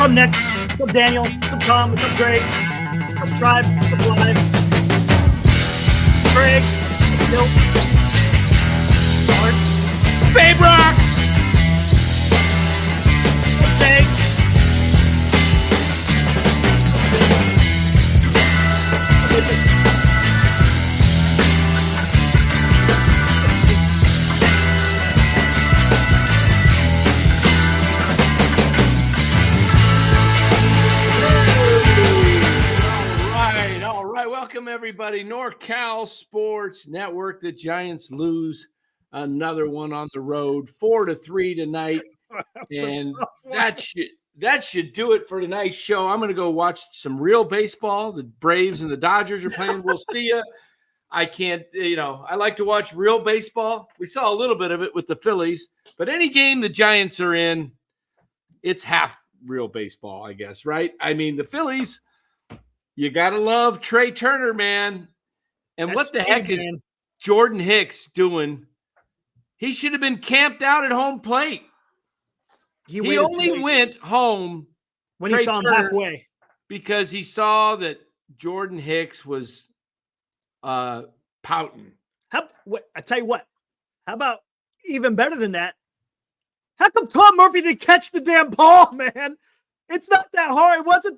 up, Nick? What's up, Daniel? What's up, Tom? What's up, Greg? What's up, Tribe? What's up, Live? Greg? Nope. Babe Rocks! Okay. All right. Welcome, everybody. NorCal Sports Network. The Giants lose another one on the road, 4-3 tonight. And that should do it for tonight's show. I'm going to go watch some real baseball. The Braves and the Dodgers are playing. We'll see you. I can't, I like to watch real baseball. We saw a little bit of it with the Phillies, but any game the Giants are in, it's half real baseball, I guess, right? I mean, the Phillies, you got to love Trey Turner, man. And what the heck is Jordan Hicks doing? He should have been camped out at home plate. He only went home when he saw him halfway because he saw that Jordan Hicks was pouting. I tell you what, how about even better than that? How come Tom Murphy didn't catch the damn ball, man? It's not that hard. It wasn't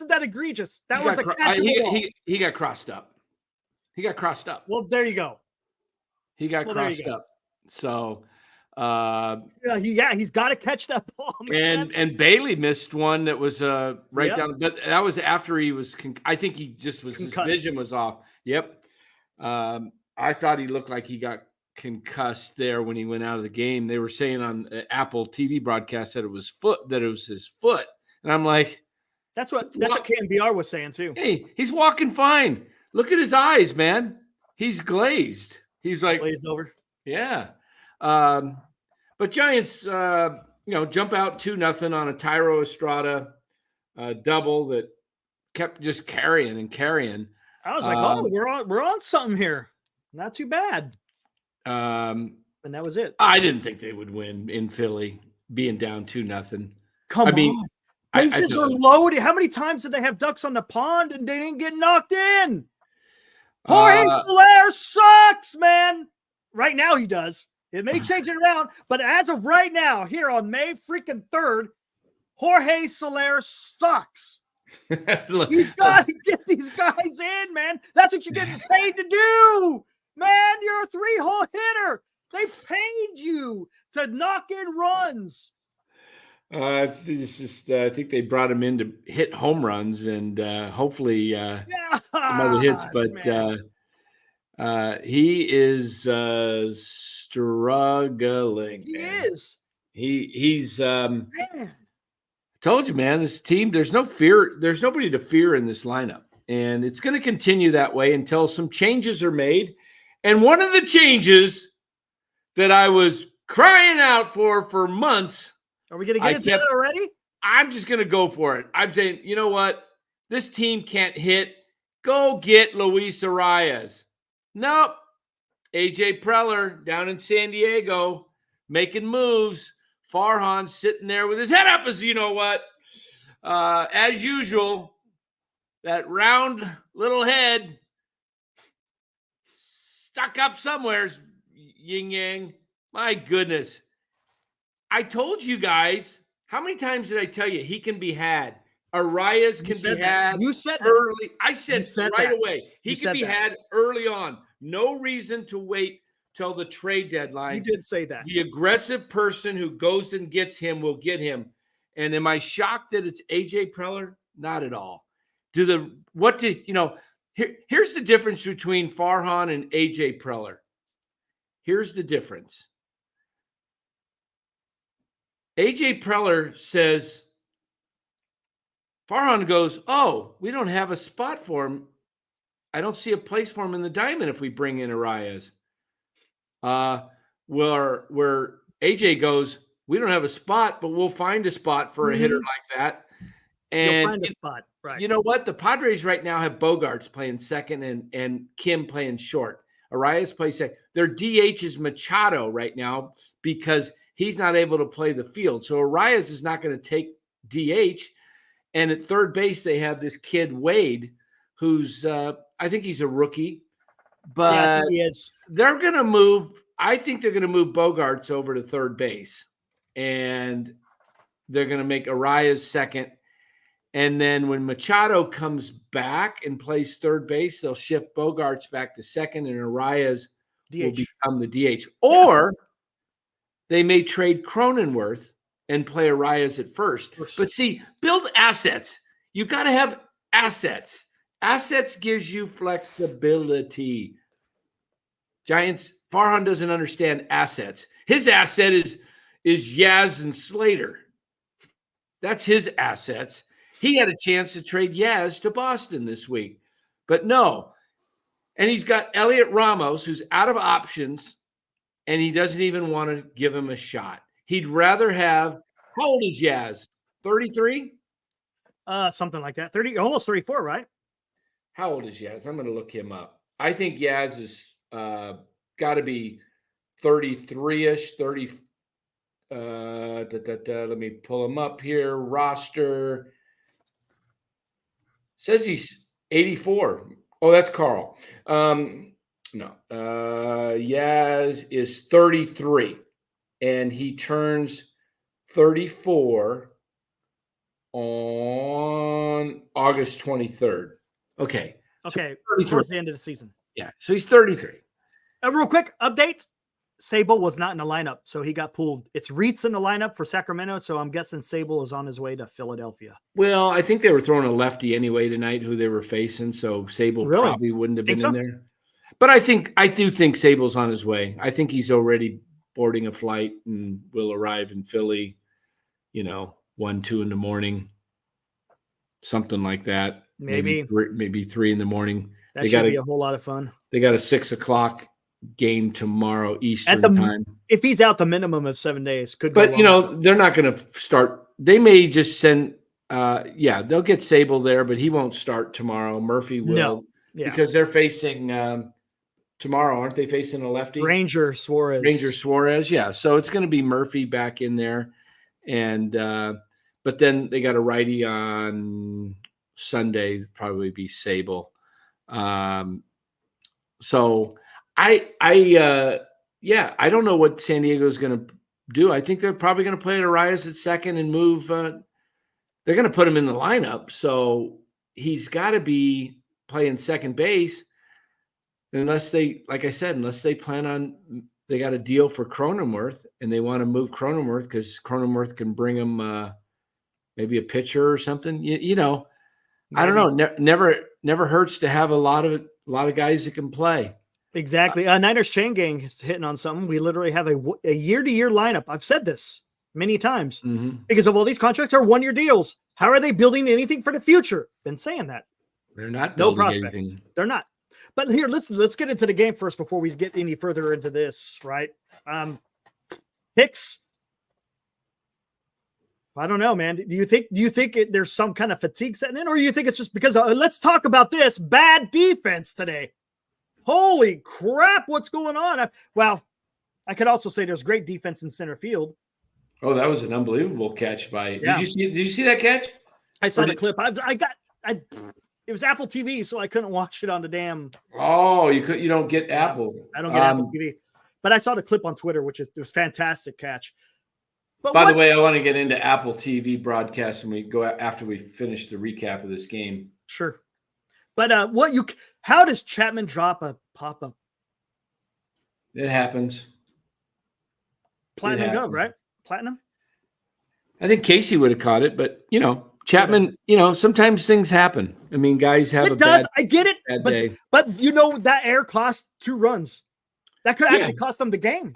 that egregious. That was a catchable ball. He got crossed up. Well, there you go. He got crossed up. So he's got to catch that ball, man. And Bailey missed one that was right down, but that was after he was I think he just was concussed. His vision was off. Yep. I thought he looked like he got concussed there when he went out of the game. They were saying on Apple TV broadcast that it was his foot. And I'm like, that's what KMBR was saying too. Hey, he's walking fine. Look at his eyes, man. He's glazed. He's like glazed over. Yeah. But Giants, jump out 2-0 on a Tyro Estrada double that kept just carrying. I was like, we're on something here. Not too bad. And that was it. I didn't think they would win in Philly, being down 2-0. Come on. Bases are loaded. How many times did they have ducks on the pond and they didn't get knocked in? Jorge Soler sucks, man. Right now he does. It may change it around, but as of right now, here on May freaking 3rd, Jorge Soler sucks. He's got to get these guys in, man. That's what you're getting paid to do. Man, you're a 3-hole hitter. They paid you to knock in runs. I think they brought him in to hit home runs and hopefully some other hits, but he is struggling. He is. He's told you, man, this team, there's no fear. There's nobody to fear in this lineup. And it's going to continue that way until some changes are made. And one of the changes that I was crying out for months. Are we going to get into that already? I'm just going to go for it. I'm saying, you know what? This team can't hit. Go get Luis Arraez. Nope. AJ Preller down in San Diego making moves. Farhan sitting there with his head up as you know what. As usual, that round little head stuck up somewheres, yin yang. My goodness. I told you guys, how many times did I tell you he can be had? Arraez can be had early. I said right away. He can be had early on. No reason to wait till the trade deadline. You did say that. The aggressive person who goes and gets him will get him. And am I shocked that it's AJ Preller? Not at all. Here's the difference between Farhan and AJ Preller. Here's the difference. AJ Preller says, Farhan goes, oh, we don't have a spot for him. I don't see a place for him in the diamond if we bring in Arraez. Where AJ goes, we don't have a spot, but we'll find a spot for a hitter like that. And you'll find a spot, right? You know what? The Padres right now have Bogarts playing second and Kim playing short. Arraez plays second. Their DH is Machado right now because he's not able to play the field. So Arraez is not going to take DH. And at third base, they have this kid, Wade, who's, I think he's a rookie, but yeah, I think he is. They're going to move. I think they're going to move Bogarts over to third base, and they're going to make Arraez second. And then when Machado comes back and plays third base, they'll shift Bogarts back to second, and Arraez will become the DH. Or they may trade Cronenworth and play Arraez at first. But see, build assets. You've got to have assets. Assets gives you flexibility. Giants, Farhan doesn't understand assets. His asset is Yaz and Slater. That's his assets. He had a chance to trade Yaz to Boston this week, but no. And he's got Elliot Ramos, who's out of options, and he doesn't even want to give him a shot. He'd rather have, how old is Yaz? 33? Something like that. 30, almost 34, right? How old is Yaz? I'm going to look him up. I think Yaz is got to be 33-ish, 30. Let me pull him up here. Roster says he's 84. Oh, that's Carl. No. Yaz is 33, and he turns 34 on August 23rd. Okay. Okay. So towards the end of the season. Yeah. So he's 33. Real quick update. Sable was not in the lineup, so he got pulled. It's Reitz in the lineup for Sacramento, so I'm guessing Sable is on his way to Philadelphia. Well, I think they were throwing a lefty anyway tonight who they were facing, so Sable probably wouldn't have been in there. But I do think Sable's on his way. I think he's already boarding a flight and will arrive in Philly, 1, 2 in the morning, something like that. Maybe 3 in the morning. That should be a whole lot of fun. They got a 6 o'clock game tomorrow Eastern time. If he's out the minimum of 7 days, but they're not going to start. They may just send. They'll get Sable there, but he won't start tomorrow. Murphy will, because they're facing tomorrow. Aren't they facing a lefty? Ranger Suarez. Yeah. So it's going to be Murphy back in there, and but then they got a righty on Sunday. Probably be Sable. So. I don't know what San Diego is going to do. I think they're probably going to play Arraez at second and move. They're going to put him in the lineup, so he's got to be playing second base, unless they, like I said, plan on they got a deal for Cronenworth and they want to move Cronenworth because Cronenworth can bring him maybe a pitcher or something. I don't know. Never hurts to have a lot of guys that can play. Exactly. Niners chain gang is hitting on something. We literally have a year-to-year lineup. I've said this many times because of all these contracts are 1-year deals. How are they building anything for the future? Been saying that. They're not building prospects. Anything. They're not. But here, let's get into the game first before we get any further into this, right? Hicks. I don't know, man. Do you think there's some kind of fatigue setting in, or do you think it's just because let's talk about this bad defense today? Holy crap, what's going on? I could also say there's great defense in center field. Oh, that was an unbelievable catch by. Yeah. Did you see that catch? I saw the clip. It was Apple TV, so I couldn't watch it on the damn. Oh, you don't get Apple. I don't get Apple TV. But I saw the clip on Twitter, which was fantastic catch. But by the way, I want to get into Apple TV broadcast when we go after we finish the recap of this game. Sure. But how does Chapman drop a pop-up? It happens. Platinum Gov, right? Platinum? I think Casey would have caught it, but Chapman, sometimes things happen. I mean, guys have I get it, bad day. But that error cost 2 runs. That could actually cost them the game.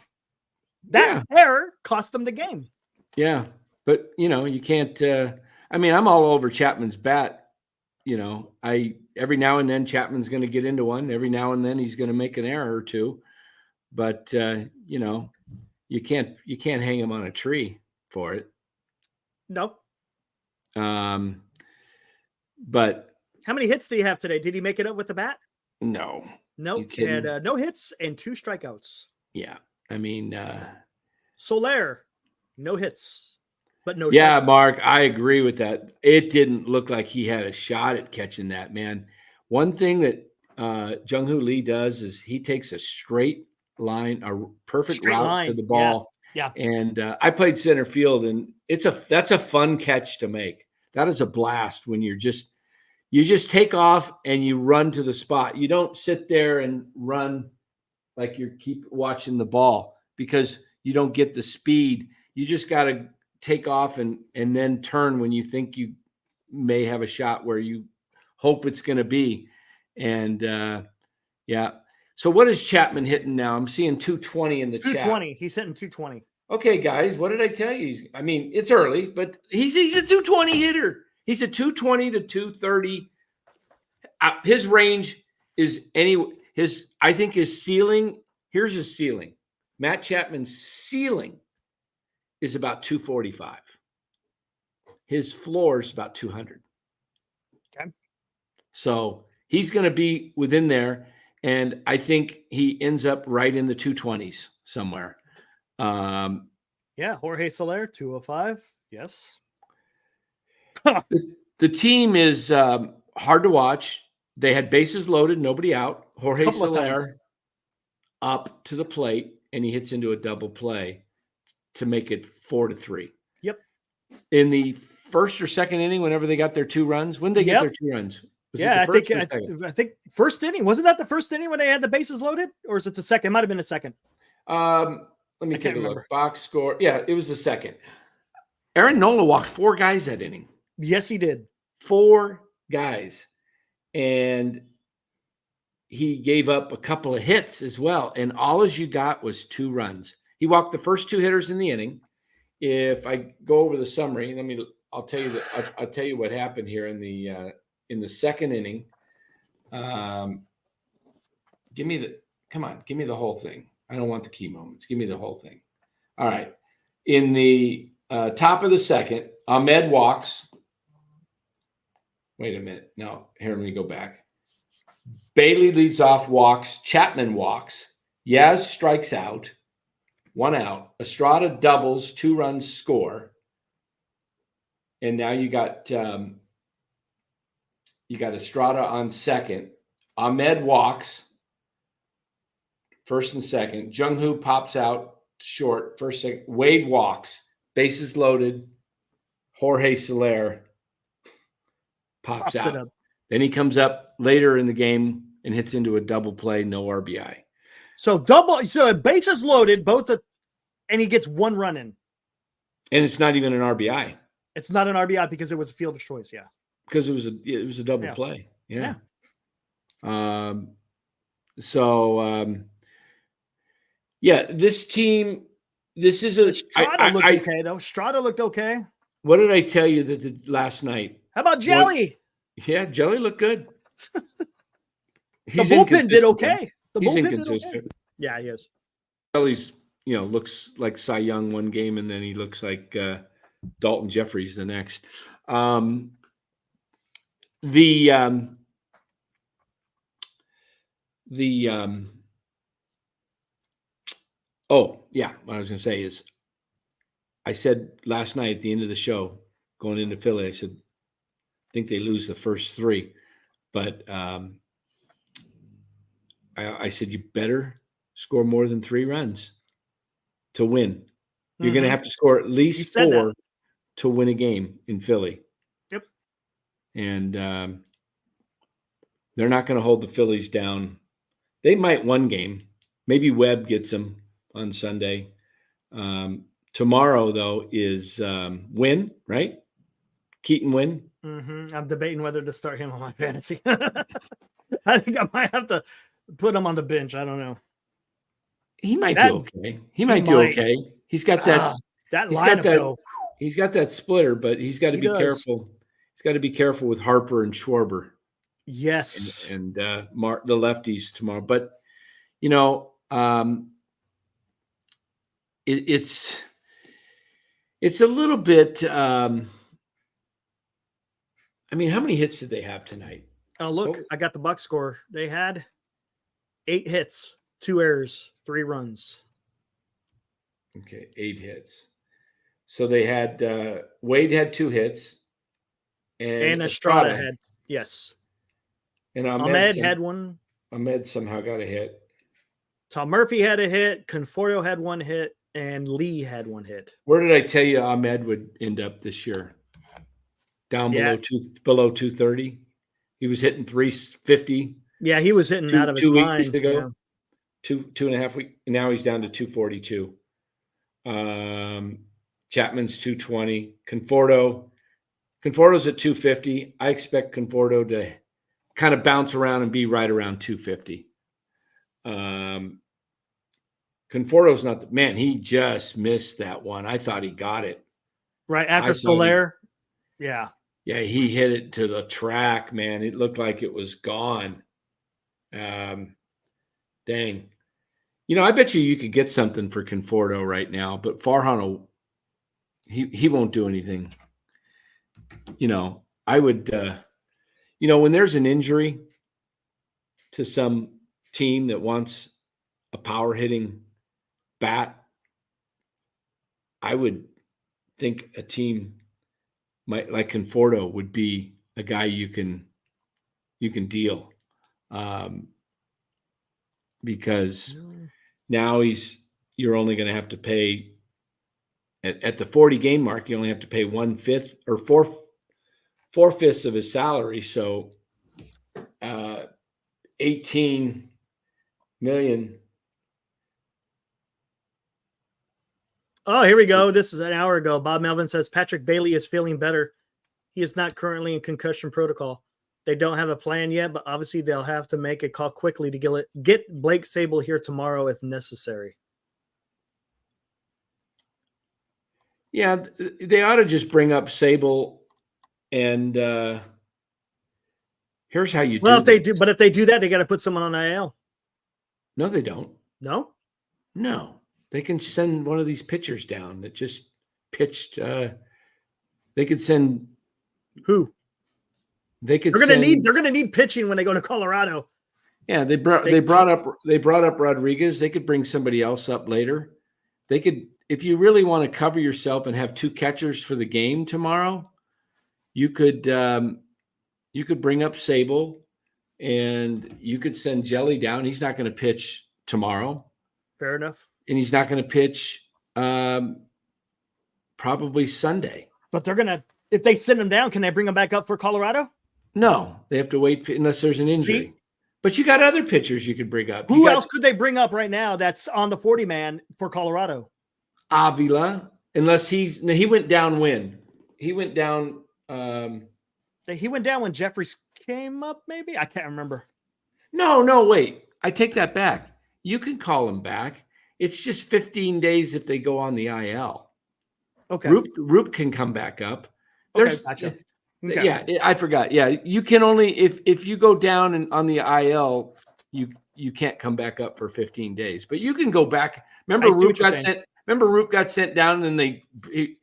That error cost them the game. Yeah. But you can't I'm all over Chapman's bat. Every now and then Chapman's going to get into one. Every now and then he's going to make an error or two, but you can't hang him on a tree for it. No. But how many hits do you have today? Did he make it up with the bat? No. He had no hits and 2 strikeouts. Yeah. Soler, no hits. but no Yeah, shot. Mark, I agree with that. It didn't look like he had a shot at catching that, man. One thing that Jung-Hoo Lee does is he takes a straight line, a perfect route to the ball. Yeah. And I played center field, and that's a fun catch to make. That is a blast when you just take off and you run to the spot. You don't sit there and run like you keep watching the ball because you don't get the speed. You just got to take off and then turn when you think you may have a shot where you hope it's going to be. And yeah. So what is Chapman hitting now? I'm seeing 220 in the 220. chat. He's hitting 220. Okay, guys, what did I tell you? It's early, but he's a 220 hitter. He's a 220 to 230. His range is I think his ceiling. Here's his ceiling. Matt Chapman's ceiling is about 245. His floor is about 200. Okay. So he's going to be within there, and I think he ends up right in the 220s somewhere. Yeah, Jorge Soler, 205. Yes. The team is hard to watch. They had bases loaded, nobody out. Jorge Soler up to the plate, and he hits into a double play to make it 4-3. Yep. In the first or second inning, whenever they got their 2 runs, when did they get their 2 runs? Was it the first or second? I think first inning. Wasn't that the first inning when they had the bases loaded, or is it the second? It might have been the second. Let me take a look. Box score. Yeah, it was the second. Aaron Nola walked 4 guys that inning. Yes, he did. 4 guys. And he gave up a couple of hits as well. And all as you got was 2 runs. He walked the first 2 hitters in the inning. If I go over the summary, I'll tell you what happened here in the second inning. Give me the whole thing. I don't want the key moments. Give me the whole thing. All right. In the top of the second, Ahmed walks. Wait a minute. No, here, let me go back. Bailey leads off, walks. Chapman walks. Yaz strikes out. 1 out. Estrada doubles, 2 runs score. And now you got Estrada on second. Ahmed walks. First and second. Jung-Hoo pops out short. First, second. Wade walks. Bases loaded. Jorge Soler pops out. Then he comes up later in the game and hits into a double play, no RBI. So bases loaded, and he gets 1 run in. And it's not even an RBI. It's not an RBI because it was a fielder's choice, yeah. Because it was a double play. Yeah. This team, this is a Strada looked okay though. Strada looked okay. What did I tell you that last night? How about Jelly? Yeah, Jelly looked good. The bullpen did okay. He's inconsistent. Yeah, he is. Jelly's, looks like Cy Young one game, and then he looks like Dalton Jeffries the next. What I was going to say is, I said last night at the end of the show, going into Philly, I said, I think they lose the first 3, but I said, you better score more than 3 runs to win. You're going to have to score at least 4 to win a game in Philly. Yep. And they're not going to hold the Phillies down. They might one game. Maybe Webb gets them on Sunday. Tomorrow, though, is Wynn, right? Keaton Wynn. Mm-hmm. I'm debating whether to start him on my fantasy. I think I might have to put him on the bench. I don't know. He might do okay. He might do okay. He's got that lineup, though. He's got that splitter, but he's got to be careful. He's got to be careful with Harper and Schwarber. Yes. And the lefties tomorrow. But, it's a little bit how many hits did they have tonight? Oh, look, I got the box score. They had 8 hits, 2 errors, 3 runs. Okay, 8 hits. So they had Wade had 2 hits, and Estrada had, yes. And Ahmed had one. Ahmed somehow got a hit. Tom Murphy had a hit. Conforto had 1 hit, and Lee had 1 hit. Where did I tell you Ahmed would end up this year? Down below 230. He was hitting 350. Yeah, he was hitting out of his 2 mind. weeks ago. Yeah. 2.5 weeks. Now he's down to 242. Chapman's 220. Conforto's at 250. I expect Conforto to kind of bounce around and be right around 250. Conforto's not the man. He just missed that one. I thought he got it right after Slater. Yeah, he hit it to the track, man. It looked like it was gone. Dang. I bet you could get something for Conforto right now, but Farhan he won't do anything. I would. When there's an injury to some team that wants a power hitting bat, I would think a team like Conforto would be a guy you can deal, because now you're only going to have to pay at the 40 game mark. You only have to pay 1/5 or 4/5 of his salary. So 18 million. Oh, here we go. This is an hour ago. Bob Melvin says Patrick Bailey is feeling better. He is not currently in concussion protocol. They don't have a plan yet, but obviously they'll have to make a call quickly to get Blake Sable here tomorrow if necessary. Yeah, they ought to just bring up Sable, and here's how you do. Well, if they do that, they got to put someone on IL. No, they don't. No. They can send one of these pitchers down that just pitched. They could send who? They're going to need pitching when they go to Colorado. Yeah, they brought up Rodriguez. They could bring somebody else up later. They could, if you really want to cover yourself and have 2 catchers for the game tomorrow, you could bring up Sable, and you could send Jelly down. He's not going to pitch tomorrow. Fair enough. And he's not going to pitch probably Sunday. But they're going to, if they send him down, can they bring him back up for Colorado? No, they have to wait unless there's an injury. See? But you got other pitchers you could bring up. Who else could they bring up right now that's on the 40-man for Colorado? Avila, unless he went down when? He went down. He went down when Jeffries came up, maybe? I can't remember. No, wait. I take that back. You can call him back. It's just 15 days if they go on the IL. Okay. Roop can come back up. Okay, gotcha. Okay. Yeah, I forgot. Yeah, you can only if you go down and on the IL, you can't come back up for 15 days. But you can go back. Remember Roop got sent down, and they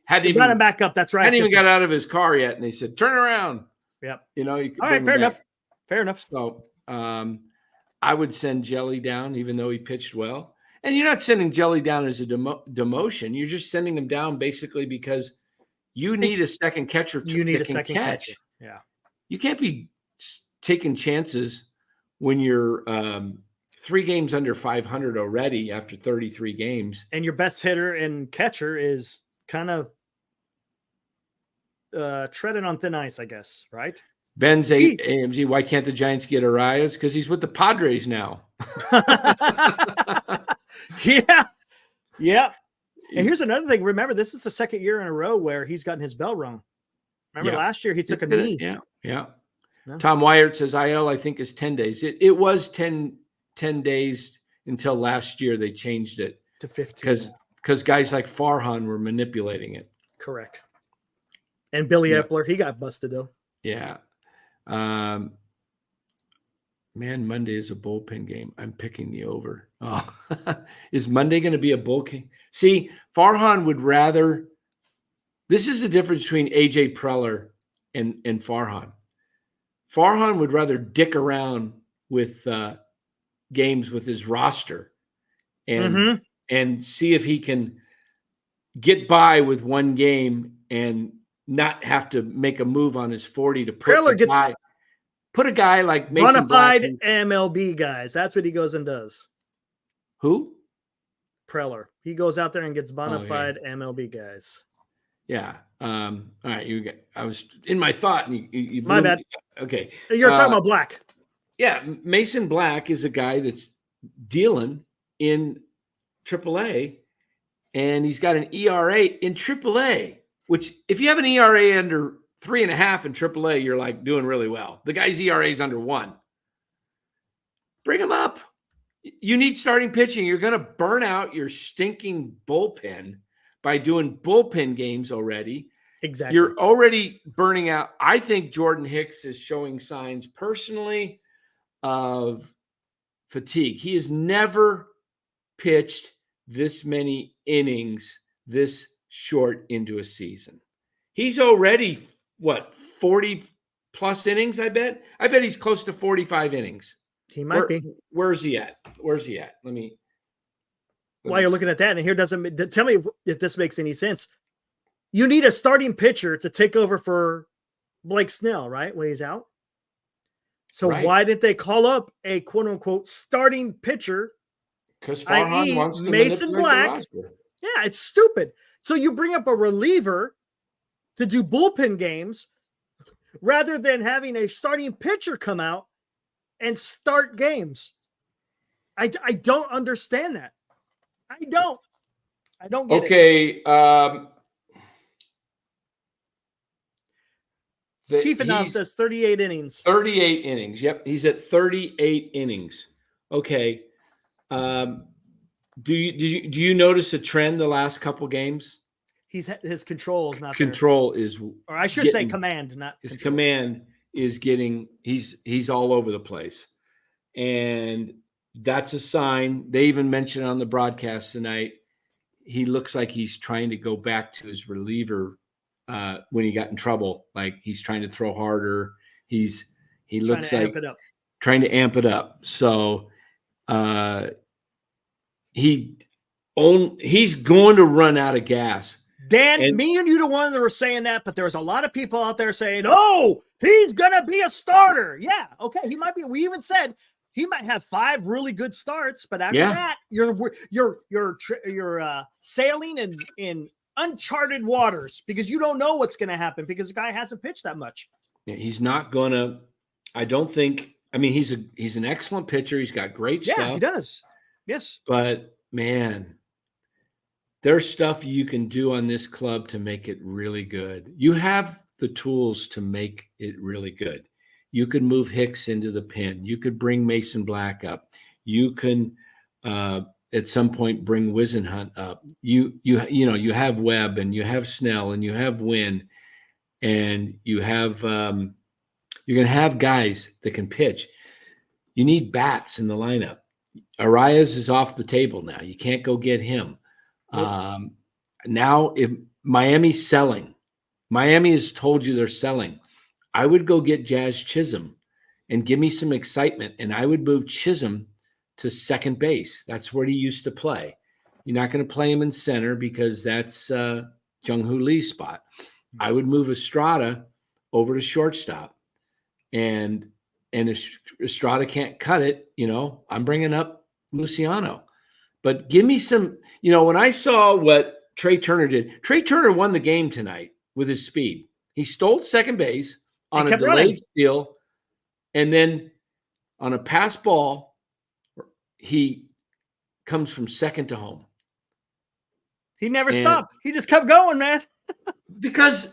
got him back up. That's right. Hadn't even got out of his car yet, and they said, "Turn around." Yep. You all right. Fair enough. Fair enough. So I would send Jelly down, even though he pitched well. And you're not sending Jelly down as a demotion. You're just sending him down basically because you need a second catcher. You need a second catcher. Yeah. You can't be taking chances when you're 3 games under 500 already after 33 games. And your best hitter and catcher is kind of treading on thin ice, I guess, right? Ben's AMG. Why can't the Giants get Arraez? Because he's with the Padres now. Yeah. And here's another thing. Remember, this is the 2nd year in a row where he's gotten his bell rung. Remember last year he took a knee. Yeah. Tom Wyatt says IL, I think, is 10 days. It was 10 days until last year they changed it to 15 because guys like Farhan were manipulating it. Correct. And Billy Epler, he got busted though. Yeah. Man, Monday is a bullpen game. I'm picking the over. Oh, is Monday going to be a bullpen? See, Farhan would rather. This is the difference between AJ Preller and Farhan. Farhan would rather dick around with games with his roster and see if he can get by with one game and not have to make a move on his 40 to put a guy like Mason Black. Bonafide MLB guys. That's what he goes and does. Who? Preller. He goes out there and gets bonafide MLB guys. Yeah. All right. I was in my thought. And you my bad. Okay. You're talking about Black. Yeah. Mason Black is a guy that's dealing in AAA, and he's got an ERA in AAA, which if you have an ERA under 3.5 in AAA, you're like doing really well. The guy's ERA is under 1. Bring him up. You need starting pitching. You're going to burn out your stinking bullpen by doing bullpen games already. Exactly. You're already burning out. I think Jordan Hicks is showing signs personally of fatigue. He has never pitched this many innings this short into a season. He's already, 40 plus innings, I bet? I bet he's close to 45 innings. He might be. Where's he at? While you're looking at that, and here doesn't tell me if this makes any sense. You need a starting pitcher to take over for Blake Snell, right? When he's out. So why didn't they call up a quote unquote starting pitcher? Because Farhan wants to Mason Black. Yeah, it's stupid. So you bring up a reliever to do bullpen games rather than having a starting pitcher come out and start games. I don't understand that. I don't get it. Okay. Keefenov says 38 innings. 38 innings. Yep. He's at 38 innings. Okay. Do you notice a trend the last couple games? His control is not control there. Is, or I should say command, not his control. Command is getting. He's all over the place, and that's a sign. They even mentioned on the broadcast tonight. He looks like he's trying to go back to his reliever when he got in trouble. Like he's trying to throw harder. He looks like trying to amp it up. So he's going to run out of gas. Dan, me and you the ones that were saying that, but there's a lot of people out there saying, "Oh, he's gonna be a starter." Yeah, okay, he might be. We even said he might have 5 really good starts, but after that, you're sailing in uncharted waters because you don't know what's going to happen because the guy hasn't pitched that much. Yeah, he's not gonna. I don't think. I mean, he's an excellent pitcher. He's got great stuff. Yeah, he does. Yes, but man, there's stuff you can do on this club to make it really good. You have the tools to make it really good. You could move Hicks into the pen. You could bring Mason Black up. You can at some point bring Wisenhunt up. You have Webb and you have Snell and you have Wynn and you have you're going to have guys that can pitch. You need bats in the lineup. Arraez is off the table now. You can't go get him. Now, if Miami's selling, Miami has told you they're selling. I would go get Jazz Chisholm and give me some excitement, and I would move Chisholm to second base. That's where he used to play. You're not going to play him in center because that's Jung-Hoo Lee's spot. I would move Estrada over to shortstop, and if Estrada can't cut it, I'm bringing up Luciano. But give me some, when I saw what Trey Turner did, Trey Turner won the game tonight with his speed. He stole second base on a delayed steal, and then on a pass ball, he comes from second to home. He never stopped. He just kept going, man. Because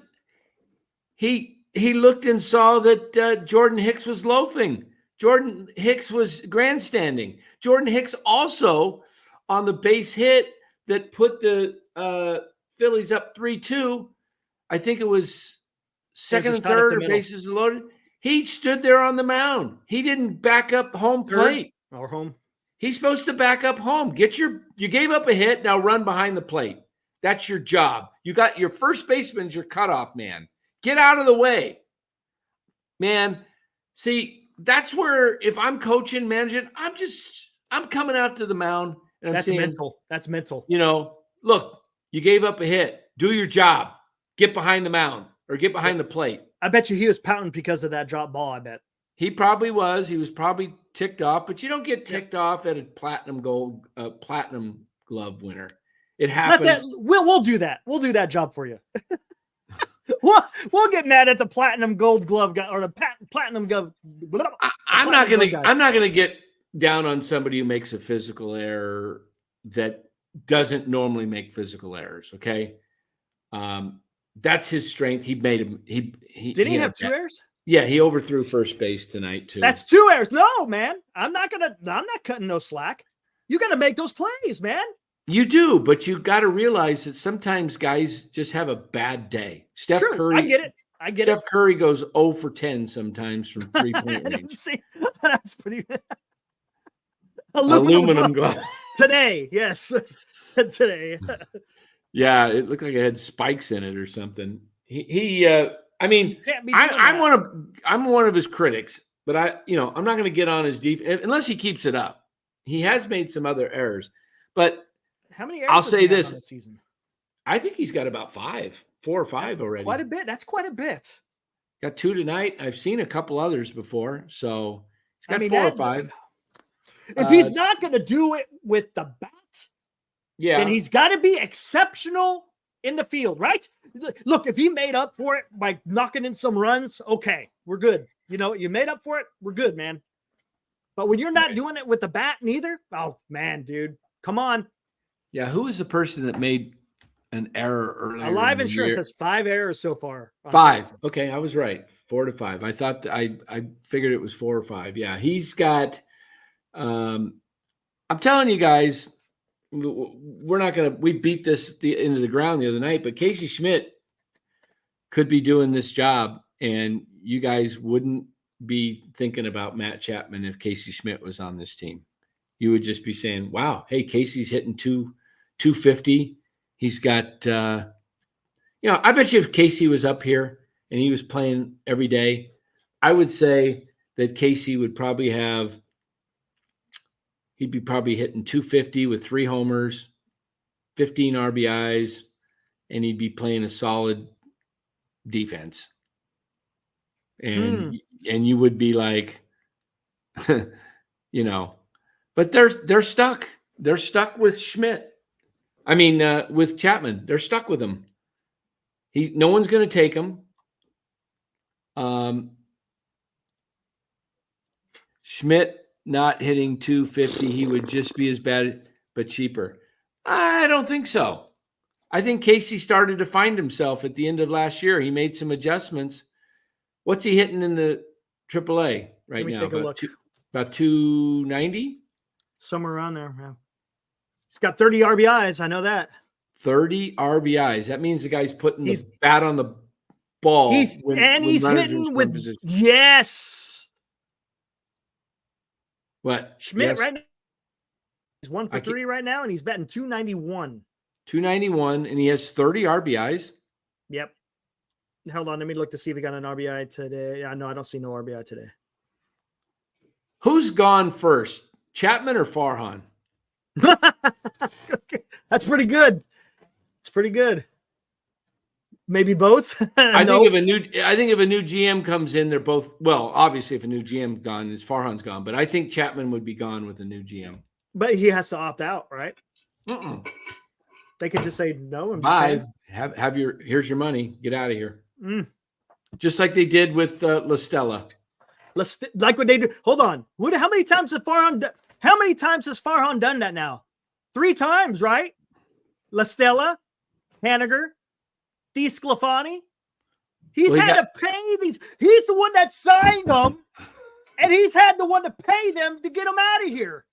he looked and saw that Jordan Hicks was loafing. Jordan Hicks was grandstanding. Jordan Hicks also on the base hit that put the Phillies up 3-2. I think it was second and third, or bases loaded. He stood there on the mound. He didn't back up home plate. Or home. He's supposed to back up home. You gave up a hit, now run behind the plate. That's your job. You got your first baseman's your cutoff man. Get out of the way. Man, see, that's where if I'm coaching, managing, I'm coming out to the mound and I'm saying, mental. That's mental. Look, You gave up a hit. Do your job. Get behind the mound or get behind the plate. I bet you he was pouting because of that drop ball, I bet. He probably was. He was probably ticked off, but you don't get ticked off at a platinum glove winner. It happens. We'll do that. We'll do that job for you. We'll get mad at the platinum gold glove guy or the platinum glove. I'm not gonna get down on somebody who makes a physical error that doesn't normally make physical errors. Okay, that's his strength. He made him. Did he have 2 errors? Yeah, he overthrew first base tonight too. That's 2 errors. No, man, I'm not cutting no slack. You got to make those plays, man. You do, but you got to realize that sometimes guys just have a bad day. Steph Curry, I get it. Steph Curry goes 0 for 10 sometimes from 3-point range. See, that's pretty. Aluminum glove. Today, yes, today. Yeah, it looked like it had spikes in it or something. I'm one of his critics, but I'm not going to get on his defense unless he keeps it up. He has made some other errors, but how many errors I'll say this season? I think he's got about 4 or 5 already. Quite a bit. That's quite a bit. Got 2 tonight. I've seen a couple others before, so he's got 4 or 5. If he's not going to do it with the bat, then he's got to be exceptional in the field, right? Look, if he made up for it by knocking in some runs, okay, we're good. You made up for it. We're good, man. But when you're not doing it with the bat neither, oh, man, dude, come on. Yeah, who is the person that made an error earlier? Alive Insurance has 5 errors so far. 5. Okay, I was right. 4 to 5. I thought I figured it was 4 or 5. Yeah, he's got I'm telling you guys, we beat this into the ground the other night, but Casey Schmidt could be doing this job, and you guys wouldn't be thinking about Matt Chapman if Casey Schmidt was on this team. You would just be saying, wow, hey, Casey's hitting 250. He's got, I bet you if Casey was up here and he was playing every day, I would say that Casey would probably he'd be probably hitting 250 with 3 homers, 15 RBIs, and he'd be playing a solid defense. And you would be like, but they're stuck. They're stuck with Schmidt. With Chapman. They're stuck with him. No one's going to take him. Schmidt not hitting 250, he would just be as bad, but cheaper. I don't think so. I think Casey started to find himself at the end of last year. He made some adjustments. What's he hitting in the AAA right now? Take a look. About 290? Somewhere around there. Yeah. He's got 30 RBIs. I know that. 30 RBIs. That means the guy's putting the bat on the ball. He's hitting with position. Yes. What? Schmidt right now? He's 1 for 3 right now, and he's batting 291. 291, and he has 30 RBIs. Yep. Hold on, let me look to see if he got an RBI today. Yeah, no, I don't see no RBI today. Who's gone first, Chapman or Farhan? That's pretty good. It's pretty good. Maybe both. I think if a new GM comes in, they're both. Well, obviously, if a new GM gone, Farhan's gone. But I think Chapman would be gone with a new GM. But he has to opt out, right? They could just say no. Bye. Here's your money. Get out of here. Just like they did with La Stella. Like what they do. Hold on. How many times has Farhan done that now? 3 times, right? La Stella, Haniger, DeSclafani. He's had to pay these. He's the one that signed them, and he's had the one to pay them to get them out of here.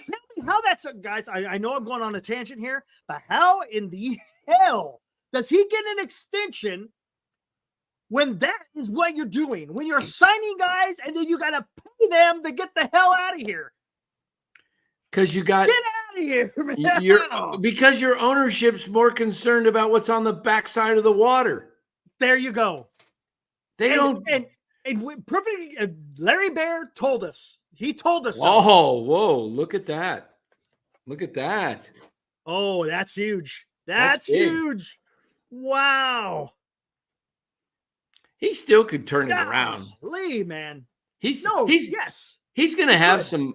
Tell me how that's guys. I know I'm going on a tangent here, but how in the hell does he get an extension when that is what you're doing? When you're signing guys and then you got to pay them to get the hell out of here. Because you got get out of here, man. Because your ownership's more concerned about what's on the backside of the water. There you go. Perfect. Larry Bear told us. He told us. Whoa! Look at that! Look at that! Oh, that's huge. That's huge. Wow. He still could turn it around. Lee, man. He's gonna have some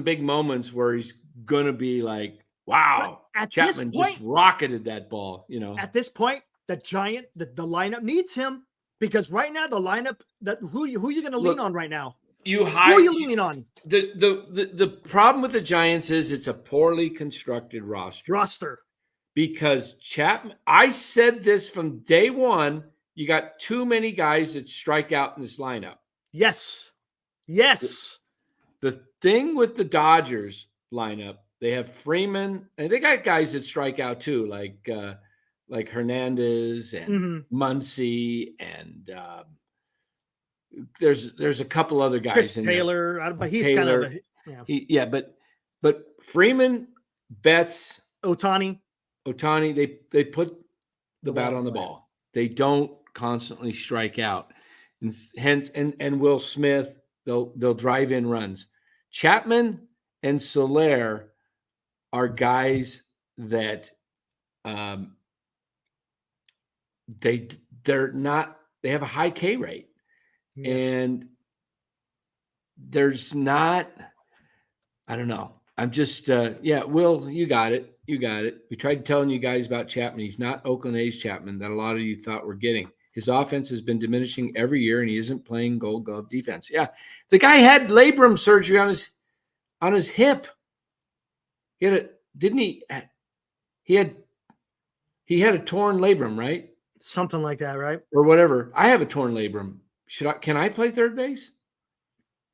big moments where he's gonna be like, wow, Chapman just rocketed that ball, you know. At this point, the lineup needs him, because right now the lineup, who are you gonna lean on right now? Who are you leaning on? The problem with the Giants is it's a poorly constructed roster. Because Chapman, I said this from day one, you got too many guys that strike out in this lineup. Yes. The thing with the Dodgers lineup, they have Freeman, and they got guys that strike out too, like Hernandez and Muncy, and there's a couple other guys Chris in Taylor, there. But he's kind of but Freeman, Betts, Otani, they put the bat on the ball. They don't constantly strike out, and hence and Will Smith, they'll drive in runs. Chapman and Slater are guys that they have a high K rate. Yes. And there's not, I don't know. I'm just, Will, you got it. We tried telling you guys about Chapman. He's not Oakland A's Chapman that a lot of you thought we're getting. His offense has been diminishing every year, and he isn't playing Gold Glove defense. Yeah, the guy had labrum surgery on his hip. He had a, didn't he? He had a torn labrum, right? Something like that, right? Or whatever. I have a torn labrum. Can I play third base?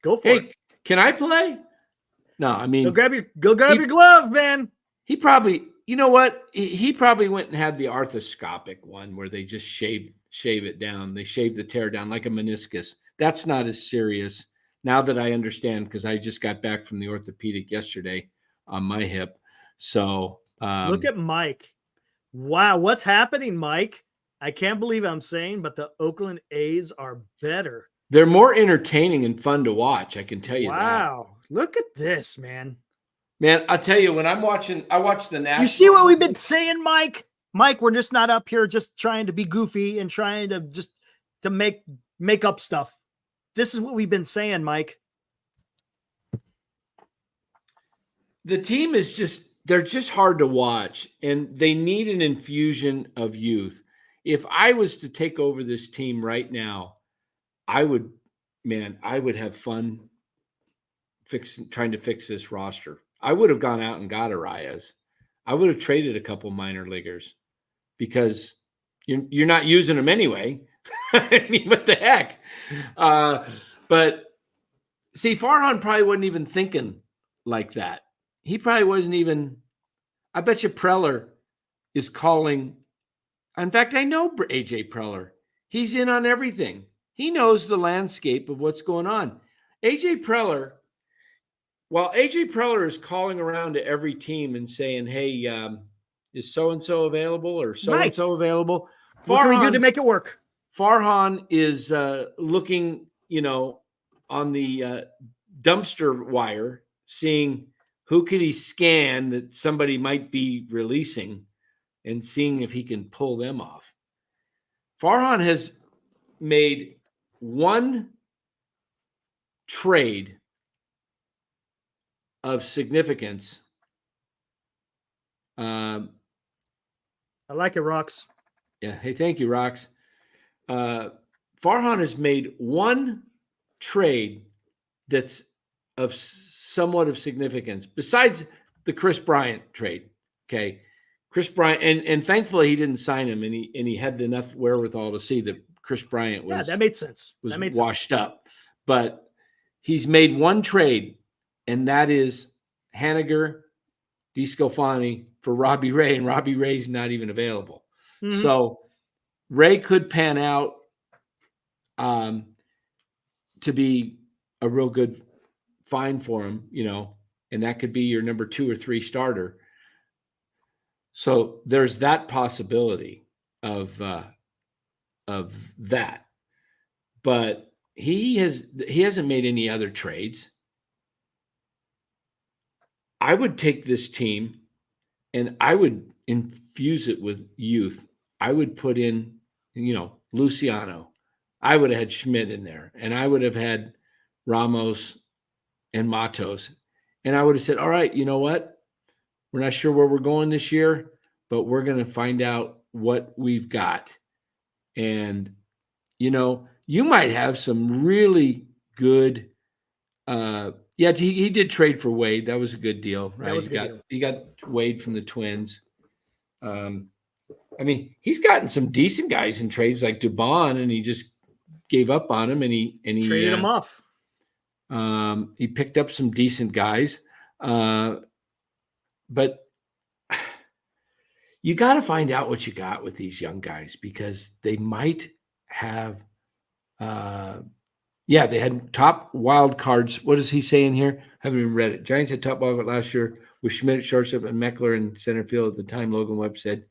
Go for it. Can I play? No, I mean, go grab your glove, man. He probably, you know what? He probably went and had the arthroscopic one where they just shave it down. They shave the tear down like a meniscus. That's not as serious now that I understand, because I just got back from the orthopedic yesterday on my hip. So look at Mike. Wow, what's happening, Mike? I can't believe I'm saying, but the Oakland A's are better. They're more entertaining and fun to watch. I can tell you that. Wow, look at this, man. Man, I'll tell you, when I watch the Nationals. You see what we've been saying, Mike? Mike, we're just not up here just trying to be goofy and trying to make up stuff. This is what we've been saying, Mike. The team is they're just hard to watch, and they need an infusion of youth. If I was to take over this team right now, I would have fun trying to fix this roster. I would have gone out and got Arraez. I would have traded a couple minor leaguers, because you're not using them anyway. I mean, what the heck? But see, Farhan probably wasn't even thinking like that. He probably wasn't even. I bet you Preller is calling. In fact, I know AJ Preller. He's in on everything. He knows the landscape of what's going on. AJ Preller. While AJ Preller is calling around to every team and saying, hey, is so-and-so available or so-and-so available? What can we do to make it work? Farhan is looking, on the dumpster wire, seeing who could he scan that somebody might be releasing and seeing if he can pull them off. Farhan has made one trade of significance. I like it, Rox. Yeah. Hey, thank you, Rox. Farhan has made one trade that's of somewhat of significance besides the Chris Bryant trade. Okay. Chris Bryant, and thankfully he didn't sign him, and he had enough wherewithal to see that Chris Bryant was that made sense. Was washed up. But he's made one trade, and that is Haniger, DeSclafani for Robbie Ray, and Robbie Ray's not even available. Mm-hmm. So Ray could pan out to be a real good find for him, and that could be your number 2 or 3 starter. So there's that possibility of that, but he hasn't made any other trades. I would take this team and I would infuse it with youth. I would put in, Luciano. I would have had Schmidt in there, and I would have had Ramos and Matos. And I would have said, all right, you know what? We're not sure where we're going this year, but we're going to find out what we've got. And, you might have some really good he did trade for Wade. That was a good deal, right? That was a good deal. He got Wade from the Twins. He's gotten some decent guys in trades like Dubon, and he just gave up on him, and he traded him off. He picked up some decent guys, but you got to find out what you got with these young guys, because they might have. They had top wild cards. What is he saying here? I haven't even read it. Giants had top wild card last year with Schmidt at shortstop and Meckler in center field. At the time, Logan Webb said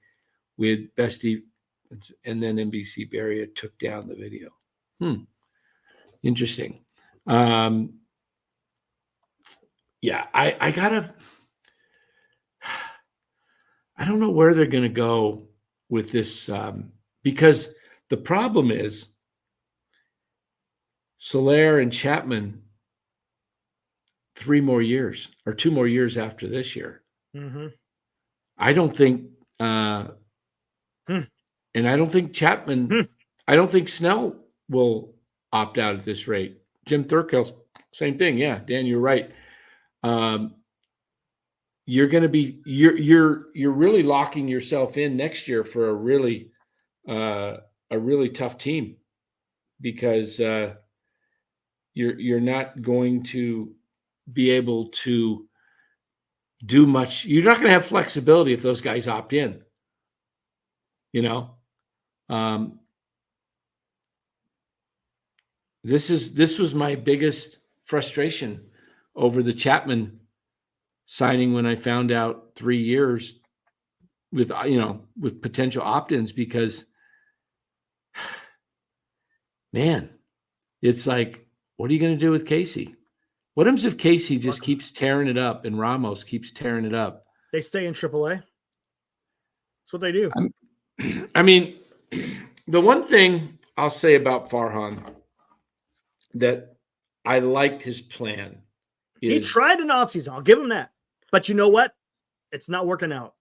we had best defense, and then NBC Barrier took down the video. Interesting. I gotta. I don't know where they're going to go with this, because the problem is Slater and Chapman 3 more years or 2 more years after this year. Mm-hmm. I don't think, and I don't think Chapman, I don't think Snell will opt out at this rate. Jim Thurkill, same thing. Yeah, Dan, you're right. You're going to be, you're really locking yourself in next year for a really tough team, because you're not going to be able to do much. You're not going to have flexibility if those guys opt in. This was my biggest frustration over the Chapman signing when I found out 3 years with potential opt-ins, because man, it's like, what are you going to do with Casey? What happens if Casey just keeps tearing it up and Ramos keeps tearing it up? They stay in AAA. That's what they do. The one thing I'll say about Farhan that I liked his plan. He tried an offseason. I'll give him that. But you know what? It's not working out.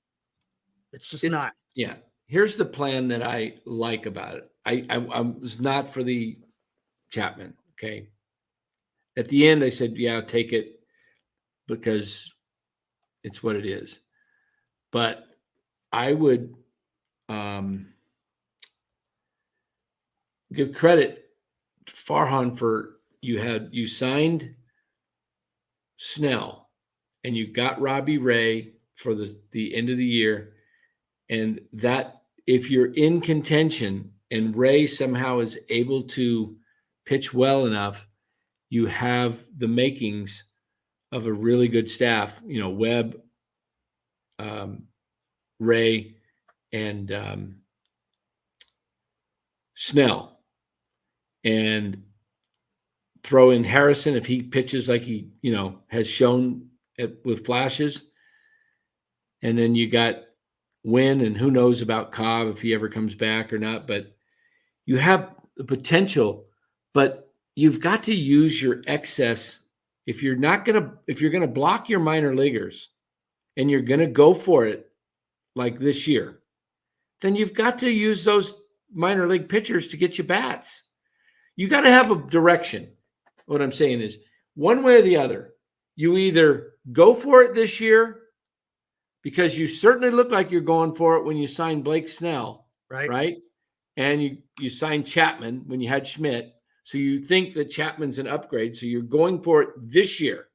It's just not. Yeah. Here's the plan that I like about it. I was not for the Chapman. Okay. At the end, I said, yeah, take it, because it's what it is. But I would give credit to Farhan for you signed Snell and you got Robbie Ray for the end of the year. And that if you're in contention and Ray somehow is able to pitch well enough, you have the makings of a really good staff, Webb, Ray, and Snell. And throw in Harrison if he pitches like he, has shown with flashes. And then you got Wynn, and who knows about Cobb if he ever comes back or not. But you have the potential, but you've got to use your excess. If you're going to block your minor leaguers and you're going to go for it like this year, then you've got to use those minor league pitchers to get you bats. You got to have a direction. What I'm saying is, one way or the other, you either go for it this year, because you certainly look like you're going for it when you signed Blake Snell, right? And you signed Chapman when you had Schmidt. So you think that Chapman's an upgrade. So you're going for it this year.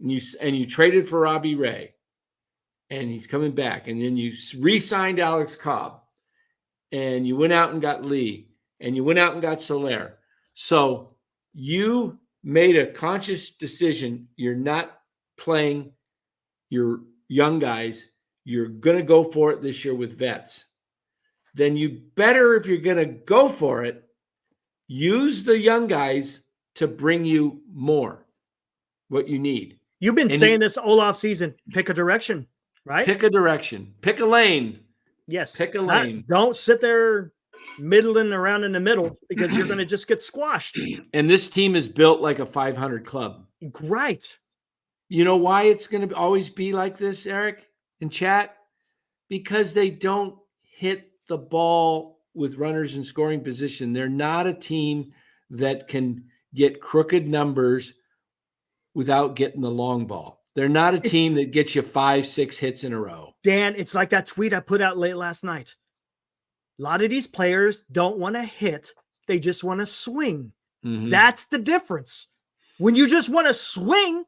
And you traded for Robbie Ray, and he's coming back. And then you re-signed Alex Cobb, and you went out and got Lee, and you went out and got Slater. So you made a conscious decision. You're not playing your young guys. You're going to go for it this year with vets. Then you better, if you're going to go for it, use the young guys to bring you more, what you need. You've been saying this all off season. Pick a direction. Right? Pick a direction. Pick a lane. Yes. Pick a lane. Don't sit there middling around in the middle because you're going to just get squashed. And this team is built like a 500 club. Right. You know why it's going to always be like this, Eric, in chat? Because they don't hit the ball with runners in scoring position. They're not a team that can get crooked numbers without getting the long ball. They're not a team that gets you 5-6 hits in a row. Dan, it's like that tweet I put out late last night. A lot of these players don't want to hit. They just want to swing. Mm-hmm. That's the difference. When you just want to swing,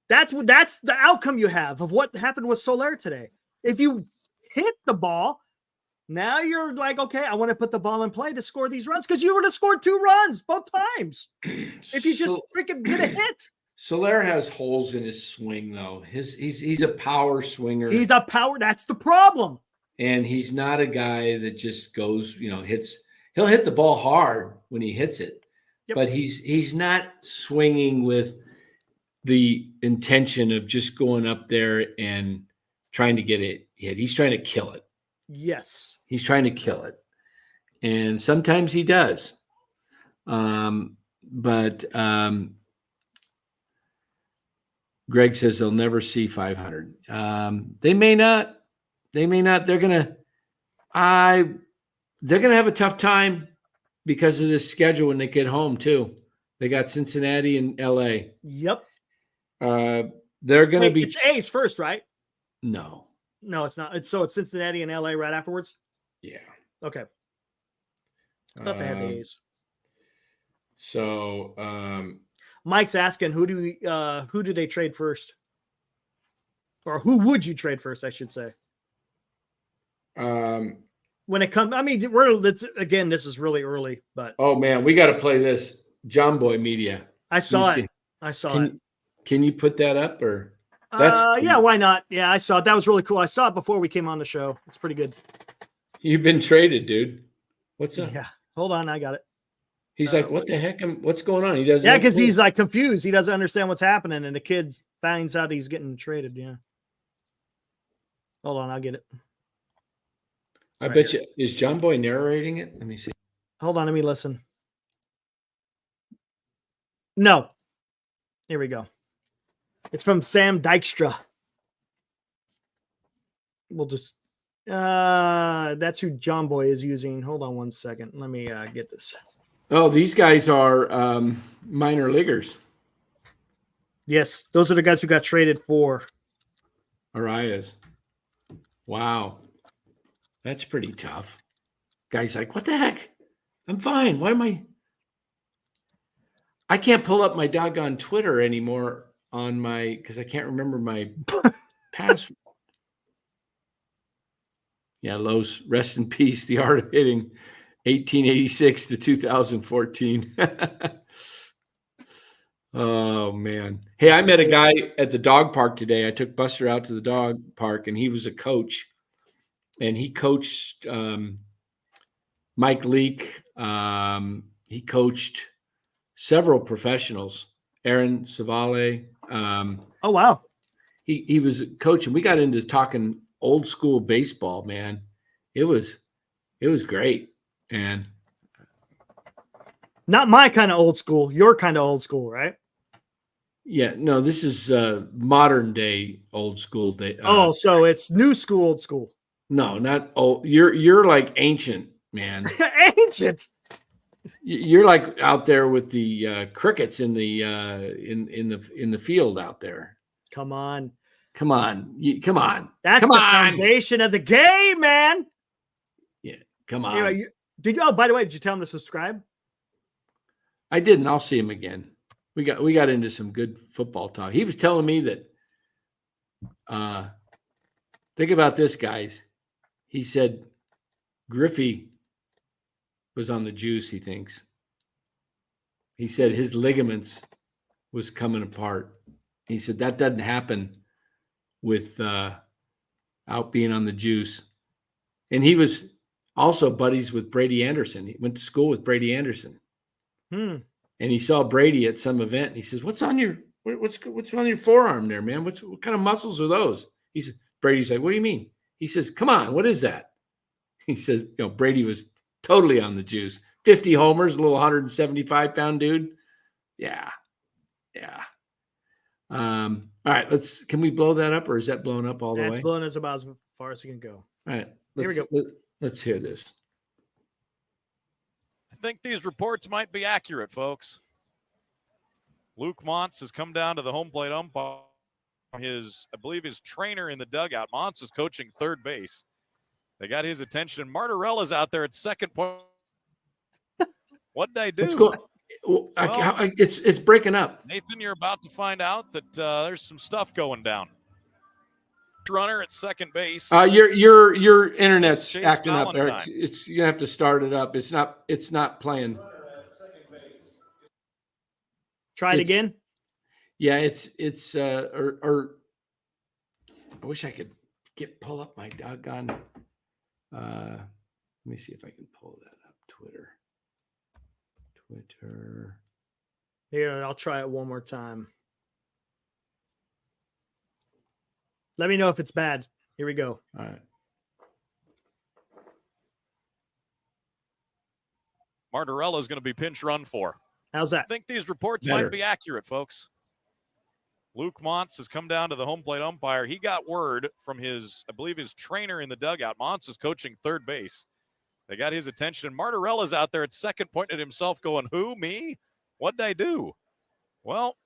that's the outcome you have of what happened with Soler today. If you hit the ball, now you're like, okay, I want to put the ball in play to score these runs because you would have scored 2 runs both times if you just freaking get a hit. Soler has holes in his swing, though. He's a power swinger. He's a power. That's the problem. And he's not a guy that just goes, hits. He'll hit the ball hard when he hits it, but he's not swinging with the intention of just going up there and trying to get it hit. He's trying to kill it. Yes. He's trying to kill it. And sometimes he does. But Greg says they'll never see 500. They may not. They're gonna have a tough time because of this schedule when they get home too. They got Cincinnati and LA. Yep. They're gonna be. It's A's first, right? No, it's not. It's Cincinnati and LA right afterwards. Yeah. Okay. I thought they had the A's. So Mike's asking who do they trade first, or who would you trade first? I should say. When it comes, I mean, this is really early, but oh man, we got to play this John Boy Media. I saw it. Can you put that up or? Yeah, why not? Yeah, I saw it. That was really cool. I saw it before we came on the show. It's pretty good. You've been traded, dude. What's up? Yeah, hold on, I got it. He's like, what the heck? What's going on? He doesn't. Yeah, because he's like confused. He doesn't understand what's happening, and the kid finds out he's getting traded. Yeah. Hold on, I'll get it. I bet you. Is John Boy narrating it? Let me see. Hold on, let me listen. No. Here we go. It's from Sam Dykstra. We'll just that's who John Boy is using. Hold on one second. Let me get this. Oh, these guys are minor leaguers. Yes, those are the guys who got traded for Arraez. Wow. That's pretty tough. Guy's like, what the heck? I'm fine. Why am I can't pull up my doggone Twitter anymore on because I can't remember my password. Yeah, Los, rest in peace. The art of hitting 1886 to 2014. Oh, man. Hey, I met a guy at the dog park today. I took Buster out to the dog park, and he was a coach. And he coached Mike Leake. He coached several professionals. Aaron Savale. Oh, wow. He was a coach, and we got into talking old school baseball, man. It was great. And not my kind of old school, your kind of old school, right? Yeah, no, this is modern day old school day. So it's new school, old school. No, not old. You're like ancient, man. Ancient. You're like out there with the crickets in the in the field out there. Come on. Come on. That's the foundation of the game, man. Yeah, come on. Anyway, by the way, did you tell him to subscribe? I didn't. I'll see him again. We got into some good football talk. He was telling me that think about this, guys. He said Griffey was on the juice, he thinks. He said his ligaments was coming apart. He said that doesn't happen with out being on the juice. And he was also buddies with Brady Anderson. He went to school with Brady Anderson. And he saw Brady at some event. And he says, what's on your forearm there, man? What kind of muscles are those? He said, Brady's like, what do you mean? He says, come on, what is that? He said, Brady was totally on the juice. 50 homers, a little 175-pound dude. Yeah. All right, can we blow that up, or is that blown up all the way? That's blown us about as far as it can go. All right, here we go. Let's hear this. I think these reports might be accurate, folks. Luke Montz has come down to the home plate umpire. I believe his trainer in the dugout. Montz is coaching third base. They got his attention, and Martirella's out there at second point. What did I do? Let's go. It's breaking up. Nathan, you're about to find out that there's some stuff going down. Runner at second base. Your internet's Chase acting Valentine. up, Eric. You have to start it up. It's not playing. Try it again. Yeah, it's I wish I could pull up my doggone. Let me see if I can pull that up. Twitter. Here, I'll try it one more time. Let me know if it's bad. Here we go. All right. Martirella is going to be pinch run for. How's that? I think these reports might be accurate, folks. Luke Montz has come down to the home plate umpire. He got word from I believe his trainer in the dugout. Montz is coaching third base. They got his attention, and Martirella's out there at second, pointing at himself, going, who, me? What did I do? Well,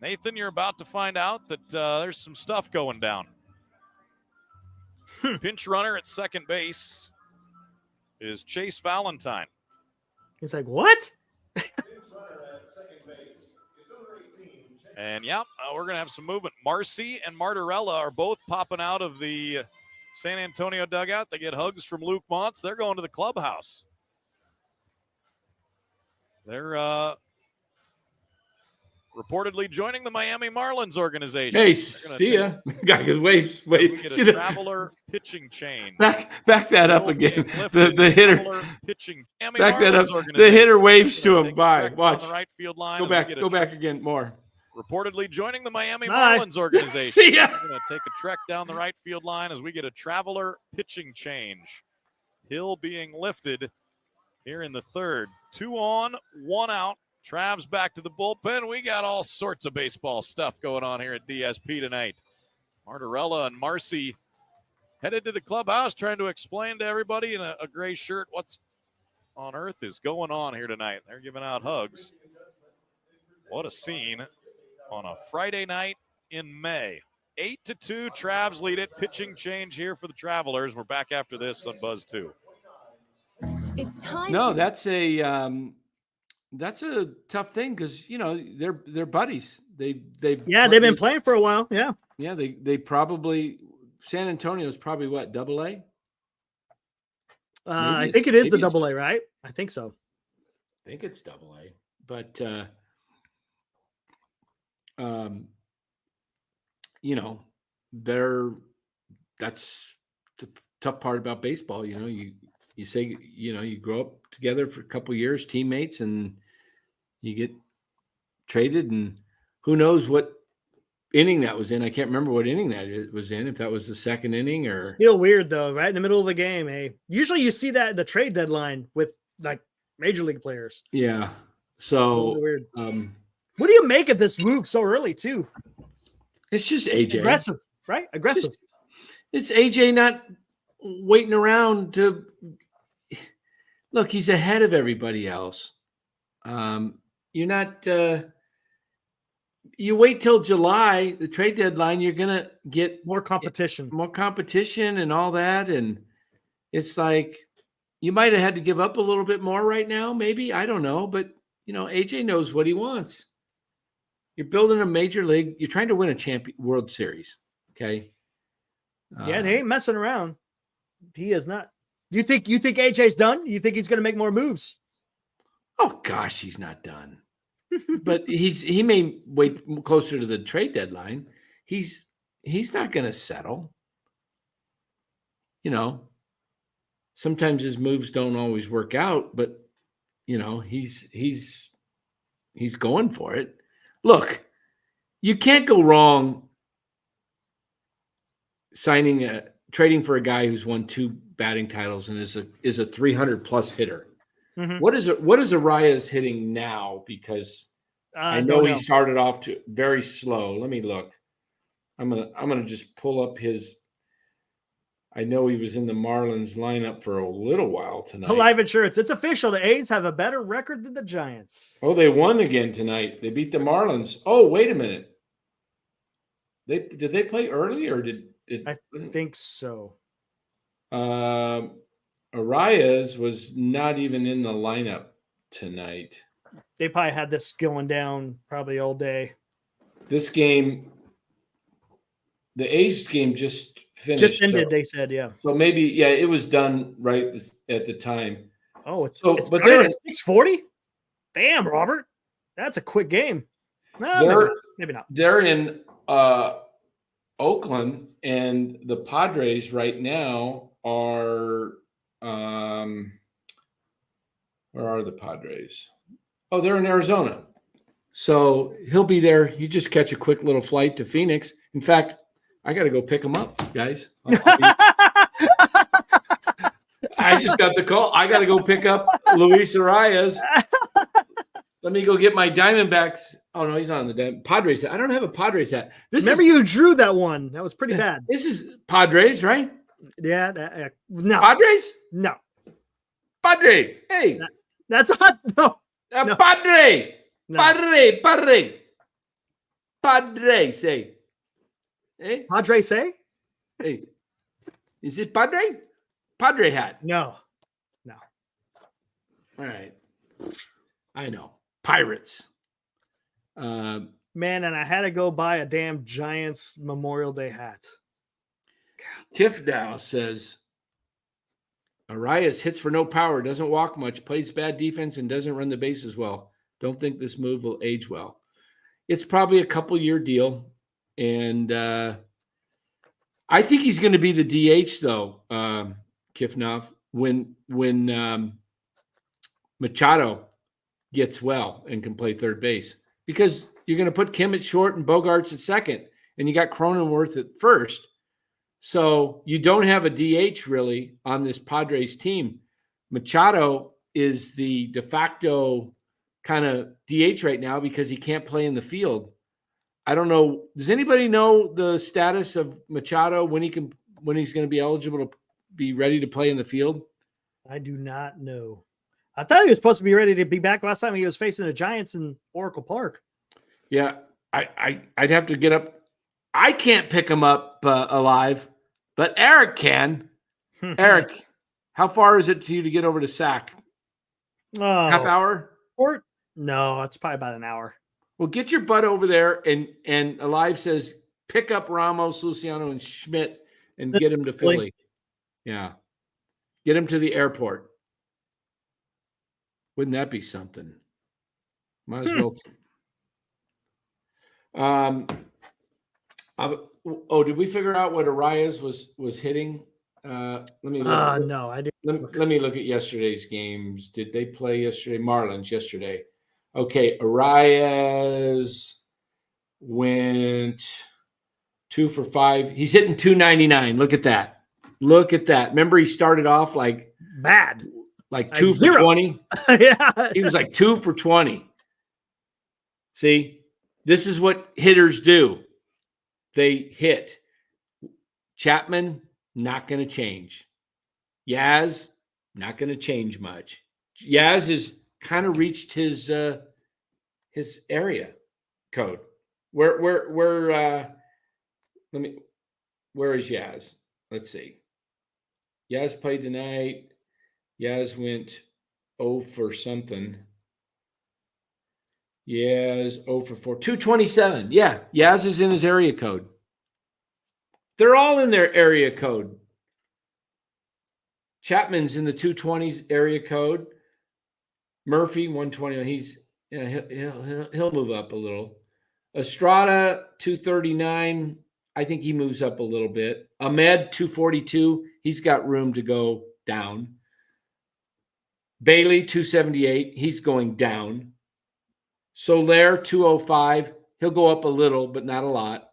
Nathan, you're about to find out that there's some stuff going down. Pinch runner at second base is Chase Valentine. He's like, what? And, we're going to have some movement. Marcy and Martirella are both popping out of the San Antonio dugout. They get hugs from Luke Montz. They're going to the clubhouse. They're reportedly joining the Miami Marlins organization. Hey, see ya. Guy goes, wait. Get a traveler pitching change. Back that up again. The hitter pitching. Back that up. The hitter waves to him. Bye. Watch. The right field line. Go back again. More. Reportedly joining the Miami Marlins organization. See ya. We're going to take a trek down the right field line as we get a traveler pitching change. Hill being lifted here in the third. 2 on, 1 out. Trav's back to the bullpen. We got all sorts of baseball stuff going on here at DSP tonight. Martirella and Marcy headed to the clubhouse trying to explain to everybody in a gray shirt what's on earth is going on here tonight. They're giving out hugs. What a scene on a Friday night in May. 8-2, Travs lead it. Pitching change here for the Travelers. We're back after this on Buzz 2. It's time. No, that's a tough thing because they're buddies. They've been playing for a while. Yeah. They probably San Antonio's probably what, AA? I think it is the AA, right? I think so. I think it's AA, but that's the tough part about baseball. You say, you grow up together for a couple of years, teammates, and you get traded, and who knows what inning that was in. I can't remember what inning that was in, if that was the second inning or. Still weird, though, right in the middle of the game. Hey, usually you see that at the trade deadline with like major league players. Yeah. So weird. What do you make of this move so early, too? It's just AJ. Aggressive, right? Aggressive. It's AJ not waiting around to look. He's ahead of everybody else. You're not. You wait till July, the trade deadline. You're gonna get more competition, and all that, and it's like you might have had to give up a little bit more right now. Maybe, I don't know, but AJ knows what he wants. You're building a major league. You're trying to win a World Series. Okay. Yeah, they ain't messing around. He is not. You think AJ's done? You think he's going to make more moves? Oh gosh, he's not done. But he may wait closer to the trade deadline. He's not going to settle. Sometimes his moves don't always work out, but he's going for it. Look, you can't go wrong trading for a guy who's won 2 batting titles and is a 300+ hitter. Mm-hmm. What is Arraez hitting now? Because I know he started off very slow. Let me look. I'm gonna just pull up his. I know he was in the Marlins lineup for a little while tonight. Live insurance. It's official. The A's have a better record than the Giants. Oh, they won again tonight. They beat the Marlins. Oh, wait a minute. Did they play early or did I think so. Arraez was not even in the lineup tonight. They probably had this going down probably all day. This game, the A's game just finished. Just ended, they said, yeah. So maybe, it was done right at the time. Oh, it's done at 6:40? Damn, Robert. That's a quick game. No, maybe not. They're in Oakland, and the Padres right now are where are the Padres? Oh, they're in Arizona. So he'll be there. You just catch a quick little flight to Phoenix. In fact, I got to go pick him up, guys. I just got the call. I got to go pick up Luis Arraez. Let me go get my Diamondbacks. Oh, no, he's not on the Padres hat. I don't have a Padres hat. Remember you drew that one. That was pretty bad. This is Padres, right? Yeah. No. Padres? No. Padre. Hey. That's not. No. Padre. No. Padre, say. Hey? Padre say? Hey. Is it Padre? Padre hat. No. All right. I know. Pirates. Man, and I had to go buy a damn Giants Memorial Day hat. Tiff Dow says, Arraez hits for no power, doesn't walk much, plays bad defense, and doesn't run the bases well. Don't think this move will age well. It's probably a couple-year deal, and I think he's going to be the DH, though, Kifnoff, when Machado gets well and can play third base. Because you're going to put Kim at short and Bogarts at second, and you got Cronenworth at first. So you don't have a DH really on this Padres team. Machado is the de facto kind of DH right now because he can't play in the field. I don't know. Does anybody know the status of Machado when he's going to be eligible to be ready to play in the field? I do not know. I thought he was supposed to be ready to be back last time he was facing the Giants in Oracle Park. Yeah, I'd have to get up. I can't pick him up alive, but Eric can. Eric, how far is it to you to get over to Sac? Half hour? Or no, it's probably about an hour. Well, get your butt over there, and Alive says pick up Ramos, Luciano, and Schmidt and get him to Philly. Yeah, get him to the airport. Wouldn't that be something? Might as well. Did we figure out what Arraez was hitting? Let me look. No, I didn't. Let me look at yesterday's games. Did they play yesterday? Marlins yesterday. Okay, Arraez went 2 for 5. He's hitting 299. Look at that. Remember, he started off like bad. Like 2 for 20. Yeah. He was like 2 for 20. See, this is what hitters do. They hit. Chapman, not going to change. Yaz, not going to change much. Yaz has kind of reached his area code. Where is Yaz? Let's see. Yaz played tonight. Yaz went 0 for something. Yaz 0 for 4. 227. Yeah, Yaz is in his area code. They're all in their area code. Chapman's in the 220s area code. Murphy 120. He'll move up a little. Estrada 239. I think he moves up a little bit. Ahmed 242. He's got room to go down. Bailey 278. He's going down. Soler 205. He'll go up a little, but not a lot.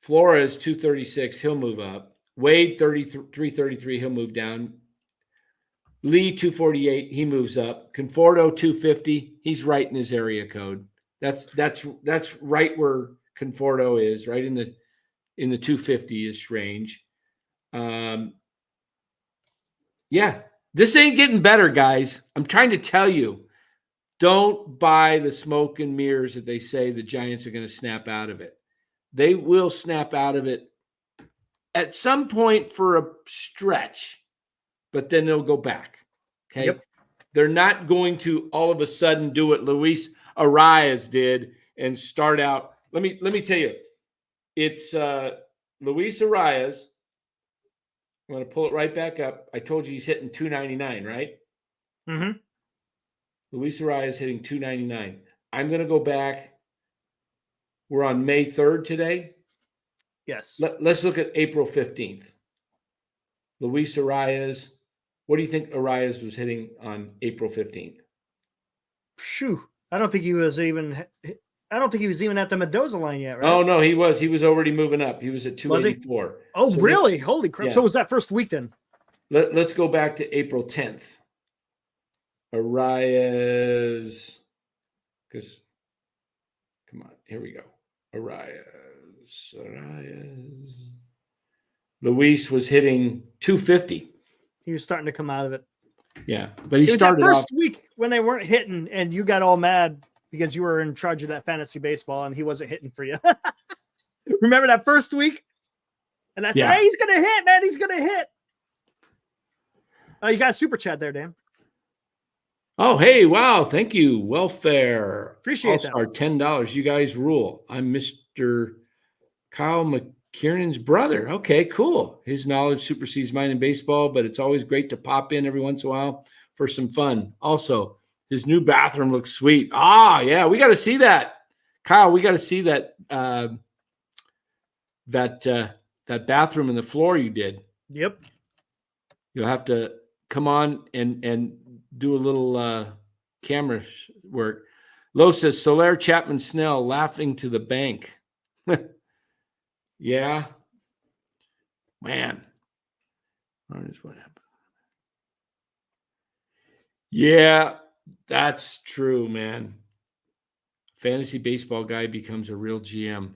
Flores, 236, he'll move up. Wade, 333, he'll move down. Lee, 248, he moves up. Conforto, 250, he's right in his area code. That's right where Conforto is, right in the 250-ish range. Yeah, this ain't getting better, guys. I'm trying to tell you, don't buy the smoke and mirrors that they say the Giants are going to snap out of it. They will snap out of it at some point for a stretch, but then they'll go back. Okay. Yep. They're not going to all of a sudden do what Luis Arraez did and start out. Let me tell you, it's Luis Arraez. I'm going to pull it right back up. I told you he's hitting 299, right? Mm-hmm. Luis Arraez hitting 299. I'm going to go back. We're on May 3rd today. Yes. Let's look at April 15th. Luis Arraez. What do you think Arraez was hitting on April 15th? Phew. I don't think he was even at the Mendoza line yet, right? Oh, no, he was. He was already moving up. He was at 284. Oh, so really? Holy crap. Yeah. So it was that first week then? Let's go back to April 10th. Arraez. Because, come on, here we go. Arraez. Luis was hitting 250. He was starting to come out of it. Yeah, but he started that first off week when they weren't hitting, and you got all mad because you were in charge of that fantasy baseball, and he wasn't hitting for you. Remember that first week? And that's hey, he's gonna hit, man. He's gonna hit. Oh, you got a super chat there, Dan. Oh, hey, wow, thank you. Welfare. Appreciate that. $10. You guys rule. I'm Mr. Kyle McKiernan's brother. Okay, cool. His knowledge supersedes mine in baseball, but it's always great to pop in every once in a while for some fun. Also, his new bathroom looks sweet. Ah, yeah, we got to see that. Kyle, we got to see that that bathroom and the floor you did. Yep. You'll have to come on and do a little camera work. Lowe says, Soler, Chapman, Snell laughing to the bank. Yeah. Man. What happened? Yeah, that's true, man. Fantasy baseball guy becomes a real GM.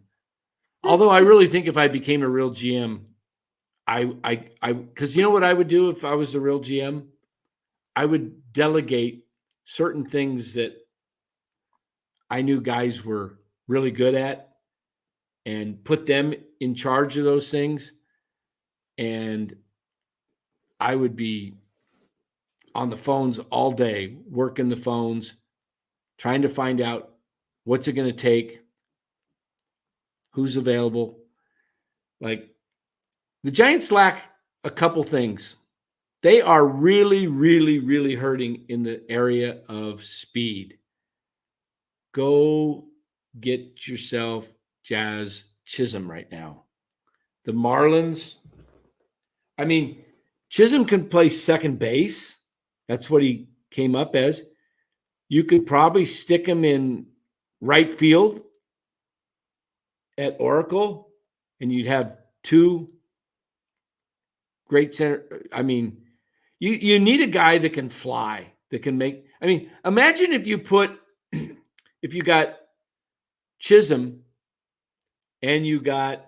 Although I really think if I became a real GM, because you know what I would do if I was a real GM? I would delegate certain things that I knew guys were really good at and put them in charge of those things. And I would be on the phones all day, working the phones, trying to find out what's it going to take, who's available. Like, the Giants lack a couple things. They are really, really, really hurting in the area of speed. Go get yourself Jazz Chisholm right now. The Marlins, I mean, Chisholm can play second base. That's what he came up as. You could probably stick him in right field at Oracle, and you'd have two great center. I mean, you need a guy that can fly, that can make. I mean, imagine if you got Chisholm and you got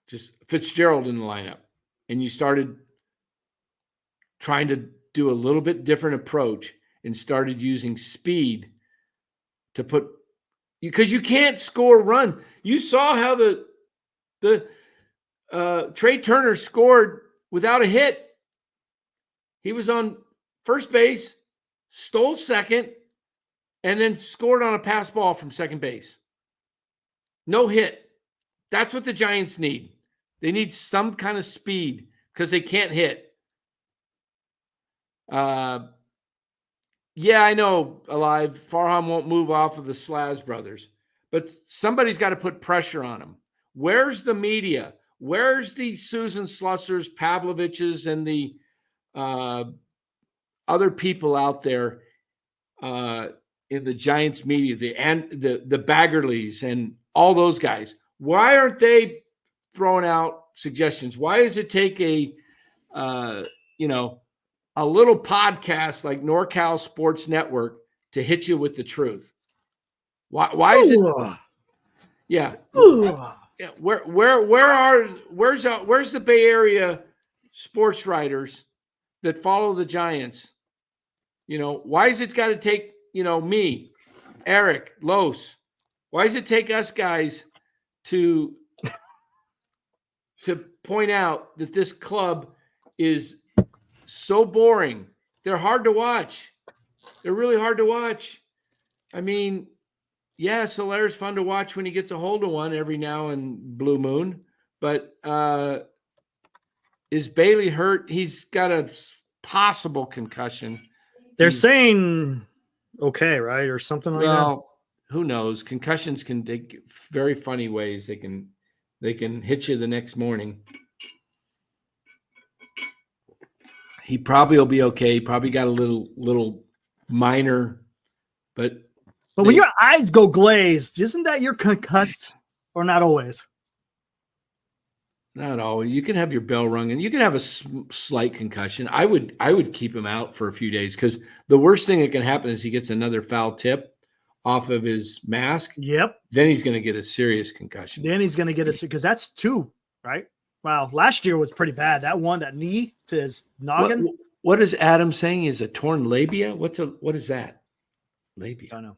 just Fitzgerald in the lineup, and you started trying to do a little bit different approach and started using speed to put, because you can't score a run. You saw how the Trey Turner scored without a hit. He was on first base, stole second, and then scored on a pass ball from second base. No hit. That's what the Giants need. They need some kind of speed because they can't hit. Yeah, I know, Alive. Farham won't move off of the Slaz brothers, but somebody's got to put pressure on them. Where's the media? Where's the Susan Slussers, Pavloviches, and the other people out there in the Giants media, the Baggerleys and all those guys, why aren't they throwing out suggestions? Why does it take a little podcast like NorCal Sports Network to hit you with the truth? Why is it? Yeah. Yeah. Where's the Bay Area sports writers that follow the Giants? Why is it got to take, me, Eric, Los? Why does it take us guys to point out that this club is so boring? They're hard to watch. They're really hard to watch. I mean, yeah, Soler's fun to watch when he gets a hold of one every now and blue moon. But is Bailey hurt? He's got a possible concussion. They're saying okay, right? Or something like that. Well, who knows? Concussions can take very funny ways. They can hit you the next morning. He probably will be okay. He probably got a little minor, but when your eyes go glazed, isn't that you're concussed? Or not always? Not always. You can have your bell rung, and you can have a slight concussion. I would keep him out for a few days, because the worst thing that can happen is he gets another foul tip off of his mask. Yep. Then he's going to get a serious concussion. Then he's going to get because that's 2, right? Wow. Last year was pretty bad. That knee to his noggin. What is Adam saying is a torn labia? What is that? Labia. I don't know.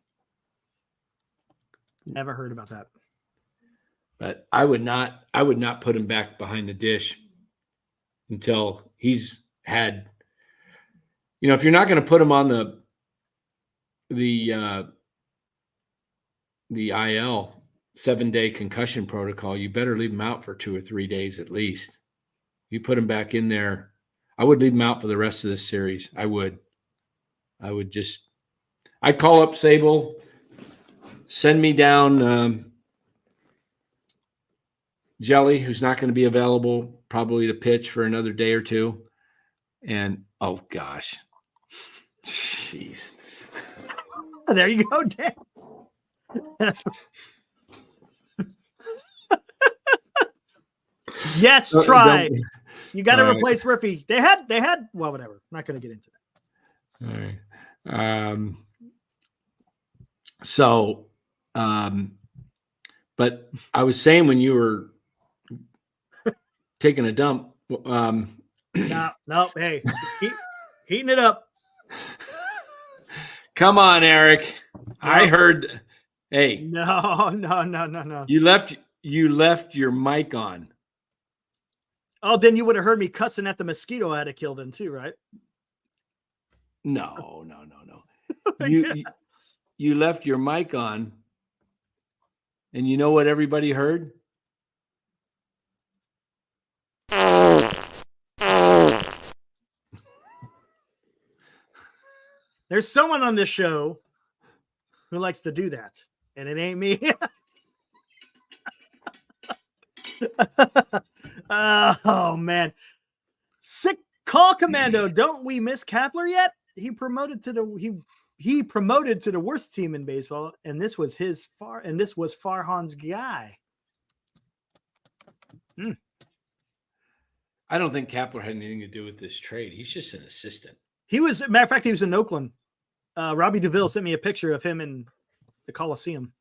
Never heard about that. But I would not put him back behind the dish until he's had, if you're not going to put him on the IL 7-day concussion protocol, you better leave him out for 2 or 3 days at least. You put him back in there. I would leave him out for the rest of this series. I'd call up Sable, send me down Jelly, who's not going to be available probably to pitch for another day or two. And, oh, gosh. Jeez. There you go, Dan. Yes, try. You got to replace Riffy. They had, well, whatever. Not going to get into that. All right. But I was saying when you were taking a dump. No, hey, heating it up. Come on, Eric. No. I heard. Hey. No. You left your mic on. Oh, then you would have heard me cussing at the mosquito I had to kill them too, right? No. You left your mic on, and you know what everybody heard? There's someone on this show who likes to do that, and it ain't me. Oh, man. Sick call, Commando. Don't we miss Kapler yet? He promoted to the worst team in baseball, and this was Farhan's guy. I don't think Kapler had anything to do with this trade. He's just an assistant. He was, matter of fact, he was in Oakland. Robbie DeVille sent me a picture of him in the Coliseum.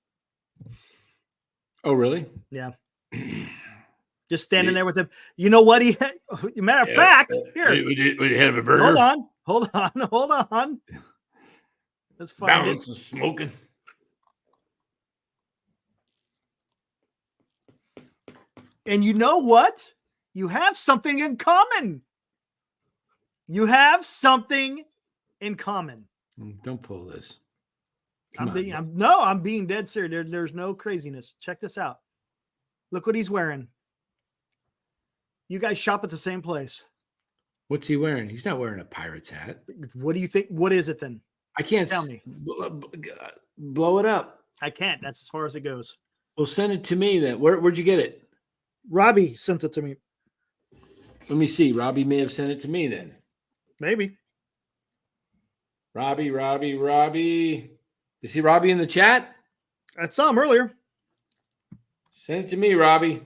Oh, really? Yeah. Just standing there with him. You know what? Matter of fact, here. We have a burger. Hold on. Let's find Balance is smoking. And you know what? You have something in common. Don't pull this. I'm being dead serious. There's no craziness. Check this out. Look what he's wearing. You guys shop at the same place. What's he wearing? He's not wearing a Pirates hat. What do you think? What is it then? I can't tell me. Blow it up. I can't. That's as far as it goes. Well, send it to me then. Where'd you get it? Robbie sent it to me. Let me see. Robbie may have sent it to me then. Maybe. Robbie. You see Robbie in the chat? I saw him earlier. Send it to me, Robbie.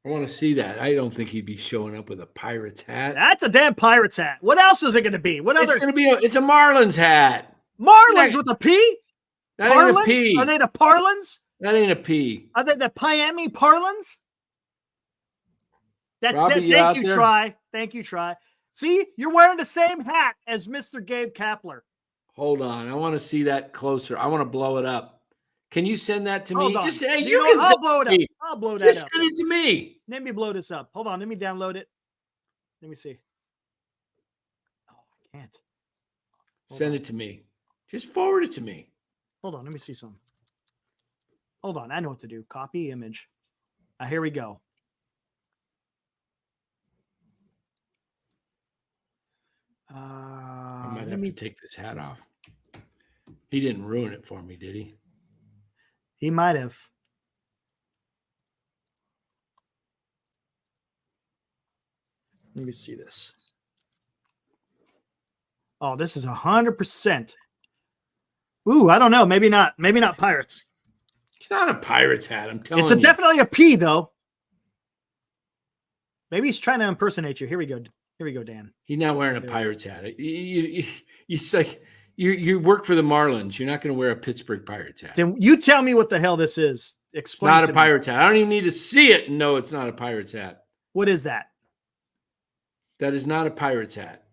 I want to see that. I don't think he'd be showing up with a Pirates hat. That's a damn Pirates hat. What else is it going to be? What other? It's a Marlins hat. Marlins with a P? That ain't a P. Are they the Parlins? That ain't a P. Are they the Miami Parlins? That's Robbie, thank you, Try. Thank you, Try. See, you're wearing the same hat as Mr. Gabe Kapler. Hold on. I want to see that closer. I want to blow it up. Can you send that to Hold me? on. Just say I'll blow it up. I'll blow that up. Just send it to me. Let me blow this up. Hold on. Let me download it. Let me see. Oh, I can't. Send it to me. Just forward it to me. Hold on. Let me see something. Hold on. I know what to do. Copy image. Here we go. I might have to take this hat off. He didn't ruin it for me, did he? He might have. Let me see this. Oh, this is 100%. Ooh, I don't know. Maybe not. Maybe not Pirates. It's not a Pirates hat. I'm telling you. It's definitely a P, though. Maybe he's trying to impersonate you. Here we go. Here we go, Dan. He's not wearing a Pirates hat. It's like you work for the Marlins. You're not going to wear a Pittsburgh Pirates hat. Then you tell me what the hell this is. Explain. It's not a Pirates hat. I don't even need to see it and know it's not a Pirates hat. What is that? That is not a Pirates hat.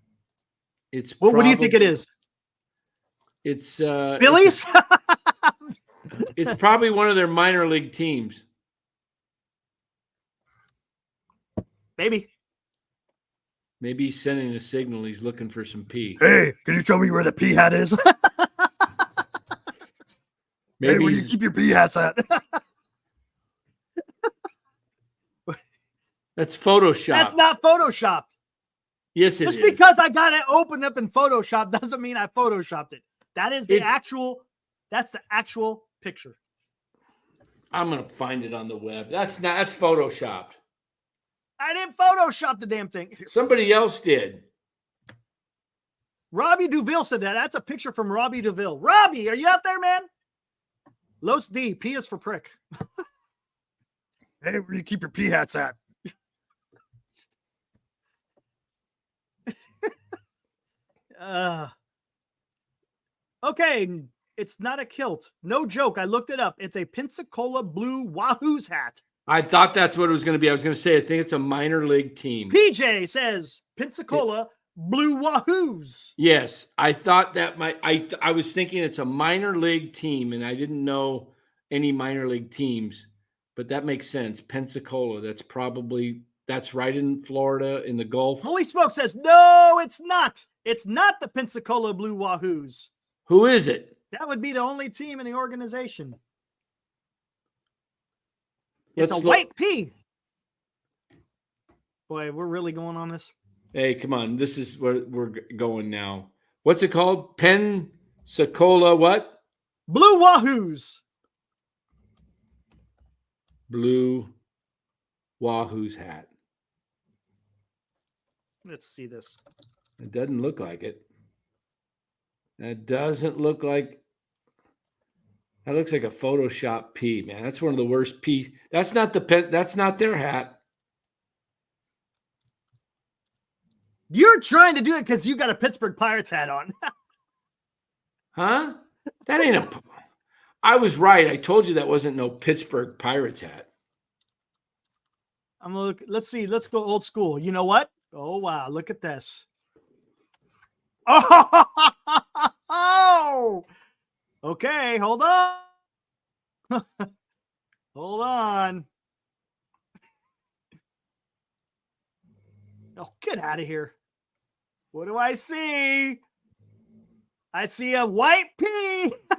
It's what do you think it is? It's Phillies? It's probably one of their minor league teams. Maybe he's sending a signal. He's looking for some P. Hey, can you show me where the P hat is? Maybe where do you keep your P hats at? That's Photoshop. That's not Photoshopped. Yes, it is. Just because I got it opened up in Photoshop doesn't mean I Photoshopped it. That is that's the actual picture. I'm going to find it on the web. That's Photoshopped. I didn't Photoshop the damn thing. Somebody else did. Robbie Duville said that. That's a picture from Robbie Duville. Robbie, are you out there, man? Los D, P is for prick. Hey, where do you keep your P hats at? Okay, it's not a kilt. No joke. I looked it up. It's a Pensacola blue Wahoos hat. I thought that's what it was going to be. I was going to say, I think it's a minor league team. PJ says Pensacola blue Wahoos. Yes, I thought that I was thinking it's a minor league team, and I didn't know any minor league teams, but that makes sense. Pensacola, that's right in Florida in the Gulf. Holy Smoke says, no, it's not. It's not the Pensacola blue Wahoos. Who is it? That would be the only team in the organization. It's a white P. Boy, we're really going on this. Hey, come on. This is where we're going now. What's it called? Pensacola what? Blue Wahoos. Blue Wahoos hat. Let's see this. It doesn't look like it. That doesn't look like. That looks like a Photoshop P, man. That's one of the worst P. That's not that's not their hat. You're trying to do it because you got a Pittsburgh Pirates hat on. Huh? That ain't a. I was right. I told you that wasn't no Pittsburgh Pirates hat. I'm gonna look. Let's see. Let's go old school. You know what? Oh wow! Look at this. Oh. Okay, hold on. Hold on. Oh, get out of here. What do I see? I see a white P.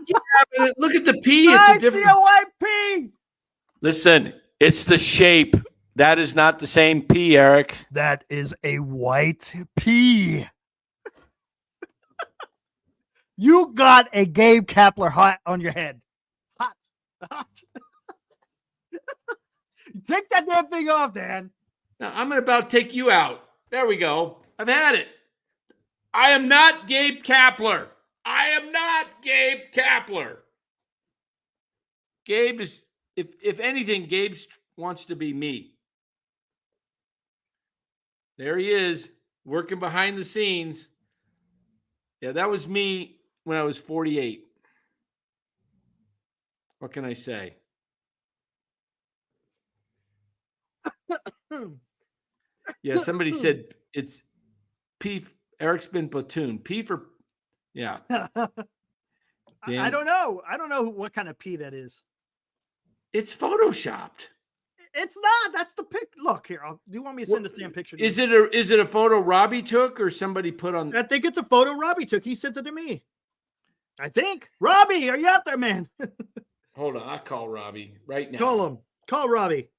Yeah, but look at the P. I see a white P. Listen, it's the shape. That is not the same P, Eric. That is a white P. You got a Gabe Kapler hat on your head. Hot. Take that damn thing off, Dan. Now, I'm about to take you out. There we go. I've had it. I am not Gabe Kapler. I am not Gabe Kapler. Gabe is, if anything, Gabe wants to be me. There he is, working behind the scenes. Yeah, that was me when I was 48. What can I say? Yeah, somebody said it's P. Eric's been platoon. P for, yeah. I don't know. I don't know what kind of P that is. It's photoshopped. It's not. That's the pic. Look here. Do you want me to send this damn picture? Is it a photo Robbie took or somebody put on? I think it's a photo Robbie took. He sent it to me. I think. Robbie, are you out there, man? Hold on. I'll call Robbie right now. Call him. Call Robbie.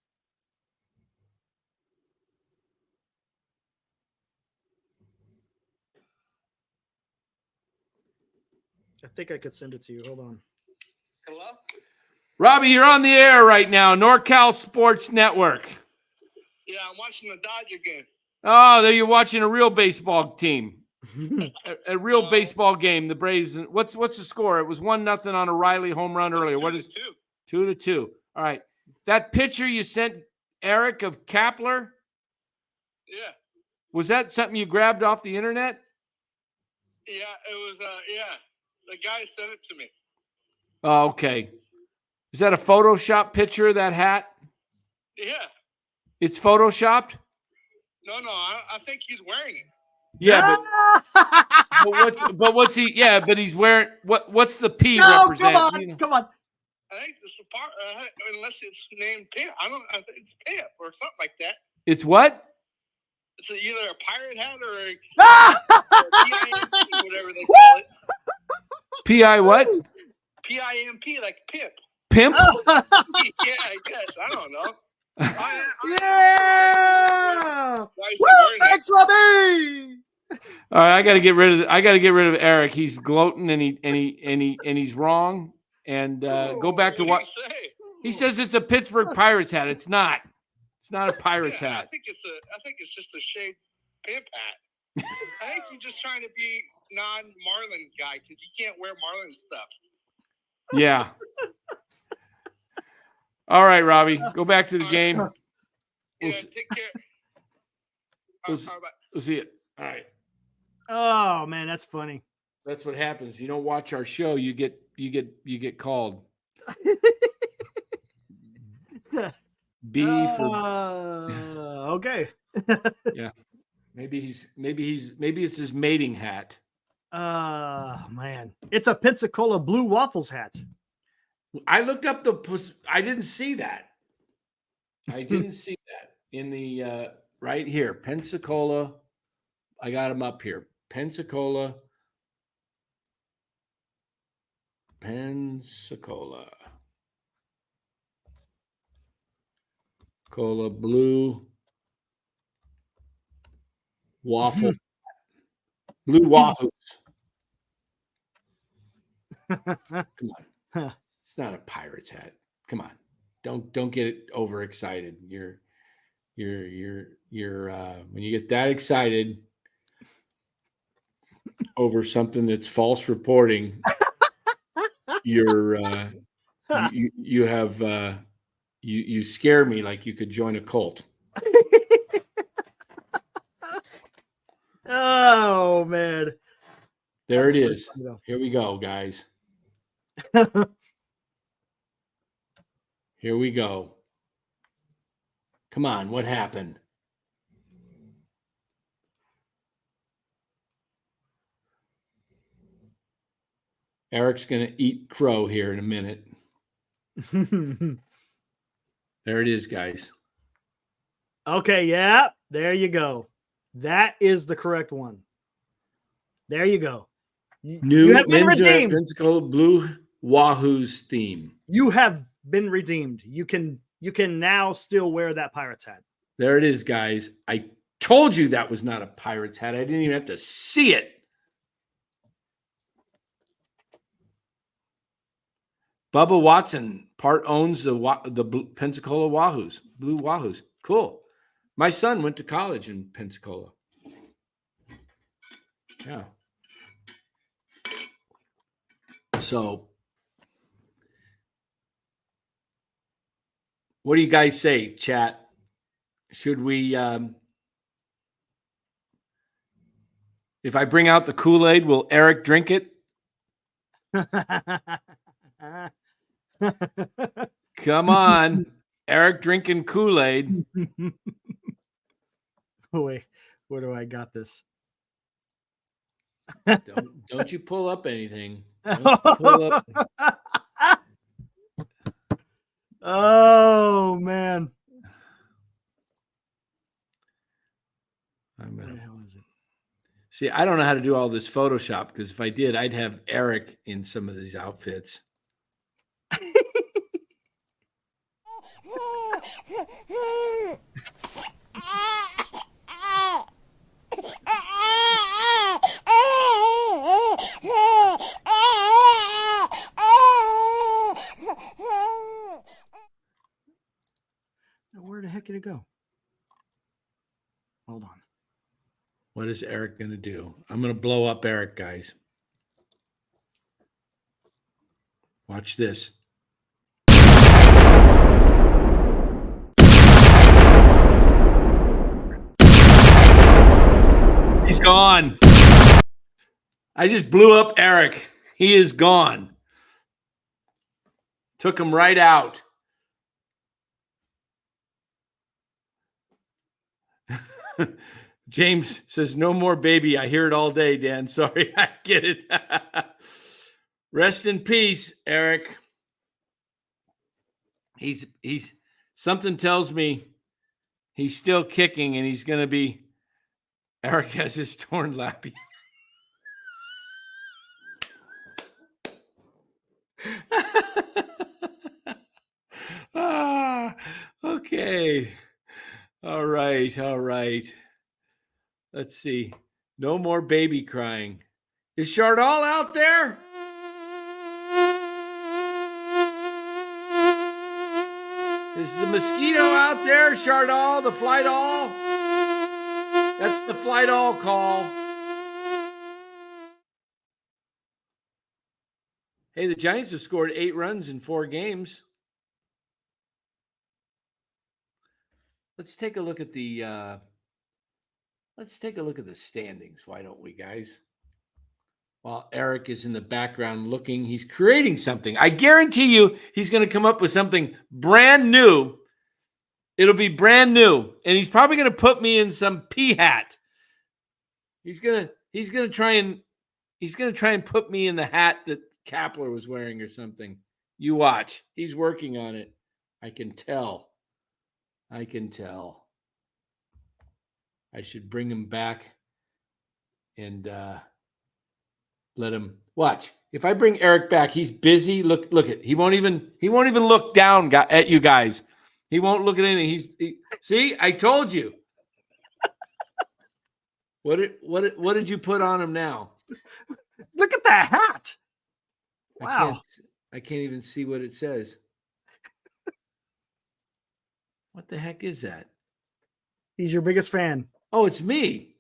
I think I could send it to you. Hold on. Hello? Robbie, you're on the air right now. NorCal Sports Network. Yeah, I'm watching the Dodger game. Oh, there you're watching a real baseball team. a real baseball game. The Braves. What's the score? It was 1-0 on a Riley home run earlier. What is 2-2? All right. That picture you sent Eric of Kapler. Yeah. Was that something you grabbed off the internet? Yeah, it was. Yeah, the guy sent it to me. Oh, okay. Is that a Photoshop picture of that hat? Yeah. It's Photoshopped? No, I think he's wearing it. Yeah, but what's he? Yeah, but he's wearing what's the P represent? Come on, you know? come on. I think it's the part, unless it's named Pimp. I think it's Pimp or something like that. It's what? It's either a pirate hat or a PIMP, whatever they call it. P-I what? PIMP, like Pimp. Pimp? Yeah, I guess. I don't know. Yeah! Woo, thanks, Robbie! All right, I got to get rid of Eric. He's gloating and he's wrong. And go back to what he says. It's a Pittsburgh Pirates hat. It's not. It's not a Pirates hat. I think it's just a shaved Pimp hat. I think you're just trying to be non-Marlin guy because you can't wear Marlin stuff. Yeah. All right, Robbie, go back to the game. Take care. We'll see it. All right. Oh man, that's funny. That's what happens. You don't watch our show, you get called. B for okay. Yeah. Maybe it's his mating hat. Man. It's a Pensacola Blue Waffles hat. I looked up I didn't see that. I didn't see that in the right here. Pensacola. I got him up here. Pensacola. Cola Blue Waffle. Blue Wahoos. Come on. It's not a Pirates hat. Come on. Don't get overexcited. You're when you get that excited over something that's false reporting, you scare me like you could join a cult. Oh man. There it is. Here we go, guys. Here we go. Come on, what happened? Eric's going to eat crow here in a minute. There it is, guys. Okay, yeah, there you go. That is the correct one. There you go. You have been redeemed. Pensacola Blue Wahoos theme. You have been redeemed. You can now still wear that Pirates hat. There it is, guys. I told you that was not a Pirates hat. I didn't even have to see it. Bubba Watson part owns the Pensacola Wahoos, Blue Wahoos. Cool. My son went to college in Pensacola. Yeah. So, what do you guys say, chat? Should we, if I bring out the Kool-Aid, will Eric drink it? Come on. Eric drinking Kool-Aid. Wait, where do I got this? Don't you pull up anything. Pull up. Oh, man. Where the hell is it? See, I don't know how to do all this Photoshop because if I did, I'd have Eric in some of these outfits. Where the heck did it go? Hold on. What is Eric going to do? I'm going to blow up Eric, guys. Watch this. He's gone. I just blew up Eric. He is gone. Took him right out. James says, no more baby. I hear it all day, Dan. Sorry, I get it. Rest in peace, Eric. He's something tells me he's still kicking and he's going to be. Eric has his torn lappy. Okay. All right. Let's see. No more baby crying. Is Chardall out there? Is the mosquito out there, Chardall, the fly-doll? That's the fly-doll call. Hey, the Giants have scored 8 runs in 4 games. Let's take a look at the standings. Why don't we, guys? While Eric is in the background looking, he's creating something. I guarantee you he's going to come up with something brand new. It'll be brand new. And he's probably going to put me in some pea hat. He's going to try and put me in the hat that Kapler was wearing or something. You watch. He's working on it. I can tell. I should bring him back and let him watch. If I bring Eric back, he's busy. Look at he won't even look down at you guys. He won't look at anything. See, I told you. What did you put on him now? Look at that hat. Wow. I can't even see what it says. What the heck is that? He's your biggest fan. Oh, it's me.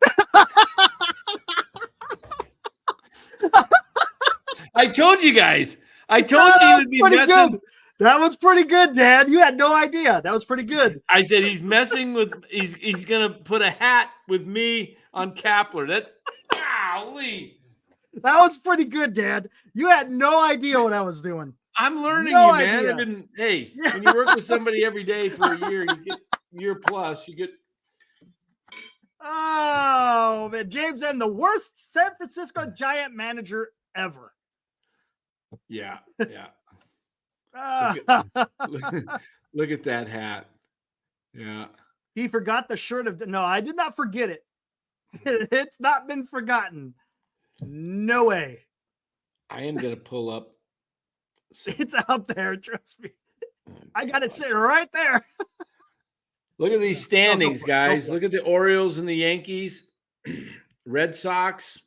I told you guys. I told you he would be messing. Good. That was pretty good, Dad. You had no idea. That was pretty good. I said he's messing with. He's gonna put a hat with me on Kapler. Golly. That was pretty good, Dad. You had no idea what I was doing. I'm learning no you, man. idea. When you work with somebody every day for a year, you get year plus. You get. Oh man, James, and the worst San Francisco Giant manager ever. Yeah. Look at that hat. Yeah. He forgot the shirt of. No, I did not forget it. It's not been forgotten. No way. I am going to pull up. It's out there. Trust me. I got it sitting right there. Look at these standings, guys. Look at the Orioles and the Yankees. Red Sox.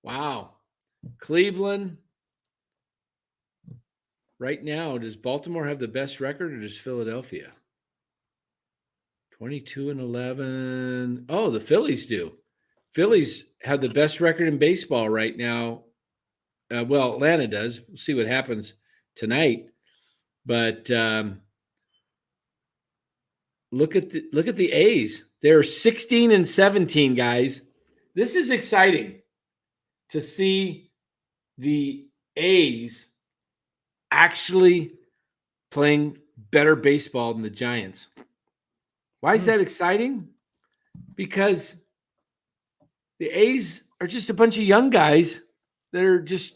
Wow. Cleveland. Right now, does Baltimore have the best record or does Philadelphia? 22-11. Oh, the Phillies do. Phillies have the best record in baseball right now. Atlanta does. We'll see what happens tonight. But look at the A's. They're 16-17, guys. This is exciting to see the A's actually playing better baseball than the Giants. Why is that exciting? Because the A's are just a bunch of young guys that are just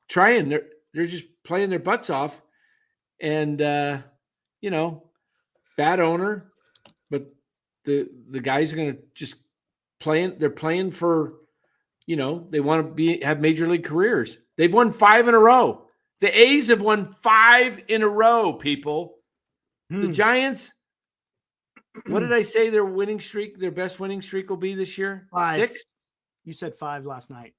trying. They're just playing their butts off. And, bad owner, but the guys are going to just playing. They're playing for, they want to have major league careers. They've won 5 in a row. The A's have won 5 in a row, people. The Giants, what did I say their best winning streak will be this year? 5. 6? You said 5 last night.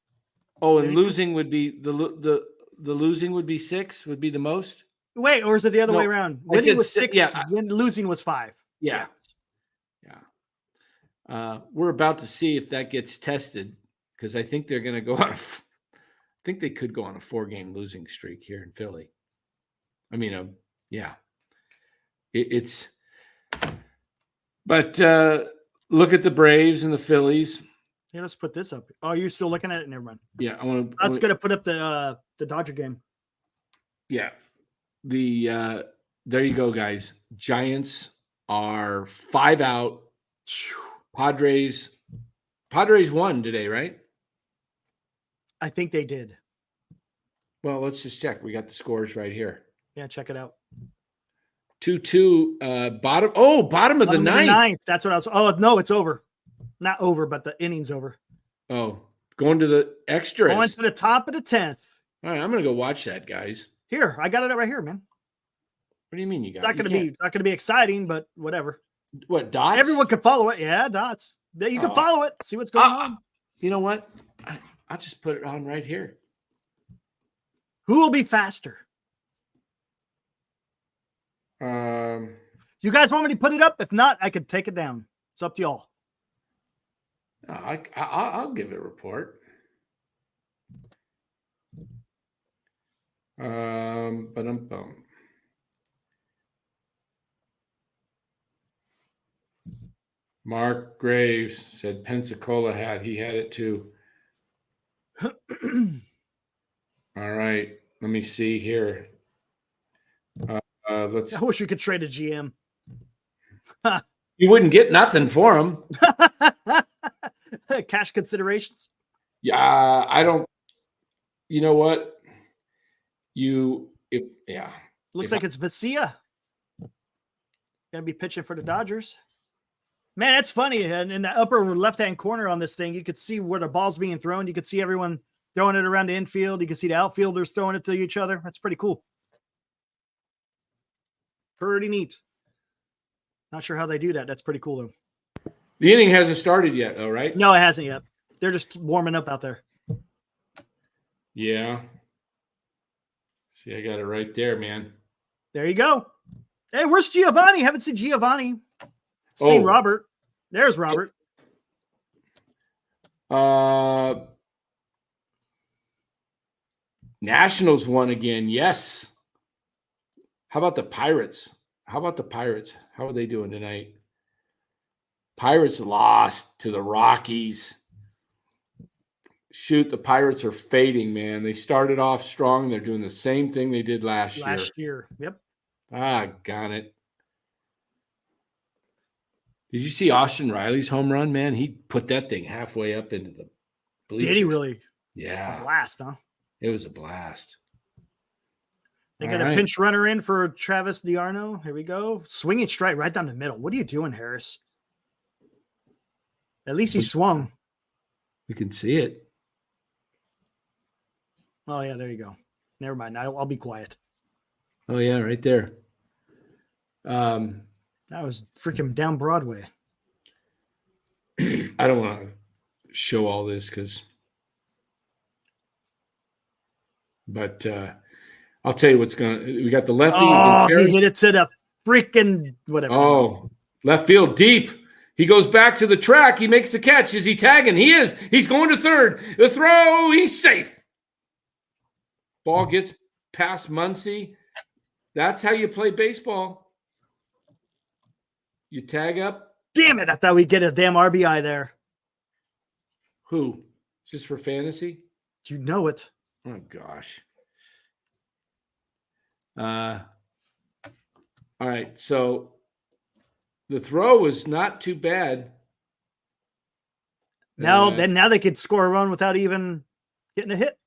Oh, and losing would be the losing would be 6, would be the most? Wait, or is it the other way around? Winning was 6, losing was 5. Yeah. We're about to see if that gets tested, because I think they're going to go on I think they could go on a 4-game losing streak here in Philly. I mean, but look at the Braves and the Phillies. Yeah, let's put this up. Oh, you're still looking at it? Never mind. Yeah, going to put up the Dodger game. Yeah. There you go, guys. Giants are 5 out. Padres won today, right? I think they did. Well, let's just check. We got the scores right here. Yeah, check it out. 2-2. Bottom of the ninth. That's what I was. Oh no, it's over. Not over, but the inning's over. Oh, going to the extras. Going to the top of the 10th. All right, I'm gonna go watch that, guys. Here, I got it right here, man. What do you mean you got? It's not gonna be exciting, but whatever. What, dots? Everyone can follow it. Yeah, dots. You can follow it. See what's going on. You know what? I'll just put it on right here. Who will be faster? You guys want me to put it up? If not, I could take it down. It's up to y'all. I'll give it a report. Mark Graves said Pensacola he had it too. All right, let me see here. I wish we could trade a GM. You wouldn't get nothing for him. Cash considerations. Yeah, I don't. You know what? Looks like it's Vesia. Gonna be pitching for the Dodgers. Man, that's funny. And in the upper left-hand corner on this thing, you could see where the ball's being thrown. You could see everyone throwing it around the infield. You can see the outfielders throwing it to each other. That's pretty cool. Pretty neat. Not sure how they do that. That's pretty cool, though. The inning hasn't started yet, though, right? No, it hasn't yet. They're just warming up out there. Yeah. See, I got it right there, man. There you go. Hey, where's Giovanni? Haven't seen Giovanni. Seen Robert. There's Robert. Nationals won again. Yes. How about the Pirates? How are they doing tonight? Pirates lost to the Rockies. Shoot, the Pirates are fading, man. They started off strong. They're doing the same thing they did last year. Yep. Got it. Did you see Austin Riley's home run, man? He put that thing halfway up into the bleachers. Did he really? Yeah. A blast, huh? It was a blast. They got a pinch runner in for Travis D'Arno. Here we go. Swinging strike right down the middle. What are you doing, Harris? At least he swung. We can see it. Oh, yeah, there you go. Never mind. I'll be quiet. Oh, yeah, right there. That was freaking down Broadway. I don't want to show all this but I'll tell you what's going to – we got the lefty. Oh, he hit it to the freaking whatever. Oh, left field deep. He goes back to the track. He makes the catch. Is he tagging? He is. He's going to third. The throw. He's safe. Ball gets past Muncy. That's how you play baseball. You tag up. Damn it. I thought we'd get a damn RBI there. Who? Is this for fantasy? You know it. Oh, gosh. All right. So the throw was not too bad. Now they could score a run without even getting a hit.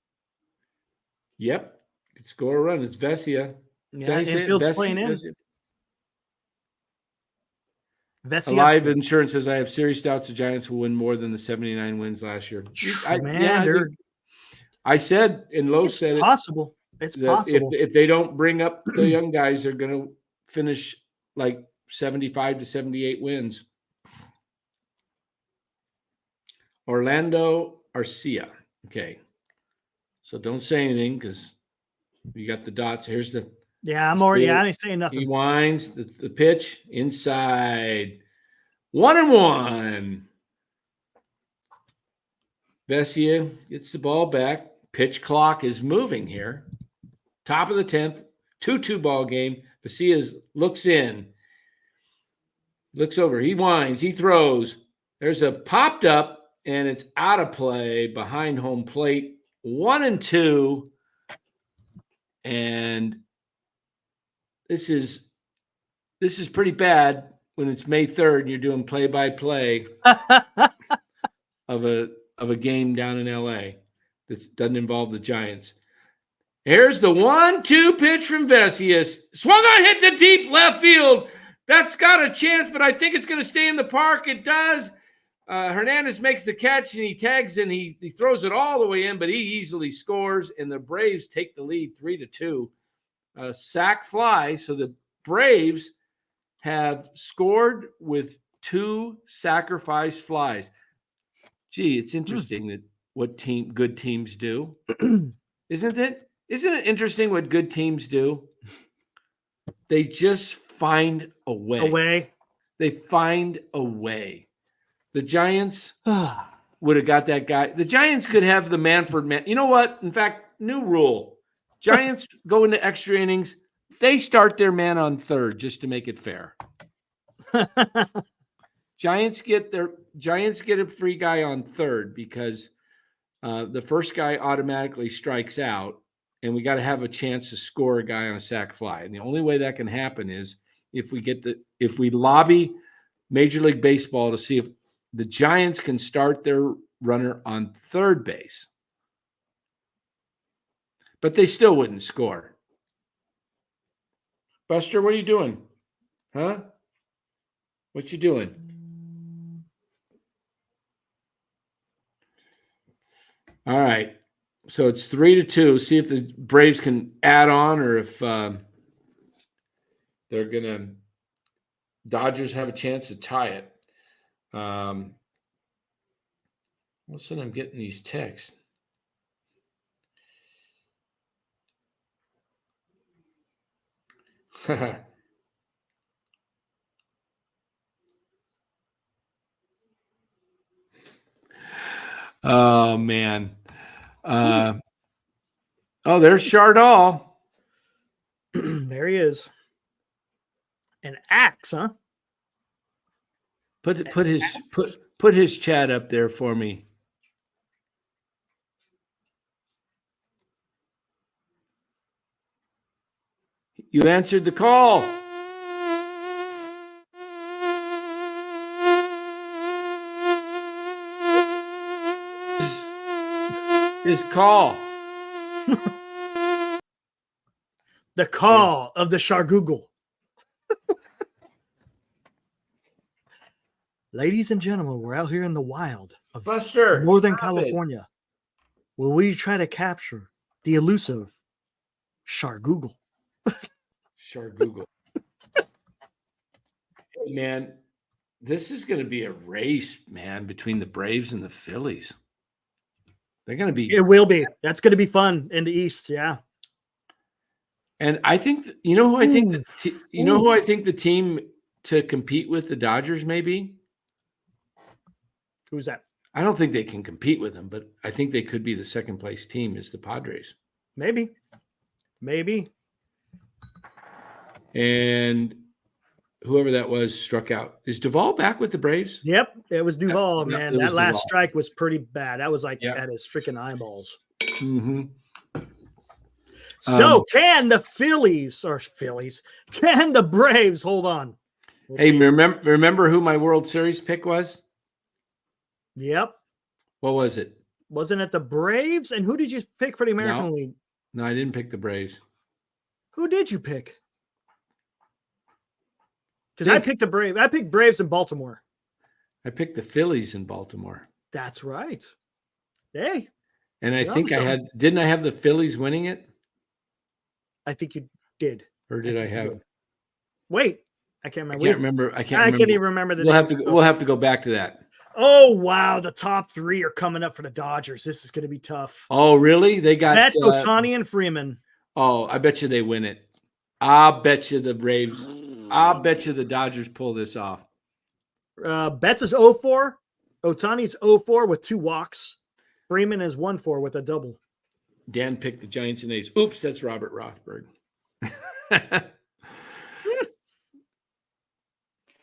Yep. Could score a run. It's Vesia. Yeah, infield's playing in. Vesia. Alive Insurance says, I have serious doubts the Giants will win more than the 79 wins last year. I said, and Lowe said possible. It's possible. If they don't bring up the young guys, they're going to finish like 75 to 78 wins. Orlando Arcia. Okay. So don't say anything because you got the dots. Here's the. Yeah, I ain't saying nothing. He winds the pitch inside. 1-1. Vesia gets the ball back. Pitch clock is moving here. Top of the 10th. 2-2 ball game. Vesia looks in. Looks over. He winds. He throws. There's a popped up, and it's out of play behind home plate. 1-2. And this is pretty bad when it's May 3rd and you're doing play-by-play of a game down in LA that doesn't involve the Giants. Here's the 1-2 pitch from Vesia. Swung on, hit the deep left field. That's got a chance, but I think it's going to stay in the park. It does. Hernandez makes the catch, and he tags, and he throws it all the way in, but he easily scores, and the Braves take the lead 3-2. Sack fly, so the Braves have scored with 2 sacrifice flies. Gee, it's interesting that what good teams do. Isn't it interesting what good teams do? They just find a way. They find a way. The Giants would have got that guy. The Giants could have the Manfred man. You know what? In fact, new rule. Giants go into extra innings. They start their man on third just to make it fair. Giants get a free guy on third because the first guy automatically strikes out, and we got to have a chance to score a guy on a sac fly. And the only way that can happen is if we lobby Major League Baseball to see if the Giants can start their runner on third base. But they still wouldn't score. Buster, what are you doing? Huh? What you doing? All right. So it's 3-2. See if the Braves can add on or if they're going to – Dodgers have a chance to tie it. All of a sudden I'm getting these texts. Oh, man. There's Chardall. There he is. An axe, huh? Put his chat up there for me. You answered the call. His call. The call of the Shargoogle. Ladies and gentlemen, we're out here in the wild of Buster, Northern California, where we try to capture the elusive Shargoogle. Shargoogle. Hey, man, this is going to be a race, man, between the Braves and the Phillies. They're going to be. It will be. That's going to be fun in the East, yeah. And I think who I think the team to compete with the Dodgers may be. Who's that? I don't think they can compete with them, but I think they could be the second place team is the Padres. Maybe. And whoever that was struck out. Is Duvall back with the Braves? Yep, it was Duvall, Yeah, man. it That was last Duvall. strike was pretty bad. That was like Yeah. at his freaking eyeballs. Mm-hmm. So can the can the Braves hold on? We'll Hey, see. remember who my World Series pick was? Yep. What was it? Wasn't it the Braves? And who did you pick for the American League? No, I didn't pick the Braves. Who did you pick? Because I picked the Braves. I picked Braves in Baltimore. I picked the Phillies in Baltimore. That's right. Hey. And I think didn't I have the Phillies winning it? I think you did. Or did I have? Wait, I can't remember. I can't even remember the name. We'll have to go back to that. Oh, wow. The top three are coming up for the Dodgers. This is going to be tough. Oh, really? They got Betts, Otani, and Freeman. Oh, I bet you they win it. I'll bet you the Braves. I'll bet you the Dodgers pull this off. Betts is 0-4. Otani's 0-4 with 2 walks. Freeman is 1-4 with a double. Dan picked the Giants and A's. Oops, that's Robert Rothberg.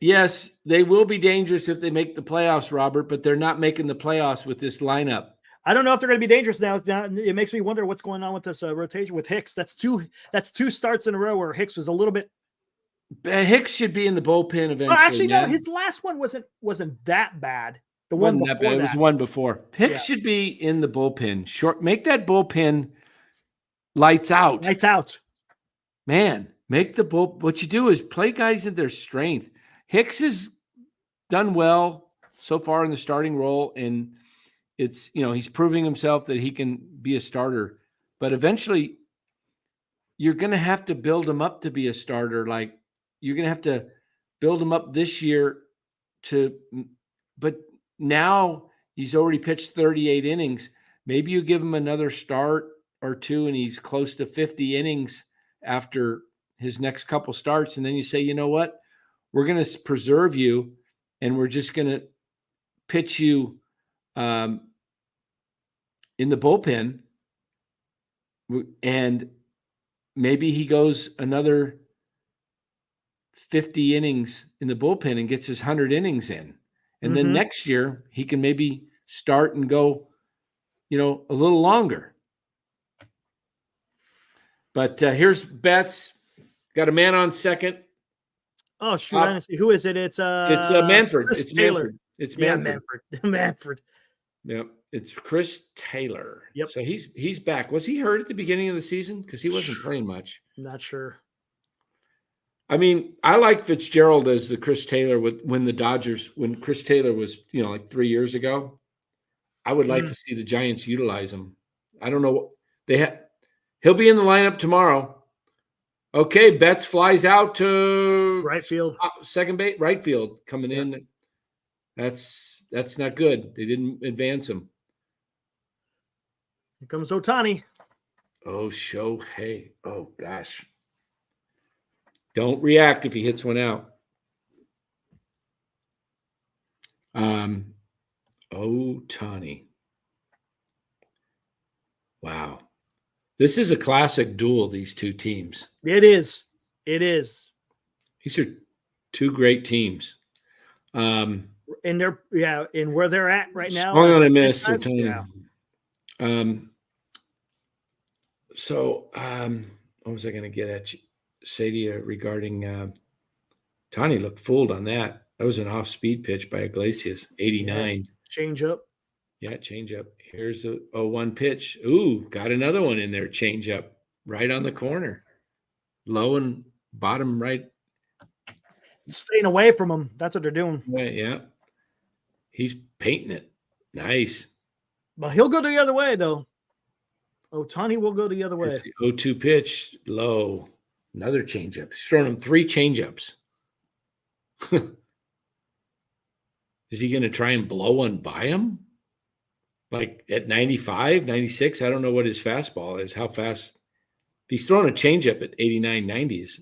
Yes, they will be dangerous if they make the playoffs, Robert, but they're not making the playoffs with this lineup. I don't know if they're going to be dangerous now. It makes me wonder what's going on with this rotation with Hicks. That's two starts in a row where Hicks was a little bit. Hicks should be in the bullpen eventually. Actually, no, his last one wasn't that bad. The one before that. It was one before. Hicks should be in the bullpen. Make that bullpen lights out. Lights out. Man, make the what you do is play guys in their strength. Hicks has done well so far in the starting role, and it's, he's proving himself that he can be a starter. But eventually, you're going to have to build him up to be a starter. Like, you're going to have to build him up this year but now he's already pitched 38 innings. Maybe you give him another start or two, and he's close to 50 innings after his next couple starts. And then you say, you know what? We're going to preserve you, and we're just going to pitch you in the bullpen. And maybe he goes another 50 innings in the bullpen and gets his 100 innings in. And then next year he can maybe start and go, a little longer. But here's Betts. Got a man on second. Oh, shoot. Who is it? It's Manfred. Chris Taylor. Manfred. It's Manfred. Manfred. Yep. It's Chris Taylor. Yep. So he's back. Was he hurt at the beginning of the season? Because he wasn't playing much. Not sure. I mean, I like Fitzgerald as the Chris Taylor when Chris Taylor was, like 3 years ago. I would like to see the Giants utilize him. I don't know. He'll be in the lineup tomorrow. Okay, Betts flies out to right field. Second base, right field coming in. That's not good. They didn't advance him. Here comes Otani. Oh, Shohei. Oh, gosh. Don't react if he hits one out. Otani. Wow. This is a classic duel, these two teams. It is. These are two great teams. And they're and where they're at right now. Swung on a miss, Otani. What was I going to get at? Say to you regarding Otani looked fooled on that. That was an off-speed pitch by Iglesias, 89. Change up. Yeah, change up. Here's a 0-1 pitch. Ooh, got another one in there. Change up right on the corner. Low and bottom right. Staying away from him. That's what they're doing. Yeah. He's painting it. Nice. But he'll go the other way, though. Otani will go the other way. Here's the 0-2 pitch. Low. Another changeup. He's thrown him 3 changeups. Is he going to try and blow one by him? Like at 95, 96? I don't know what his fastball is. How fast? If he's throwing a changeup at 89, 90s.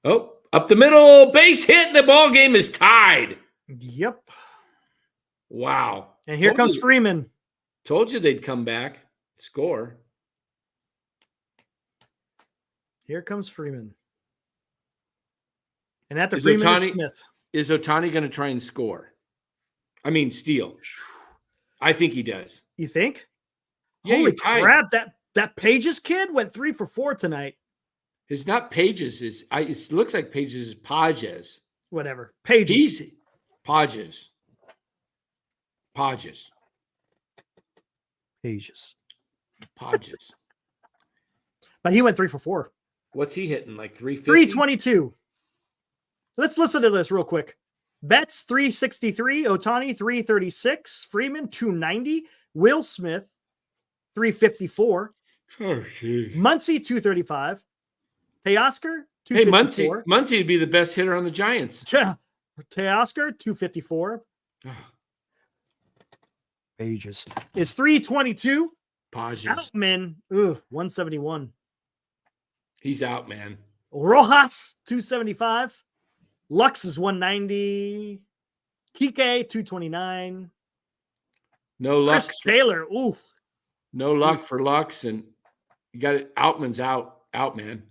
Oh, up the middle. Base hit. And the ball game is tied. Yep. Wow. And here comes Freeman. Told you they'd come back. Score. Here comes Freeman. And at the Freeman is Smith. Is Otani going to try and score? I mean, steal. I think he does. You think? Yeah, holy crap! That Pages kid went 3 for 4 tonight. It's not Pages. It looks like Pages is Pages. Whatever. Pages. Pages. But he went 3 for 4. What's he hitting? Like 350? 322. Let's listen to this real quick. Betts 363, Otani 336, Freeman 290, Will Smith 354. Oh, geez. Muncy 235. Teoscar 254. Hey, Muncy would be the best hitter on the Giants. Yeah. Teoscar 254. Pages is 322. Pages. Outman 171. He's out, man. Rojas 275. Lux is 190. Kike 229. No luck. Chris Taylor. Oof. No luck for Lux, and you got it. Outman's out, man.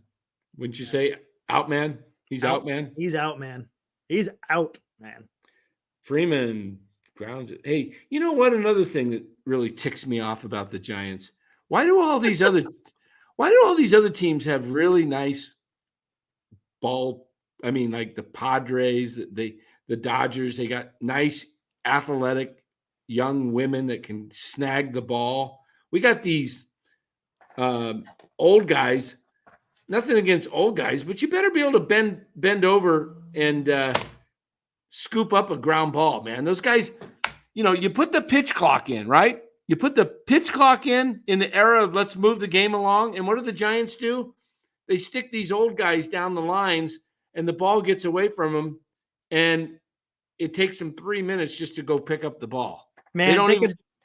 Wouldn't you say out, man? He's out, man. He's out, man. He's out, man. Freeman grounds it. Hey, you know what? Another thing that really ticks me off about the Giants. Why do all these other teams have really nice ball? I mean, like the Padres, the Dodgers, they got nice, athletic young women that can snag the ball. We got these old guys. Nothing against old guys, but you better be able to bend over and scoop up a ground ball, man. Those guys, you put the pitch clock in, right? You put the pitch clock in the era of let's move the game along. And what do the Giants do? They stick these old guys down the lines, and the ball gets away from them, and it takes them 3 minutes just to go pick up the ball. Man,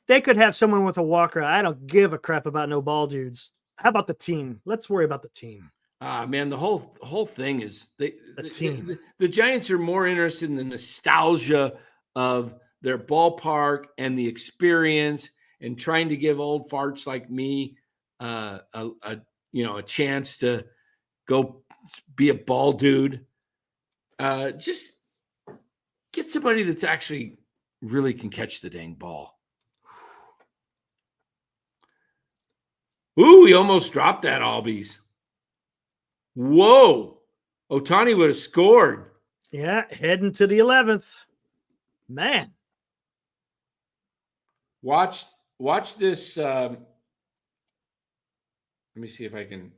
they could have someone with a walker. I don't give a crap about no ball dudes. How about the team? Let's worry about the team. Man, the whole thing is the team. The Giants are more interested in the nostalgia of their ballpark and the experience, and trying to give old farts like me a chance to go be a ball dude. Just get somebody that's actually really can catch the dang ball. Ooh, he almost dropped that Albies. Whoa. Otani would have scored. Yeah, heading to the 11th. Man. Watch this. Let me see if I can.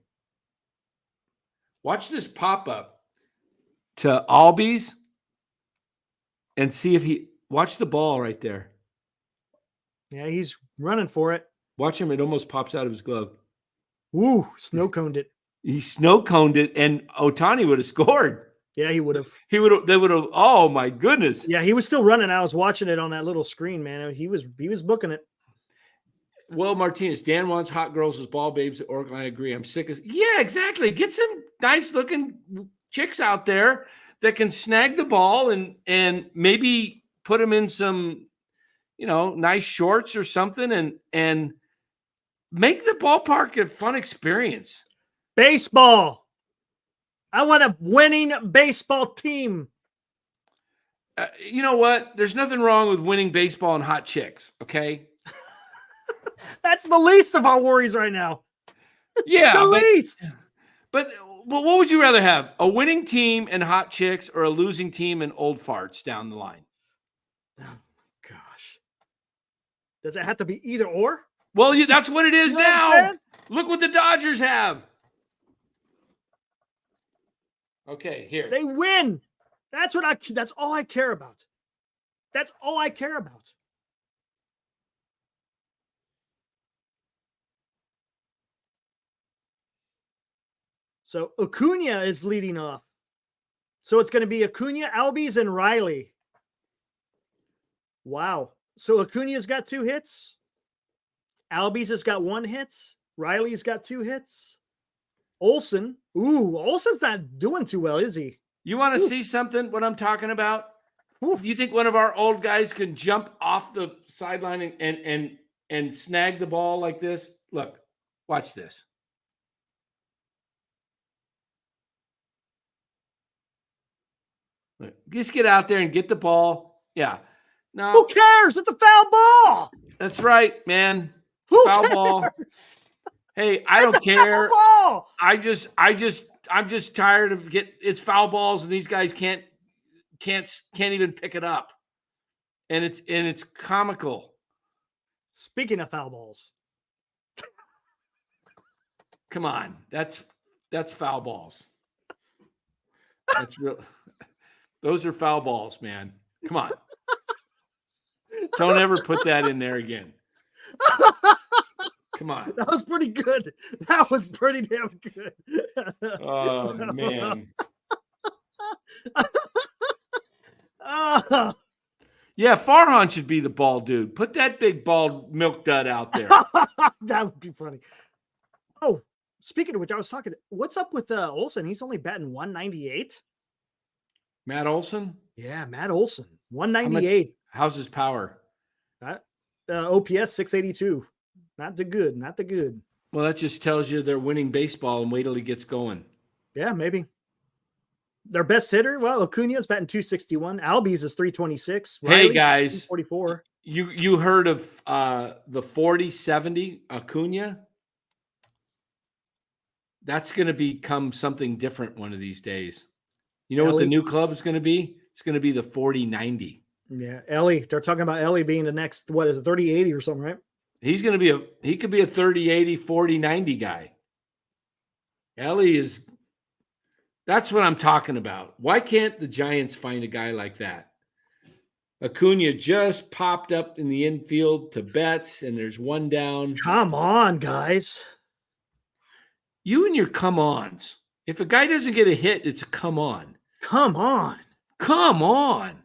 Watch this pop up to Albies and see if watch the ball right there. Yeah, he's running for it. Watch him. It almost pops out of his glove. Ooh, snow coned it. He snow coned it, and Otani would have scored. Yeah, he would have. They would have. Oh my goodness. Yeah, he was still running. I was watching it on that little screen, man. He was booking it. Well, Martinez, Dan wants hot girls as ball babes at Oracle. I agree. I'm sick as. Yeah, exactly. Get some nice looking chicks out there that can snag the ball and maybe put them in some, nice shorts or something, and make the ballpark a fun experience. Baseball. I want a winning baseball team. You know what? There's nothing wrong with winning baseball and hot chicks, okay? That's the least of our worries right now. Yeah. The least. But what would you rather have? A winning team and hot chicks, or a losing team and old farts down the line? Oh, gosh. Does it have to be either or? Well, that's what it is now. Look what the Dodgers have. Okay, here. They win. That's all I care about. That's all I care about. So Acuna is leading off. So it's going to be Acuna, Albies, and Riley. Wow. So Acuna's got 2 hits. Albies has got 1 hit. Riley's got 2 hits. Olsen. Ooh, Olsen's not doing too well, is he? You want to see something, what I'm talking about? Do you think one of our old guys can jump off the sideline and snag the ball like this? Look, watch this. Just get out there and get the ball. Yeah. No. Who cares? It's a foul ball. That's right, man. Who Foul cares? ball. Hey, I don't care. Ball. I'm just tired of it's foul balls and these guys can't even pick it up. And it's comical. Speaking of foul balls. Come on. That's foul balls. That's real. Those are foul balls, man. Come on. Don't ever put that in there again. Come on. That was pretty good. That was pretty damn good. Oh, man. Yeah, Farhan should be the ball dude. Put that big bald milk dud out there. That would be funny. Oh, speaking of which, I was talking. What's up with Olsen? He's only batting 198. Matt Olson? Yeah, Matt Olson, 198. How's his power? OPS 682. Not the good. Not the good. Well, that just tells you they're winning baseball and wait till he gets going. Yeah, maybe. Their best hitter, well, Acuna's batting 261. Albies is 326. Hey, guys. 44. You heard of the 40-70 Acuna? That's going to become something different one of these days. You know what the new club is going to be? It's going to be the 40-90. Yeah, Ellie. They're talking about Ellie being the next, what is it, 30-80 or something, right? He could be a 30-80, 40-90 guy. Ellie that's what I'm talking about. Why can't the Giants find a guy like that? Acuna just popped up in the infield to Betts, and there's one down. Come on, guys. You and your come-ons. If a guy doesn't get a hit, it's a come-on. Come on. Come on.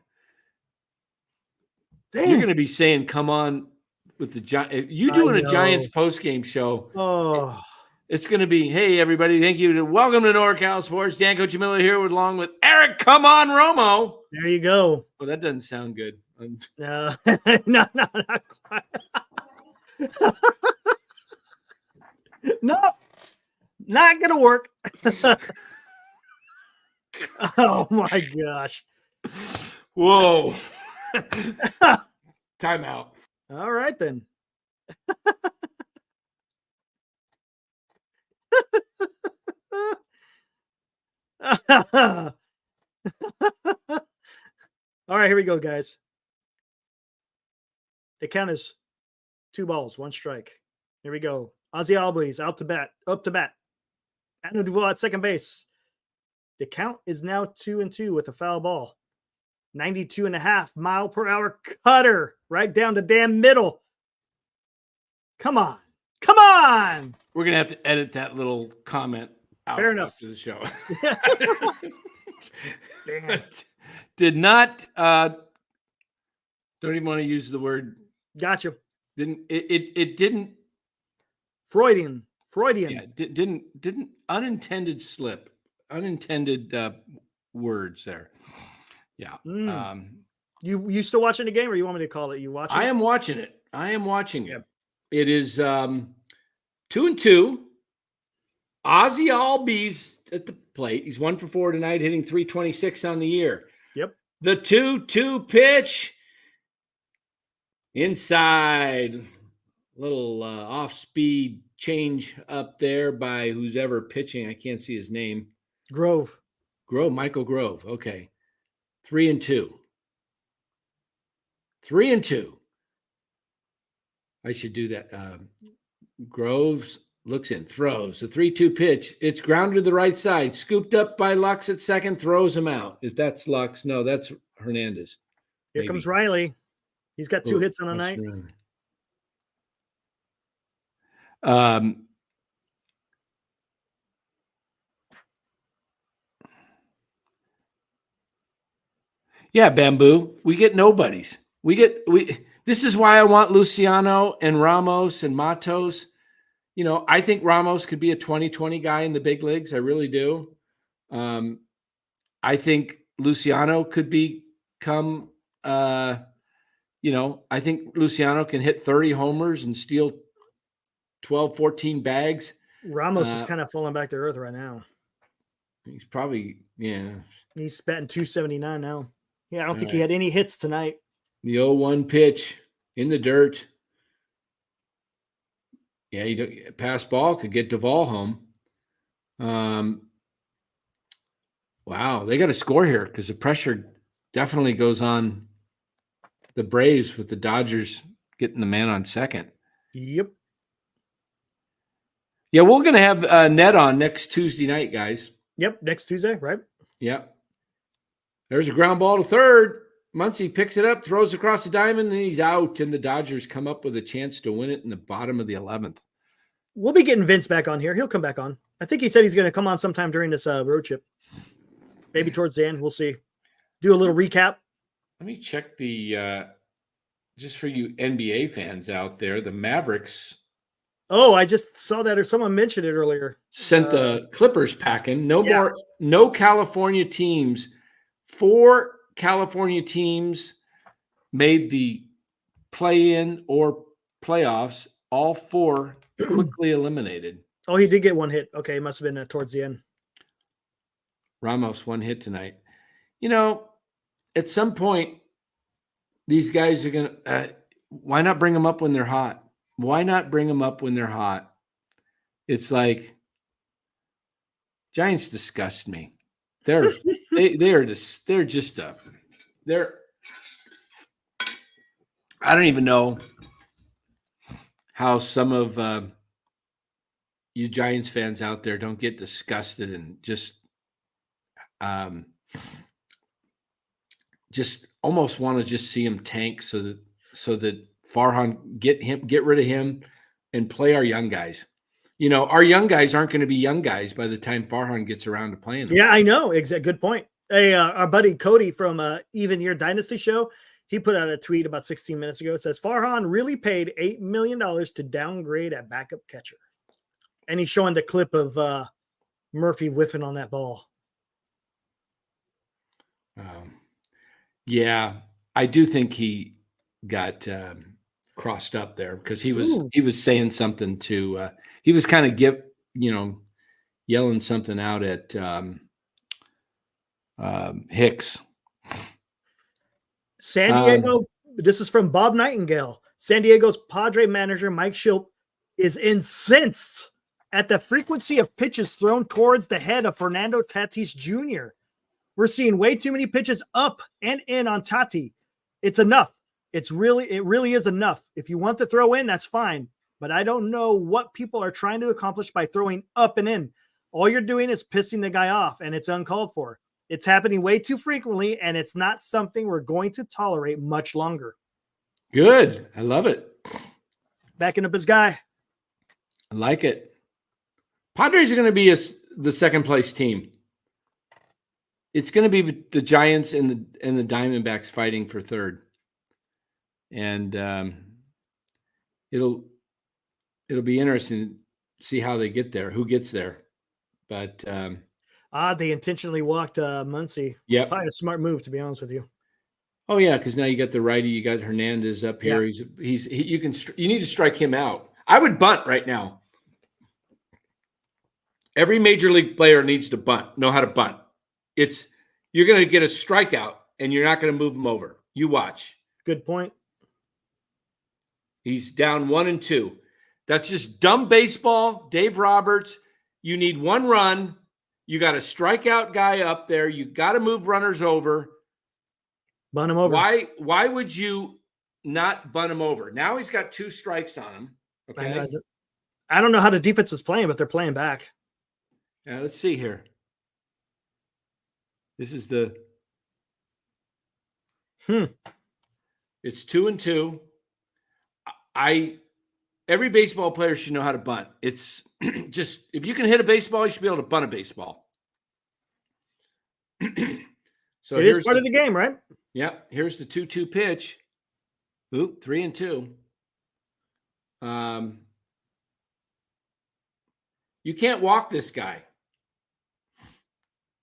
Damn. You're going to be saying come on with the Giants. You doing a Giants postgame show. Oh. It's going to be, hey, everybody, thank you. Welcome to NorCal Sports. Dan Coachimilla here along with Eric Come On Romo. There you go. Oh, that doesn't sound good. No, not quite. Nope. Not going to work. Oh, my gosh. Whoa. Time out. All right, then. All right, here we go, guys. The count is 2 balls, 1 strike. Here we go. Ozzy Albies up to bat. Anu Duval at second base. The count is now 2-2 with a foul ball. 92.5 mile per hour cutter right down the damn middle. Come on. Come on. We're going to have to edit that little comment out. Fair enough. After the show. Damn. Did not, don't even want to use the word. Gotcha. It didn't. Freudian. Yeah, didn't unintended slip. Unintended words there. Yeah. You still watching the game, or you want me to call it? You watching? I am watching it. It. It is 2-2. Ozzy Albies at the plate. He's 1 for 4 tonight, hitting .326 on the year. Yep. The 2-2 pitch inside, little off-speed change up there by who's ever pitching. I can't see his name. Michael Grove. Okay. 3-2. 3-2. I should do that. Groves looks in, throws. The 3-2 pitch. It's grounded to the right side. Scooped up by Lux at second, throws him out. If that's Lux, no, that's Hernandez. Here comes Riley. He's got 2 hits on the night. Yeah, Bamboo. We get nobodies. This is why I want Luciano and Ramos and Matos. You know, I think Ramos could be a 2020 guy in the big leagues. I really do. I think Luciano could become, I think Luciano can hit 30 homers and steal 12, 14 bags. Ramos is kind of falling back to earth right now. He's probably, yeah. He's batting 279 now. Yeah, I don't think he had any hits tonight. The 0-1 pitch in the dirt. Yeah, pass ball could get Duvall home. Wow, they got to score here because the pressure definitely goes on the Braves with the Dodgers getting the man on second. Yep. Yeah, we're going to have Ned on next Tuesday night, guys. Yep, next Tuesday, right? Yep. There's a ground ball to third. Muncy picks it up, throws across the diamond, and he's out. And the Dodgers come up with a chance to win it in the bottom of the 11th. We'll be getting Vince back on here. He'll come back on. I think he said he's going to come on sometime during this road trip. Maybe towards the end. We'll see. Do a little recap. Let me check the just for you NBA fans out there, the Mavericks. Oh, I just saw that, or someone mentioned it earlier. Sent the Clippers packing. No California teams. 4 California teams made the play-in or playoffs. All 4 quickly eliminated. Oh, he did get one hit. Okay, it must have been towards the end. Ramos 1 hit tonight. At some point, these guys are going to why not bring them up when they're hot? Why not bring them up when they're hot? It's like Giants disgust me. They're I don't even know how some of you Giants fans out there don't get disgusted and just almost want to just see him tank so that Farhan get rid of him and play our young guys. Our young guys aren't going to be young guys by the time Farhan gets around to playing them. Yeah, I know. Good point. Hey, our buddy Cody from Even Year Dynasty Show, he put out a tweet about 16 minutes ago. It says, Farhan really paid $8 million to downgrade at backup catcher. And he's showing the clip of Murphy whiffing on that ball. Yeah, I do think he got crossed up there because he was saying something to he was kind of yelling something out at Hicks. San Diego, this is from Bob Nightingale. San Diego's Padre manager Mike Shildt is incensed at the frequency of pitches thrown towards the head of Fernando Tatis Jr. We're seeing way too many pitches up and in on Tati. It's enough. It really is enough. If you want to throw in, that's fine. But I don't know what people are trying to accomplish by throwing up and in. All you're doing is pissing the guy off, and it's uncalled for. It's happening way too frequently, and it's not something we're going to tolerate much longer. Good. I love it. Backing up his guy. I like it. Padres are going to be the second place team. It's going to be the Giants and the Diamondbacks fighting for third. And it'll be interesting to see how they get there, who gets there. But they intentionally walked Muncy. Yeah, probably a smart move, to be honest with you. Oh yeah, because now you got the righty, you got Hernandez up here. Yeah. You need to strike him out. I would bunt right now. Every major league player needs to bunt, know how to bunt. You're going to get a strikeout, and you're not going to move him over. You watch. Good point. He's down 1-2. That's just dumb baseball. Dave Roberts, you need 1 run. You got a strikeout guy up there. You got to move runners over. Bunt him over. Why would you not bunt him over? Now he's got 2 strikes on him. Okay. I don't know how the defense is playing, but they're playing back. Yeah, let's see here. This is the It's 2-2. Every baseball player should know how to bunt. It's just, if you can hit a baseball, you should be able to bunt a baseball. So it is part of the game, right? Yeah. Here's the 2-2 pitch. Oop, 3-2. You can't walk this guy.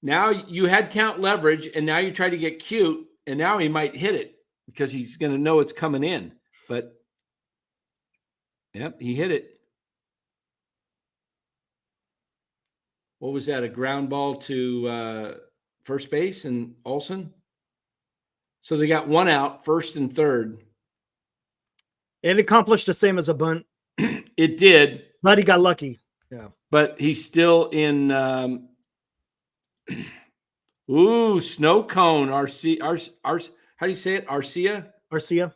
Now you had count leverage, and now you try to get cute, and now he might hit it because he's going to know it's coming in. But, yep, he hit it. what was that? A ground ball to first base and Olsen. So they got 1 out, first and third. It accomplished the same as a bunt. It did, but he got lucky. Yeah. But he's still in. Snow cone. How do you say it? Arcia.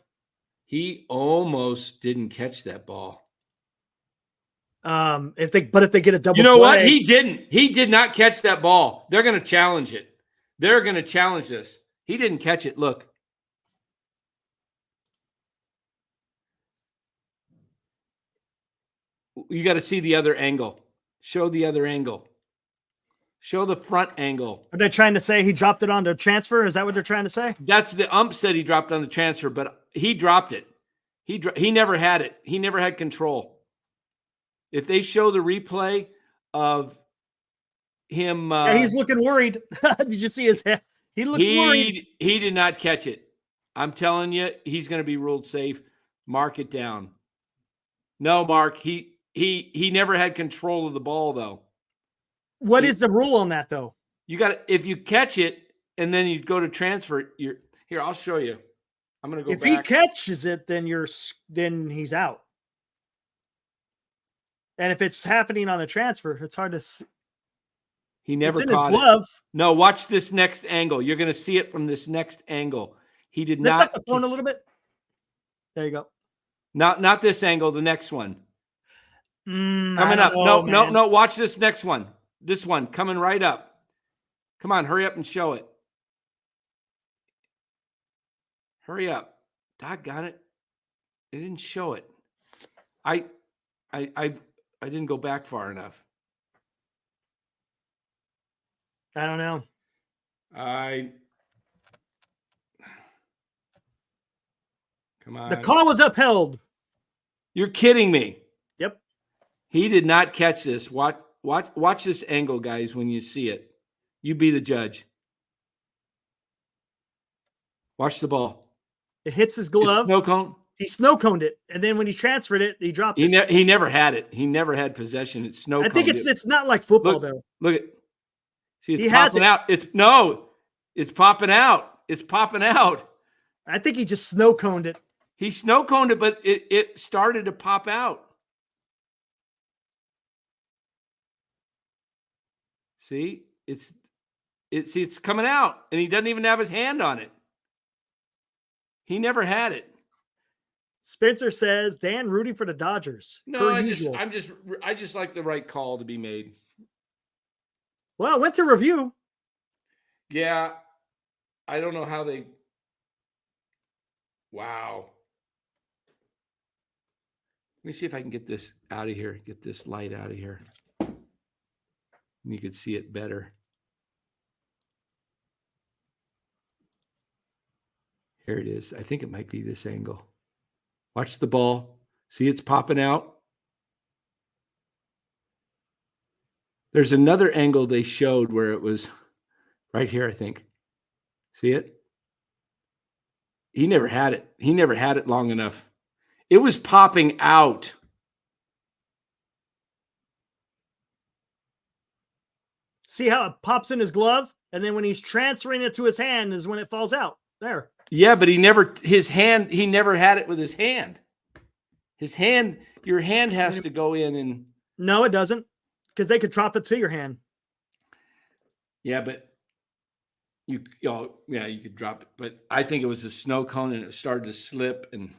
He almost didn't catch that ball. If they get a double, you know play, what? He didn't. He did not catch that ball. They're going to challenge it. They're going to challenge this. He didn't catch it. Look. You got to see the other angle. Show the other angle. Show the front angle. Are they trying to say he dropped it on the transfer? Is that what they're trying to say? That's the ump said he dropped on the transfer, but he dropped it. He never had it. He never had control. If they show the replay of him, yeah, he's looking worried. Did you see his head? He looks worried. He did not catch it. I'm telling you, he's going to be ruled safe. Mark it down. No, Mark. He never had control of the ball though. What is the rule on that though? You got to, if you catch it and then you go to transfer, here. I'll show you. I'm going to go if back. If he catches it, then he's out. And if it's happening on the transfer, it's hard to see. He never it's caught in his glove. No, watch this next angle. You're going to see it from this next angle. He did Lift not. up the phone a little bit. There you go. Not this angle. The next one. Coming up. Know, no. Watch this next one. This one coming right up. Come on, hurry up and show it. Hurry up. Doggone it. It didn't show it. I didn't go back far enough. I don't know. Come on. The call was upheld. You're kidding me. Yep. He did not catch this. Watch this angle, guys, when you see it. You be the judge. Watch the ball. It hits his glove. Snow cone. He snow coned it, and then when he transferred it, he dropped it. He never had it. He never had possession. It's snow. I think it's not like football though. Look at. See, it's popping out. It's popping out. It's popping out. I think he just snow coned it. He snow coned it, but it started to pop out. See, it's coming out, and he doesn't even have his hand on it. He never had it. Spencer says Dan rooting for the Dodgers. No, I just like the right call to be made. Well, it went to review. Yeah, I don't know how they. Wow. Let me see if I can get this out of here. Get this light out of here. You can see it better. Here it is. I think it might be this angle. Watch the ball. See, it's popping out. There's another angle they showed where it was right here, I think. See it? He never had it. He never had it long enough. It was popping out. See how it pops in his glove? And then when he's transferring it to his hand is when it falls out. There. Yeah, but he never had it with his hand. Your hand has to go in and. No, it doesn't. Because they could drop it to your hand. Yeah, but you could drop it. But I think it was a snow cone and it started to slip, and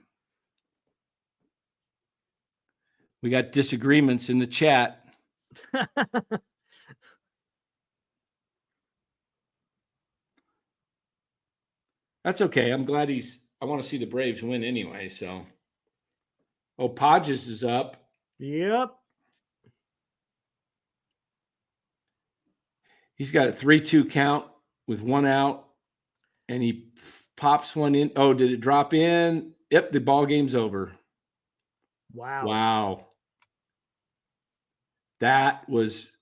we got disagreements in the chat. That's okay. I'm glad I want to see the Braves win anyway. So, Padres is up. Yep. He's got a 3-2 count with 1 out, and he pops one in. Oh, did it drop in? Yep, the ball game's over. Wow. That was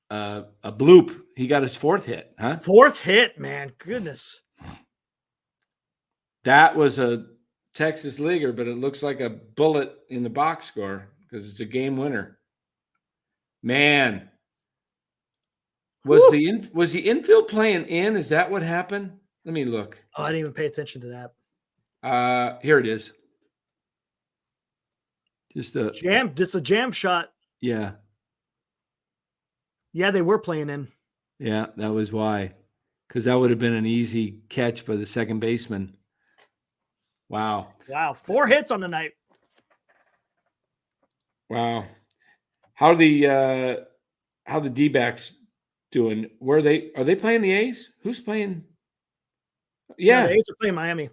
a bloop. He got his 4th hit, huh? 4th hit, man. Goodness. That was a Texas leaguer, but it looks like a bullet in the box score because it's a game winner. Man. Was the infield playing in? Is that what happened? Let me look. Oh, I didn't even pay attention to that. Here it is. Just a jam shot. Yeah. Yeah, they were playing in. Yeah, that was why. Because that would have been an easy catch by the second baseman. Wow. 4 hits on the night. Wow. How the D-backs doing? Are they playing the A's? Who's playing? Yeah. No, the A's are playing Miami.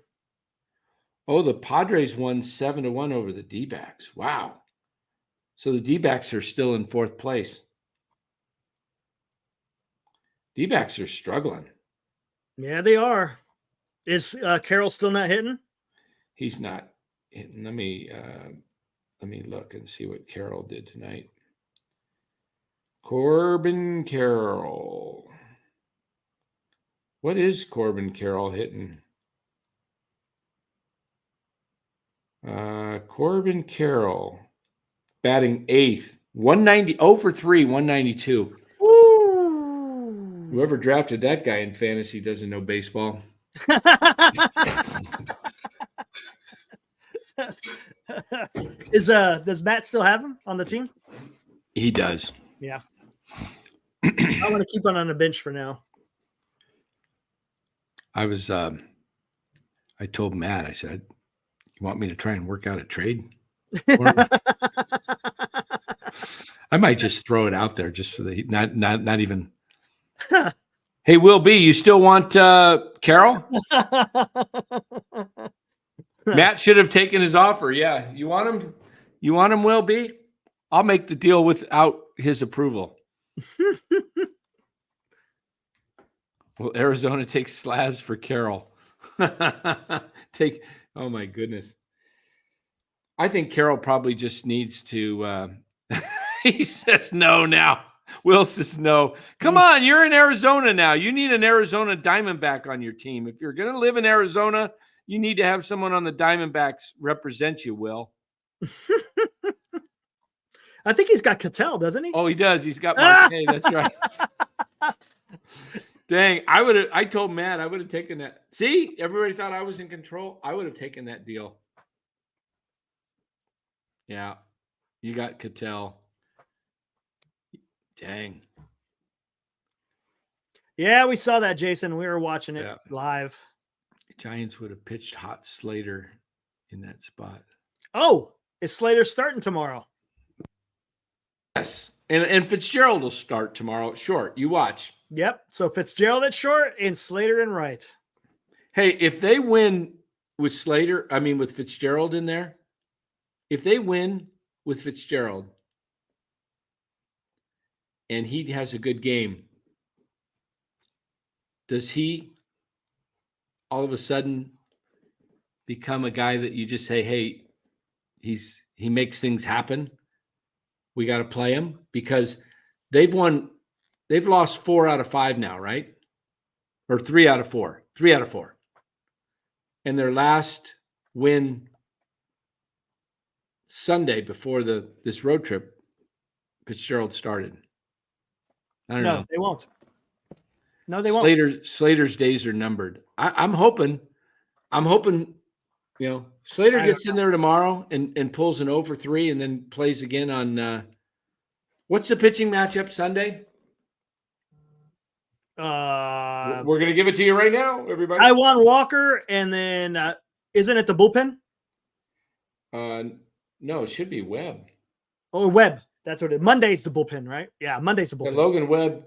Oh, the Padres won 7-1 over the D-backs. Wow. So the D-backs are still in 4th place. D-backs are struggling. Yeah, they are. Is Carroll still not hitting? He's not hitting. Let me look and see what Carroll did tonight. Corbin Carroll. What is Corbin Carroll hitting? Corbin Carroll batting 8th, 190, 0 for 3, 192. Ooh. Whoever drafted that guy in fantasy doesn't know baseball. Does Matt still have him on the team? He does. Yeah. I want to keep on the bench for now. I told Matt, I said, you want me to try and work out a trade? I might just throw it out there just for the not even. Hey, Will B, you still want Carroll? Matt should have taken his offer. Yeah. You want him? You want him, Will B? I'll make the deal without his approval. Well, Arizona takes Slaz for Carroll. Oh my goodness. I think Carroll probably just needs to he says no now. Will says no. Come on, you're in Arizona now. You need an Arizona Diamondback on your team. If you're going to live in Arizona, you need to have someone on the Diamondbacks represent you, Will. I think he's got Cattell, doesn't he? Oh, he does. He's got Marte. That's right. Dang, I told Matt I would have taken that. See, everybody thought I was in control. I would have taken that deal. Yeah, you got Cattell. Dang. Yeah, we saw that, Jason. We were watching it live. Giants would have pitched hot Slater in that spot. Oh, is Slater starting tomorrow? Yes, and Fitzgerald will start tomorrow. Short, you watch. Yep. So Fitzgerald at short and Slater in right. Hey, if they win with with Fitzgerald in there, if they win with Fitzgerald and he has a good game, does he all of a sudden become a guy that you just say, hey, he makes things happen? We got to play him because they've lost 4 out of 5 now, right? Or 3 out of 4. 3 out of 4. And their last win Sunday before this road trip, Fitzgerald started. I don't know. They won't. No, they won't. Slater's days are numbered. I'm hoping, Slater gets in there tomorrow and pulls an 0 for 3 and then plays again on what's the pitching matchup Sunday? We're going to give it to you right now, everybody. Taiwan Walker, and then isn't it the bullpen? No, it should be Webb. Oh, Webb. That's what it is. Monday's the bullpen, right? Yeah, Monday's the bullpen. Logan Webb,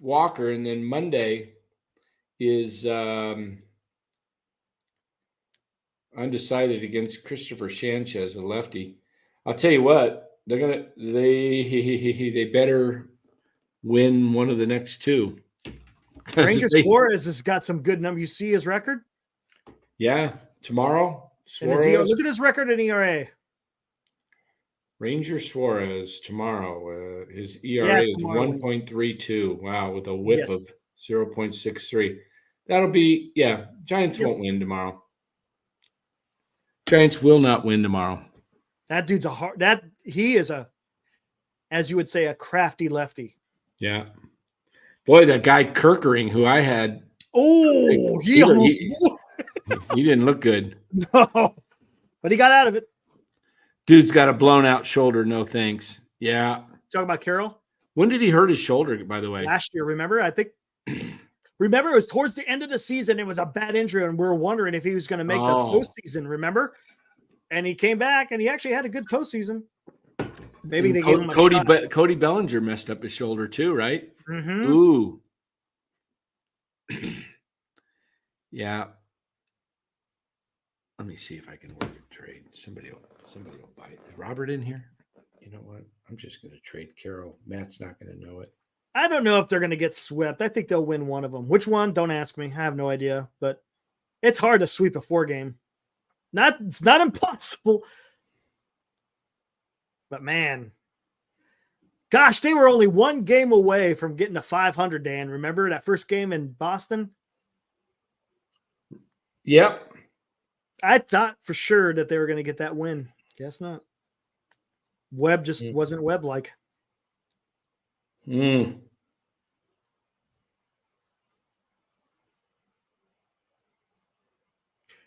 Walker, and then Monday is undecided against Christopher Sanchez, a lefty. I'll tell you what, they better win one of the next 2. Ranger Suarez has got some good numbers. You see his record? Yeah, tomorrow. Suarez. Look at his record in ERA. Ranger Suarez tomorrow. His ERA is 1.32. Wow, with a whip of 0.63. That'll be Giants won't win tomorrow. Giants will not win tomorrow. That dude's he is as you would say, a crafty lefty. Yeah. Boy, that guy Kirkering, who I had. Oh, he didn't look good. No, but he got out of it. Dude's got a blown out shoulder. No thanks. Yeah. Talking about Carroll. When did he hurt his shoulder, by the way? Last year, remember? I think. Remember, it was towards the end of the season. It was a bad injury, and we were wondering if he was going to make the postseason. Remember? And he came back, and he actually had a good postseason. Maybe they gave him a shot. Cody Bellinger messed up his shoulder too, right? Mm-hmm. Ooh. Yeah. Let me see if I can work a trade. Somebody will buy it. Is Robert in here? You know what? I'm just going to trade Carroll. Matt's not going to know it. I don't know if they're going to get swept. I think they'll win one of them. Which one? Don't ask me. I have no idea. But it's hard to sweep a 4-game. It's not impossible. But man, gosh, they were only 1 game away from getting to 500, Dan. Remember that first game in Boston? Yep. I thought for sure that they were going to get that win. Guess not. Webb just wasn't Webb-like.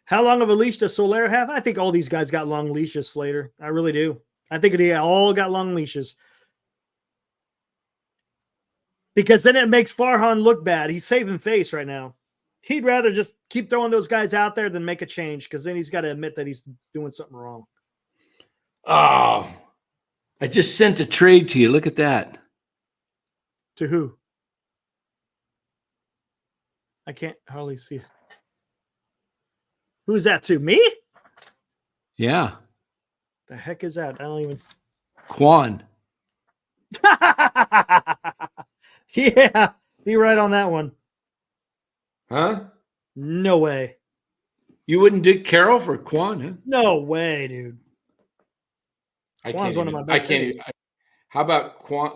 How long of a leash does Soler have? I think all these guys got long leashes, Slater. I really do. I think they all got long leashes. Because then it makes Farhan look bad. He's saving face right now. He'd rather just keep throwing those guys out there than make a change, because then he's got to admit that he's doing something wrong. Oh, I just sent a trade to you. Look at that. To who? I can't hardly see. Who's that to? Me? Yeah. The heck is that? I don't even. Quan. Yeah, be right on that one. Huh? No way. You wouldn't dig Carroll for Quan, huh? No way, dude. Quan's one of my best. I can't even. How about Quan?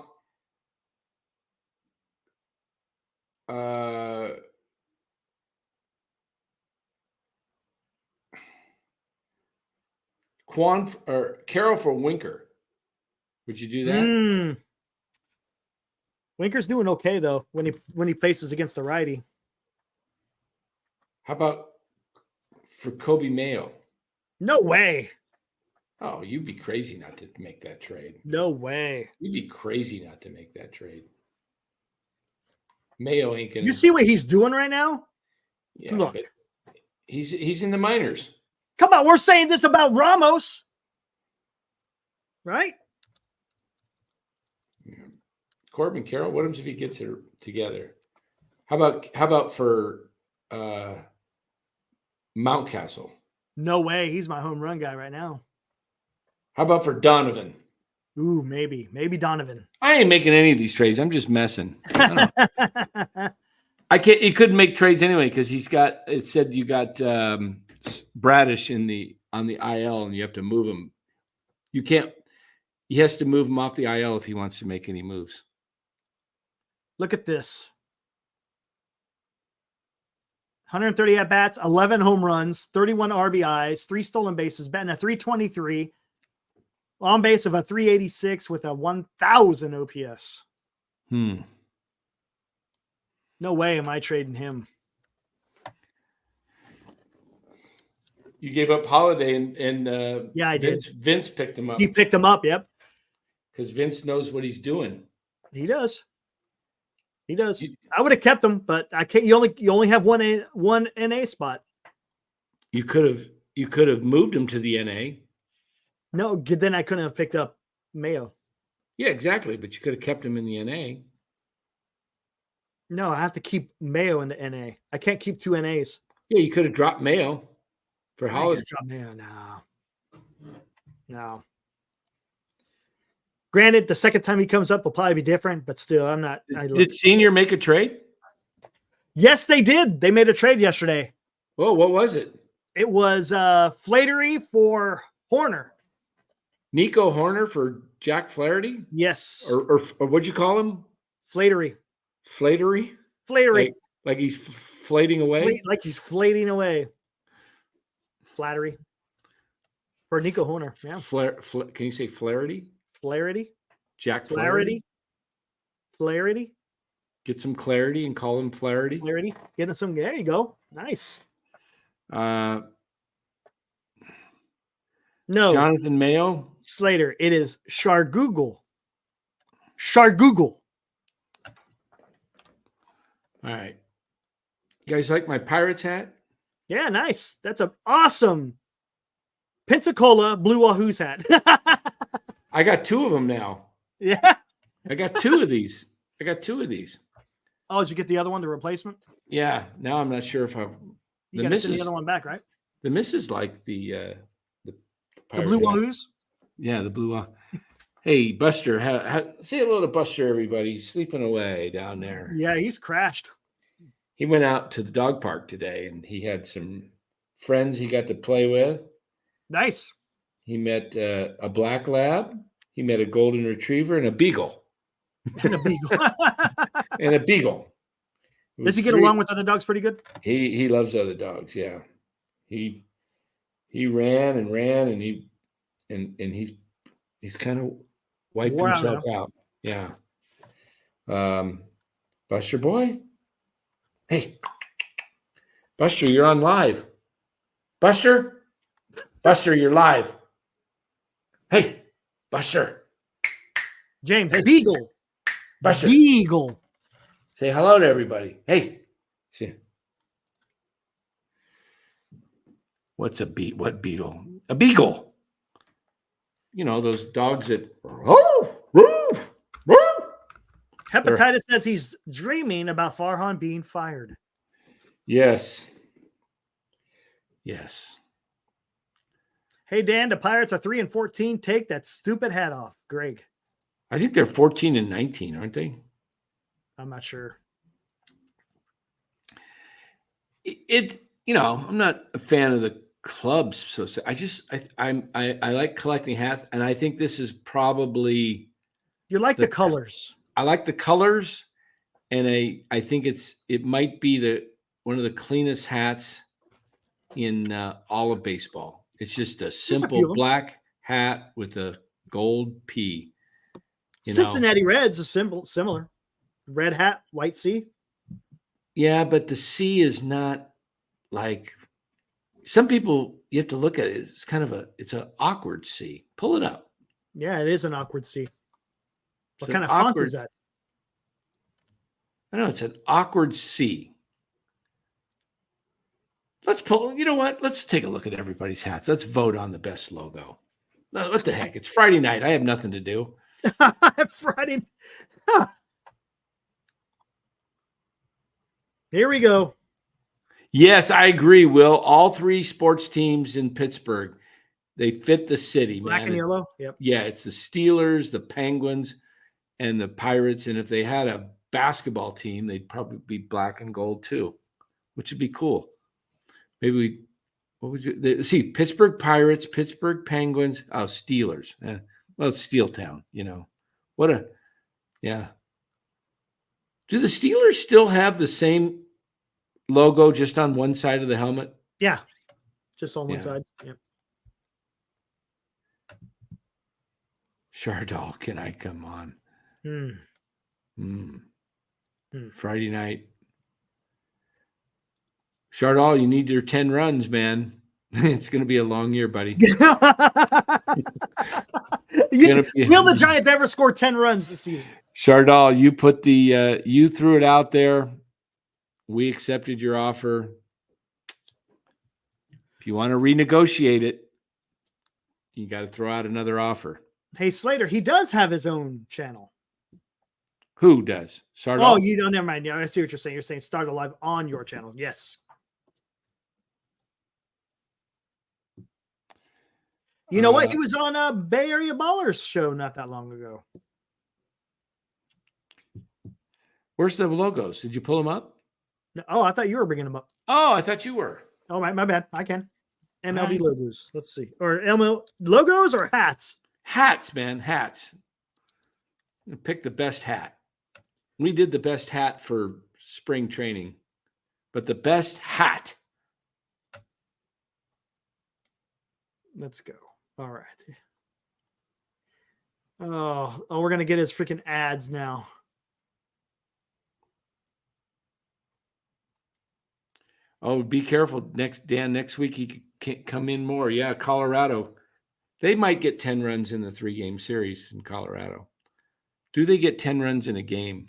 Quan or Carroll for Winker. Would you do that? Winker's doing okay though when he faces against the righty. How about for Kobe Mayo? No way. Oh, you'd be crazy not to make that trade. No way. You'd be crazy not to make that trade. Mayo ain't gonna. You see what he's doing right now? Yeah, look. He's in the minors. Come on, we're saying this about Ramos, right? Corbin Carroll. What happens if he gets it together? How about for Mountcastle? No way. He's my home run guy right now. How about for Donovan? Ooh, maybe Donovan. I ain't making any of these trades. I'm just messing. I can't. You couldn't make trades anyway because he's got. It said you got Bradish on the IL and you have to move him. You can't. He has to move him off the IL if he wants to make any moves. Look at this. 130 at bats, 11 home runs, 31 RBIs, 3 stolen bases, batting a 323, on base of a 386 with a 1,000 OPS. No way am I trading him. You gave up Holiday and yeah, I did. Vince picked him up. He picked him up, yep. Because Vince knows what he's doing. He does. He does. I would have kept him, but I can't. You only have one NA spot. You could have moved him to the NA. No, then I couldn't have picked up Mayo. Yeah, exactly. But you could have kept him in the NA. No, I have to keep Mayo in the NA. I can't keep 2 NAs. Yeah, you could have dropped Mayo for Holiday. Drop Mayo. No. Granted, the second time he comes up will probably be different, but still, I'm not. Did Senior make a trade? Yes, they did. They made a trade yesterday. Whoa, what was it? It was Flaherty for Horner. Nico Horner for Jack Flaherty? Yes. Or what'd you call him? Flaherty. Flaherty? Like he's flating away? Like he's flating away. Flattery. For Nico Horner. Yeah. Can you say Flaherty? Flaherty? Jack Flaherty? Flaherty? get some clarity and call him Flaherty. Flaherty, getting some. There you go. Nice. No, No, Jonathan Mayo. Slater. It is Shargoogle. Shargoogle. All right. You guys like my Pirates hat? Yeah, nice. That's an awesome Pensacola Blue Wahoos hat. I got 2 of them now. Yeah. I got 2 of these. Oh, did you get the other one, the replacement? Yeah. Now I'm not sure if I've. You got to send the other one back, right? The missus like the Blue Wahoos? Yeah, the blue. Hey, Buster. Say hello to Buster, everybody. He's sleeping away down there. Yeah, he's crashed. He went out to the dog park today, and he had some friends he got to play with. Nice. He met a black lab. He met a golden retriever and a beagle. And a beagle. And a beagle. Does he get along with other dogs pretty good? He loves other dogs. Yeah, he ran and he's kind of wiped himself out. Yeah. Buster boy. Hey, Buster, you're on live. Buster, you're live. Hey, Buster. James, hey. Beagle. Buster. Beagle. Say hello to everybody. Hey. See. What beetle? A beagle. You know, those dogs that Hepatitis says he's dreaming about Farhan being fired. Yes. Hey, Dan, the Pirates are 3-14. Take that stupid hat off. Greg. I think they're 14-19, aren't they? I'm not sure. I'm not a fan of the clubs. So I like collecting hats, and I think this is probably. You like the colors. I like the colors, and I think it might be one of the cleanest hats in all of baseball. It's just a simple black hat with a gold P. Cincinnati Reds is similar. Red hat, white C. Yeah, but the C is not like some people. You have to look at it. It's kind of it's an awkward C. Pull it up. Yeah, it is an awkward C. What kind of font is that? I know it's an awkward C. Let's pull. You know what? Let's take a look at everybody's hats. Let's vote on the best logo. What the heck? It's Friday night. I have nothing to do. Friday. Huh. Here we go. Yes, I agree, Will. All 3 sports teams in Pittsburgh, they fit the city, Black man. And yellow. Yep. Yeah, it's the Steelers, the Penguins, and the Pirates. And if they had a basketball team, they'd probably be black and gold too, which would be cool. Maybe see Pittsburgh Pirates, Pittsburgh Penguins, Steelers. Well, it's Steel Town, yeah. Do the Steelers still have the same logo just on one side of the helmet? Yeah, just on one side. Yep. Chardal, can I come on? Friday night. Chardal, you need your 10 runs, man. It's going to be a long year, buddy. Will the Giants ever score 10 runs this season? Chardal, you put you threw it out there. We accepted your offer. If you want to renegotiate it, you got to throw out another offer. Hey, Slater, he does have his own channel. Who does? Chardal? Oh, you don't. Never mind. Yeah, I see what you're saying. You're saying start a live on your channel. Yes. You know what? He was on a Bay Area Ballers show not that long ago. Where's the logos? Did you pull them up? Oh, I thought you were bringing them up. Oh, I thought you were. Oh, my bad. I can. MLB logos. Let's see. Or ML logos or hats? Hats, man. Hats. Pick the best hat. We did the best hat for spring training, but the best hat. Let's go. All right. Oh, we're going to get his freaking ads now. Oh, be careful. Next week he can come in more. Yeah, Colorado. They might get 10 runs in the 3-game series in Colorado. Do they get 10 runs in a game?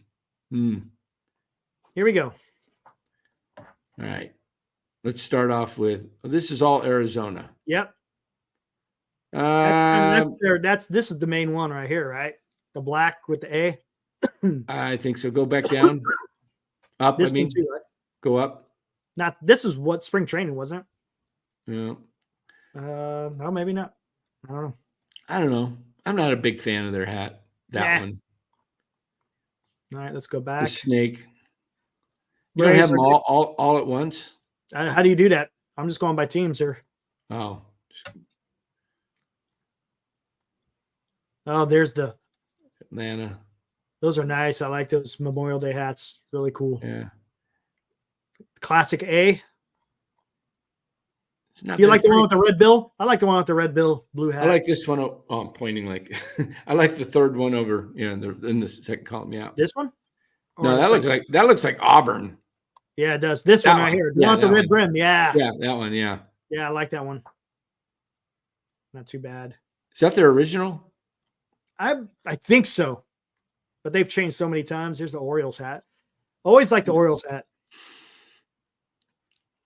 Here we go. All right. Let's start off with, this is all Arizona. Yep. This is the main one right here, right? The black with the A. I think so. Go back down. Up, this one too, right? Go up. This is what spring training, wasn't it? Yeah. No, maybe not. I don't know. I'm not a big fan of their hat. That one. All right, let's go back. The snake. You don't have them all at once? How do you do that? I'm just going by teams here. Oh. Oh, there's the Atlanta. Those are nice. I like those Memorial Day hats. Really cool. Yeah. Classic A. Do you like the one with the red bill? I like the one with the red bill, blue hat. I like this one. Oh, I'm pointing like I like the third one over, in the second column. Yeah. This one? No, that looks like Auburn. Yeah, it does. This one right here. The one with the red brim. Yeah. Yeah, that one. Yeah. Yeah, I like that one. Not too bad. Is that their original? I think so. But they've changed so many times. Here's the Orioles hat. Always like the Orioles hat.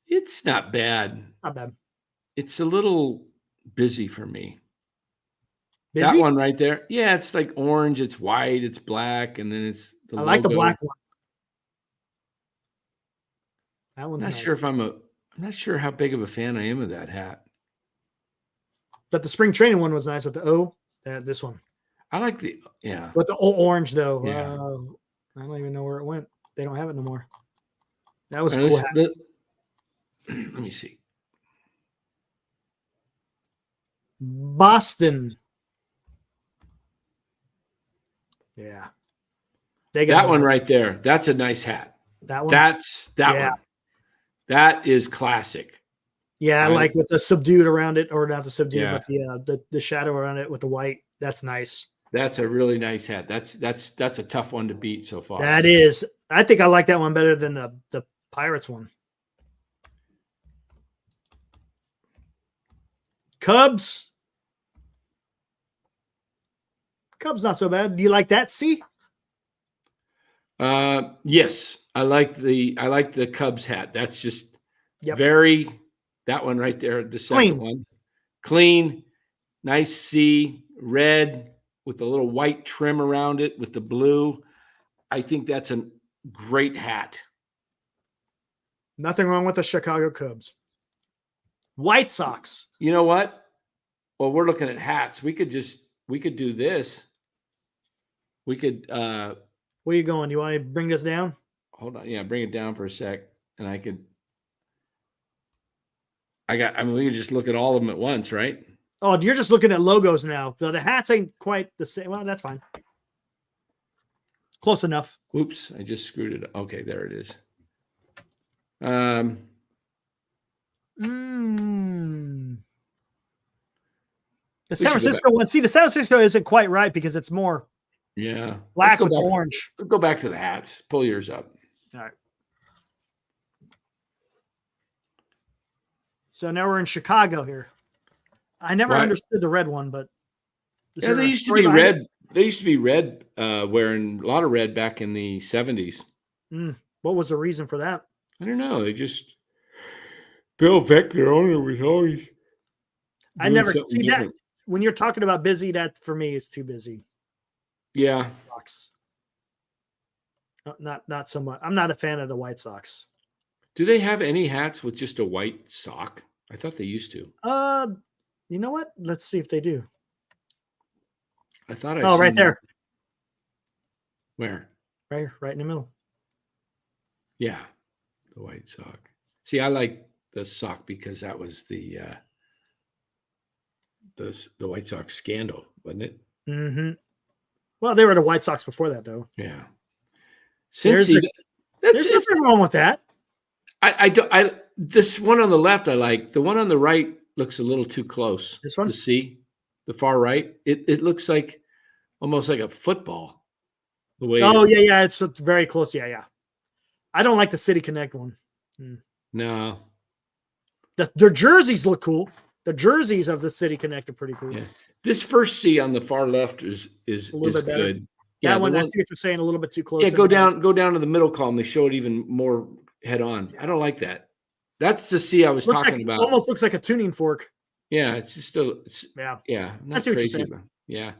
It's not bad. Not bad. It's a little busy for me. Busy? That one right there. Yeah, it's like orange, it's white, it's black, and then it's the logo. I like the black one. That one's not nice. sure I'm not sure how big of a fan I am of that hat. But the spring training one was nice with the O. This one. I like the But the orange though. Yeah. I don't even know where it went. They don't have it no more. That was a cool hat. Let me see. Boston. Yeah. They got that one right there. That's a nice hat. That one. That's that one. That is classic. Yeah, right? Like with the subdued around it, or not the subdued, Yeah. but the shadow around it with the white. That's nice. That's a really nice hat. That's a tough one to beat so far. That is. I think I like that one better than the Pirates one. Cubs. Cubs not so bad. Do you like that? See? Yes. I like the Cubs hat. That's just very that one right there, the second one. Clean, nice C, red with a little white trim around it with the blue. I think that's a great hat. Nothing wrong with the Chicago Cubs. White Sox. You know what? Well, we're looking at hats. We could do this. We could where are you going? You want to bring this down? Hold on. Yeah, bring it down for a sec. And we could just look at all of them at once, right? Oh, you're just looking at logos now. The hats ain't quite the same. Well, that's fine. Close enough. Oops, I just screwed it. Okay, there it is. The San Francisco one. See, the San Francisco isn't quite right because it's more black with orange. Let's go back to the hats. Pull yours up. All right. So now we're in Chicago here. I never understood the red one, but they used to be red. They used to be red, wearing a lot of red back in the 70s. What was the reason for that? I don't know. They just Bill Veck, their owner, was always. I never see that. When you're talking about busy, that for me is too busy. Yeah. Sox. Not so much. I'm not a fan of the White Sox. Do they have any hats with just a white sock? I thought they used to. You know what? Let's see if they do. I thought I. Oh, right there. Where? Right in the middle. Yeah, the white sock. See, I like the sock because that was the White Sox scandal, wasn't it? Mm-hmm. Well, they were the White Sox before that, though. Yeah. There's nothing wrong with that. This one on the left I like. The one on the right looks a little too close. This one? To see the far right. It looks like almost like a football. The way. Oh yeah, it's very close. Yeah. I don't like the City Connect one. No. Their jerseys look cool. The jerseys of the City Connect are pretty cool. Yeah. This first C on the far left is A little bit better. good. That one, I see what you're saying, a little bit too close. Yeah, go down to the middle column. They show it even more head on. I don't like that. That's the C I was talking about. Almost looks like a tuning fork. Yeah, it's just still. Yeah. I see what you're saying. Yeah. All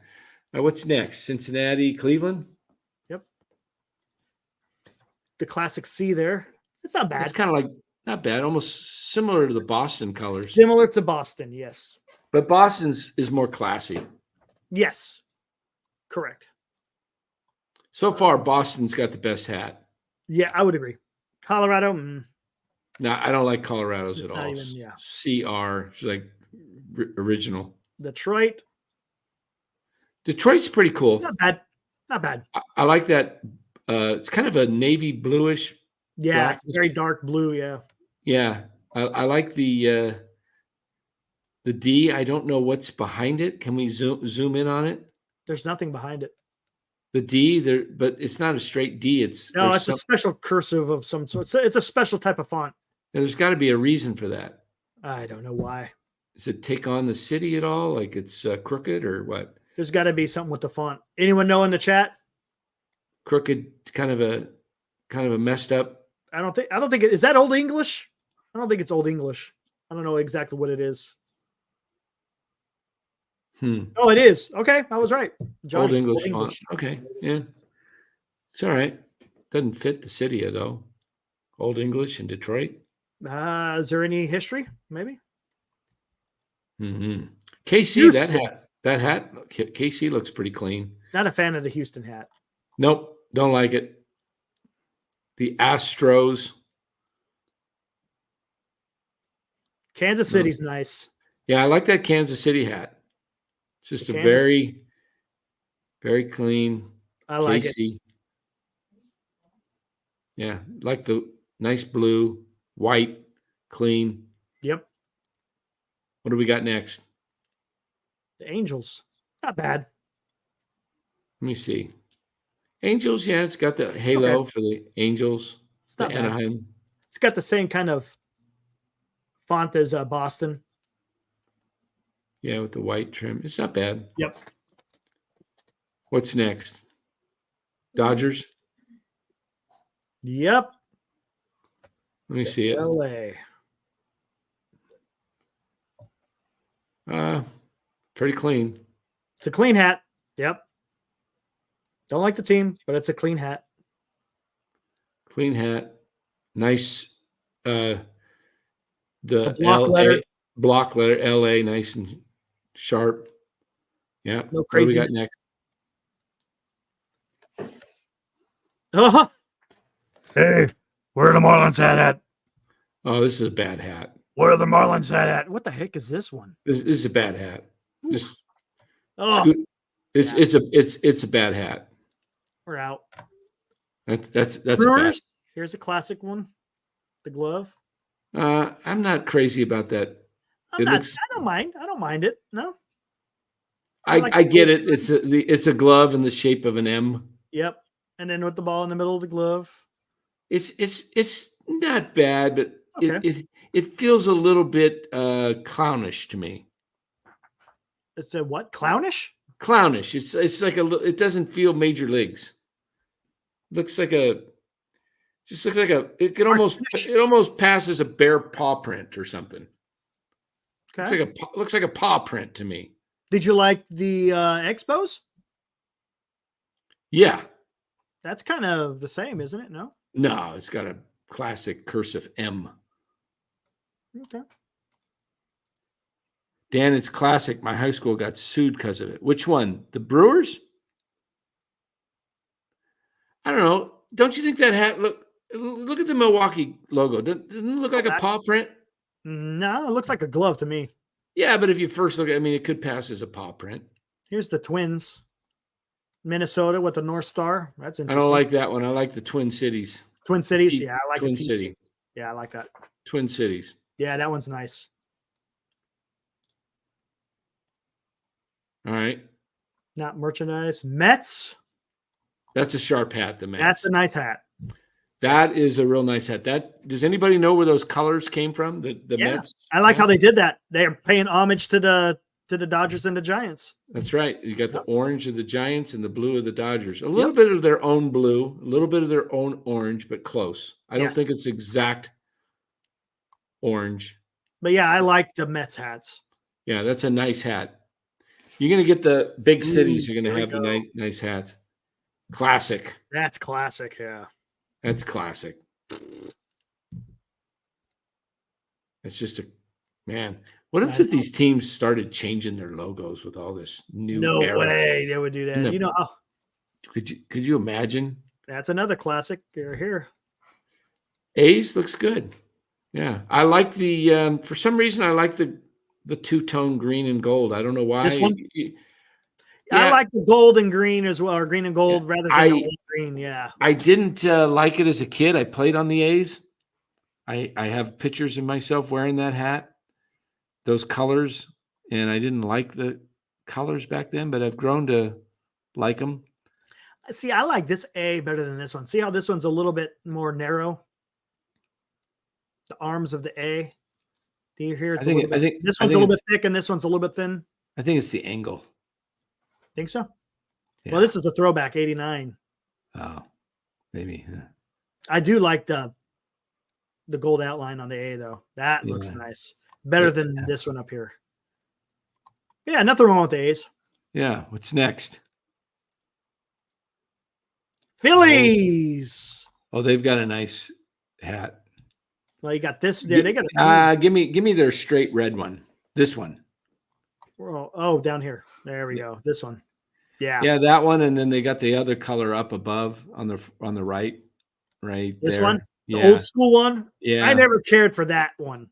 right, what's next? Cincinnati, Cleveland. Yep. The classic C there. It's not bad. It's kind of like not bad. Almost similar to the Boston colors. Similar to Boston, yes. But Boston's is more classy. Yes. Correct. So far, Boston's got the best hat. Yeah, I would agree. Colorado. No, I don't like Colorado's at all. Even, CR, it's like original. Detroit's pretty cool. Not bad. Not bad. I like that. It's kind of a navy bluish. Yeah, it's very dark blue. Yeah. Yeah, I like the D. I don't know what's behind it. Can we zoom in on it? There's nothing behind it. The D there, but it's not a straight D. It's a special cursive of some sort. It's a special type of font. There's got to be a reason for that. I don't know why. Does it take on the city at all? Like it's crooked or what? There's got to be something with the font. Anyone know in the chat? Crooked, kind of a messed up. I don't think is that Old English? I don't think it's Old English. I don't know exactly what it is. Oh, it is. Okay, I was right. Johnny, Old English font. Okay, yeah. It's all right. Doesn't fit the city, though. Old English in Detroit. Is there any history? Maybe. Mm-hmm. KC, that hat. KC looks pretty clean. Not a fan of the Houston hat. Nope, don't like it. The Astros. Kansas City's nice. Yeah, I like that Kansas City hat. It's just a very, very clean. I like it. Yeah, like the nice blue, white, clean. Yep. What do we got next? The Angels. Not bad. Let me see. Angels, yeah, it's got the halo for the Angels. It's not bad. Anaheim. It's got the same kind of font as Boston. Yeah, with the white trim. It's not bad. Yep. What's next? Dodgers? Yep. Let me see it. LA. Pretty clean. It's a clean hat. Yep. Don't like the team, but it's a clean hat. Clean hat. Nice. The block letter, LA, nice and sharp. Yeah. No crazy. What do we got next? Uh-huh. Hey, where are the Marlins at? Oh, this is a bad hat. Where are the Marlins at? What the heck is this one? This is a bad hat. Just it's it's a bad hat. We're out. That's Brewers. Here's a classic one. The glove. I'm not crazy about that. I don't mind. I don't mind it. No. I get it. It's a glove in the shape of an M. Yep. And then with the ball in the middle of the glove. It's not bad, but it feels a little bit clownish to me. It's a what? Clownish? Clownish. It's like it doesn't feel major leagues. Looks like it almost passes a bare paw print or something. Okay. Looks like a paw print to me. Did you like the Expos? Yeah. That's kind of the same, isn't it? No? No, it's got a classic cursive M. Okay. Dan, it's classic. My high school got sued because of it. Which one? The Brewers? I don't know. Don't you think that hat look at the Milwaukee logo? Doesn't it look like a paw print? No, it looks like a glove to me. Yeah, but if you first look at it, it could pass as a paw print. Here's the Twins. Minnesota with the North Star. That's interesting. I don't like that one. I like the Twin Cities. Twin Cities? Yeah, I like Twin the City. Yeah, I like that. Twin Cities. Yeah, that one's nice. All right. Not merchandise. Mets. That's a sharp hat, the Mets. That's a nice hat. That is a real nice hat. Does anybody know where those colors came from? The Mets. I like how they did that. They're paying homage to the Dodgers and the Giants. That's right. You got the orange of the Giants and the blue of the Dodgers. A little bit of their own blue, a little bit of their own orange, but close. I don't think it's exact orange. But yeah, I like the Mets hats. Yeah, that's a nice hat. You're going to get the big cities. You're going to have the nice hats. Classic. That's classic, yeah. That's classic. It's just man. What if these teams started changing their logos with all this new era? Way they would do that. You know how? Could you imagine? That's another classic. Here. A's looks good. Yeah, I like the. For some reason, I like the two-tone green and gold. I don't know why. This one? I like the gold and green as well, or green and gold rather than the old green. Yeah. I didn't like it as a kid. I played on the A's. I have pictures of myself wearing that hat, those colors, and I didn't like the colors back then, but I've grown to like them. See, I like this A better than this one. See how this one's a little bit more narrow? The arms of the A. Do you hear? I think this one's a little bit thick and this one's a little bit thin. I think it's the angle. Think so? Yeah. Well, this is the throwback 89. Oh, maybe. Yeah. I do like the gold outline on the A though. That looks nice. Better than this one up here. Yeah, nothing wrong with the A's. Yeah. What's next? Phillies. Oh, they've got a nice hat. Well, you got this. They got give me their straight red one. This one. Oh, down here. There we go. This one. Yeah. Yeah, that one, and then they got the other color up above on the right. This there. one, the Yeah. old school one. Yeah. I never cared for that one.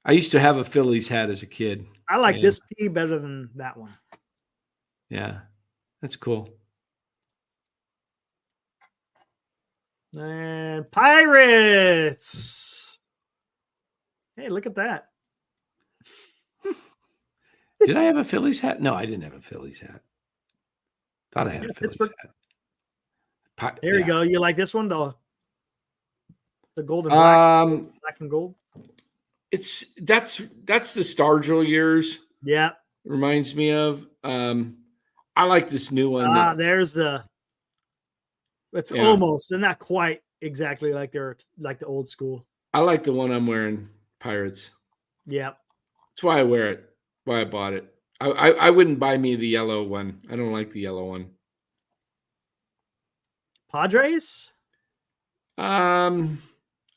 I used to have a Phillies hat as a kid. I like this P better than that one. Yeah, that's cool. And Pirates. Hey, look at that. Did I have a Phillies hat? No, I didn't have a Phillies hat. Thought I had a Phillies hat. There you go. You like this one, the gold and black, black and gold? That's the Stargell years. Yeah, reminds me of. I like this new one. There's the. It's almost. They're not quite exactly like the old school. I like the one I'm wearing. Pirates. Yeah, that's why I wear it. Why I bought it. I wouldn't buy me the yellow one. I don't like the yellow one. Padres? I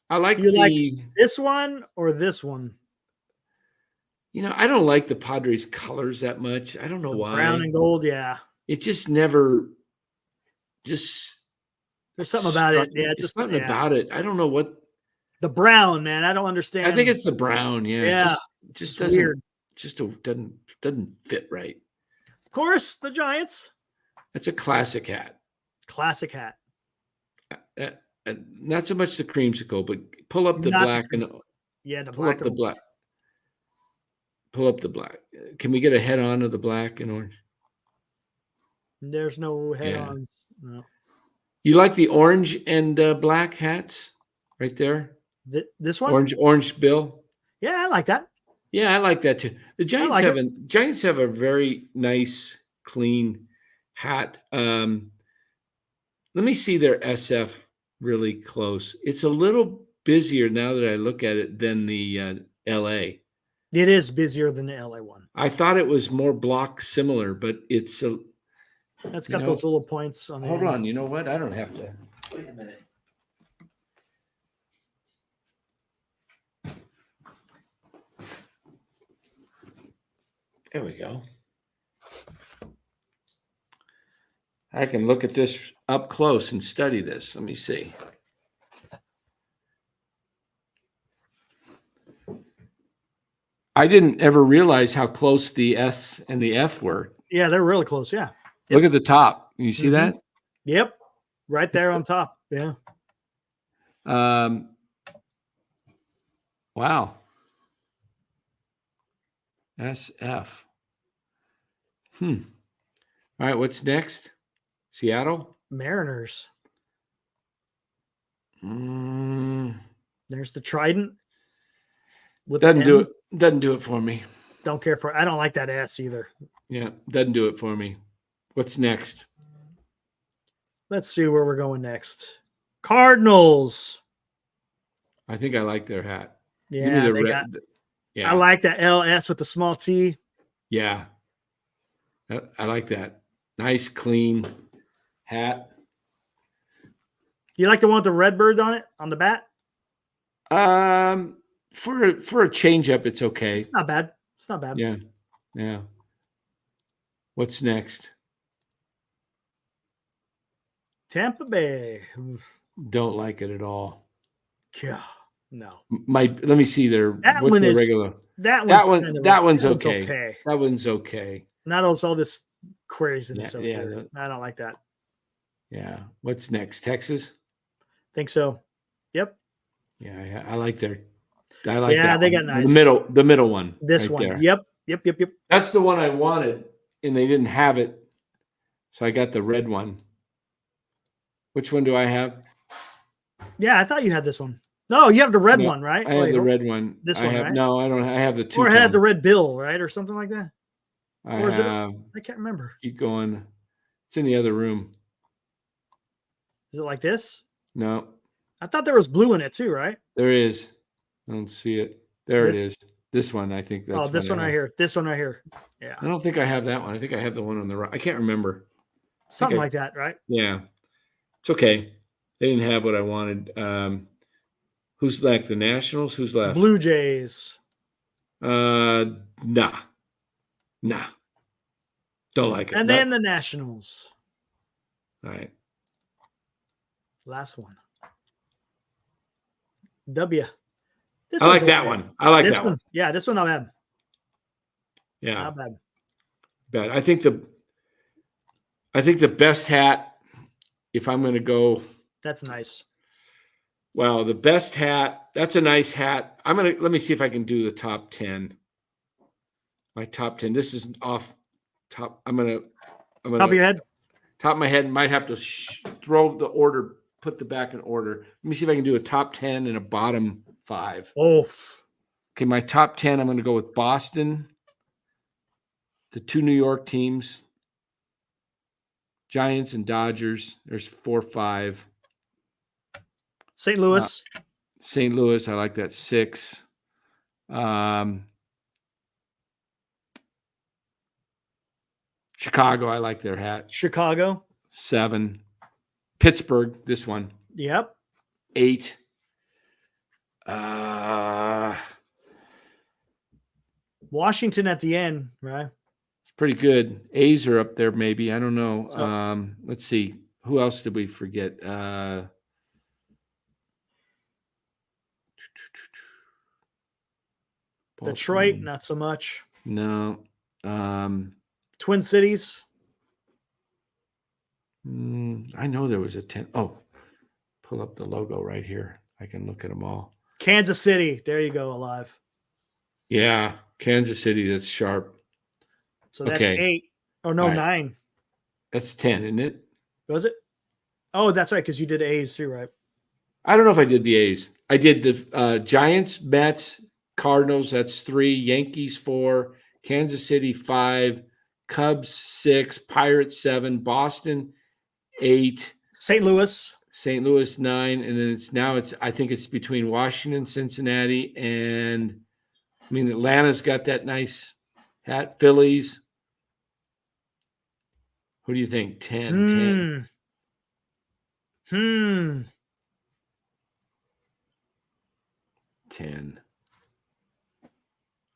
like like this one or this one? I don't like the Padres colors that much. I don't know why. Brown and gold, yeah. It just never there's something about it. Yeah, just something about it. I don't know what the brown, man. I don't understand. I think it's the brown, yeah. Yeah. It just doesn't weird. Just doesn't fit right. Of course, the Giants. It's a classic hat. Classic hat. Not so much the creamsicle, but pull up the black and pull up the black. Pull up the black. Can we get a head on of the black and orange? There's no head ons. No. You like the orange and black hats right there? This one? Orange bill. Yeah, I like that. Yeah, I like that too. The Giants have a very nice, clean hat. Let me see their SF really close. It's a little busier now that I look at it than the LA. It is busier than the LA one. I thought it was more block similar, but it's that's got those little points on the Hold on, you know what? I don't have to. Wait a minute. There we go. I can look at this up close and study this. Let me see. I didn't ever realize how close the S and the F were. Yeah, they're really close. Yeah. Look at the top. You see that? Yep. Right there on top. Yeah. Wow. SF. All right, what's next? Seattle? Mariners. There's the trident. Doesn't do it. Doesn't do it for me. Don't care for it. I don't like that S either. Yeah, doesn't do it for me. What's next? Let's see where we're going next. Cardinals. I think I like their hat. Yeah, I like that LS with the small T. Yeah. I like that. Nice, clean hat. You like the one with the red bird on it, on the bat? For a changeup, it's okay. It's not bad. It's not bad. Yeah. Yeah. What's next? Tampa Bay. Don't like it at all. Yeah, no. Let me see their regular. That one's okay. That one's okay. Not all this craziness over here. I don't like that. Yeah. What's next? Texas? Think so. Yep. Yeah, I like their. I like. Yeah, that they one. got nice. The middle one. This right one. there. Yep. That's the one I wanted, and they didn't have it, so I got the red one. Which one do I have? Yeah, I thought you had this one. No, you have the red one, right? I have the red one. This one, right? No, I don't. I have the two. Or had the red bill, right, or something like that. I can't remember. Keep going. It's in the other room. Is it like this? No. I thought there was blue in it too, right? There is. I don't see it. There it is. This one, I think. That's this one right here. This one right here. Yeah. I don't think I have that one. I think I have the one on the right. I can't remember. Something like that, right? Yeah. It's okay. They didn't have what I wanted. Who's left? The Nationals? Who's left? Blue Jays. Nah. Don't like it. And then the Nationals. All right. Last one. W. I like that one. I like that one. Yeah, this one not bad. Yeah. Not bad. Bad. I think the best hat, if I'm going to go. That's nice. Well, the best hat, that's a nice hat. Let me see if I can do the top 10. My top 10. This is off top. I'm going to top of your head. Top of my head. Might have to throw the order, put the back in order. Let me see if I can do a top 10 and a bottom 5. Oh. Okay, my top 10, I'm going to go with Boston, the 2 New York teams, Giants and Dodgers. There's 4, 5. St. Louis. St. Louis, I like that. 6. Chicago, I like their hat. Chicago. 7. Pittsburgh, this one. Yep. 8. Washington at the end, right? It's pretty good. A's are up there, maybe. I don't know. So, let's see. Who else did we forget? Detroit, not so much. No. Twin Cities. I know there was a 10. Oh, pull up the logo right here. I can look at them all. Kansas City. There you go, alive. Yeah, Kansas City. That's sharp. So that's 8. Oh, no, 9. That's 10, isn't it? Was it? Oh, that's right, because you did A's too, right? I don't know if I did the A's. I did the Giants, Mets, Cardinals. That's 3. Yankees, 4. Kansas City, 5. Cubs, 6. Pirates, 7. Boston, 8. St. Louis, 9. And then I think it's between Washington, Cincinnati, and Atlanta's got that nice hat. Phillies. Who do you think? 10. 10.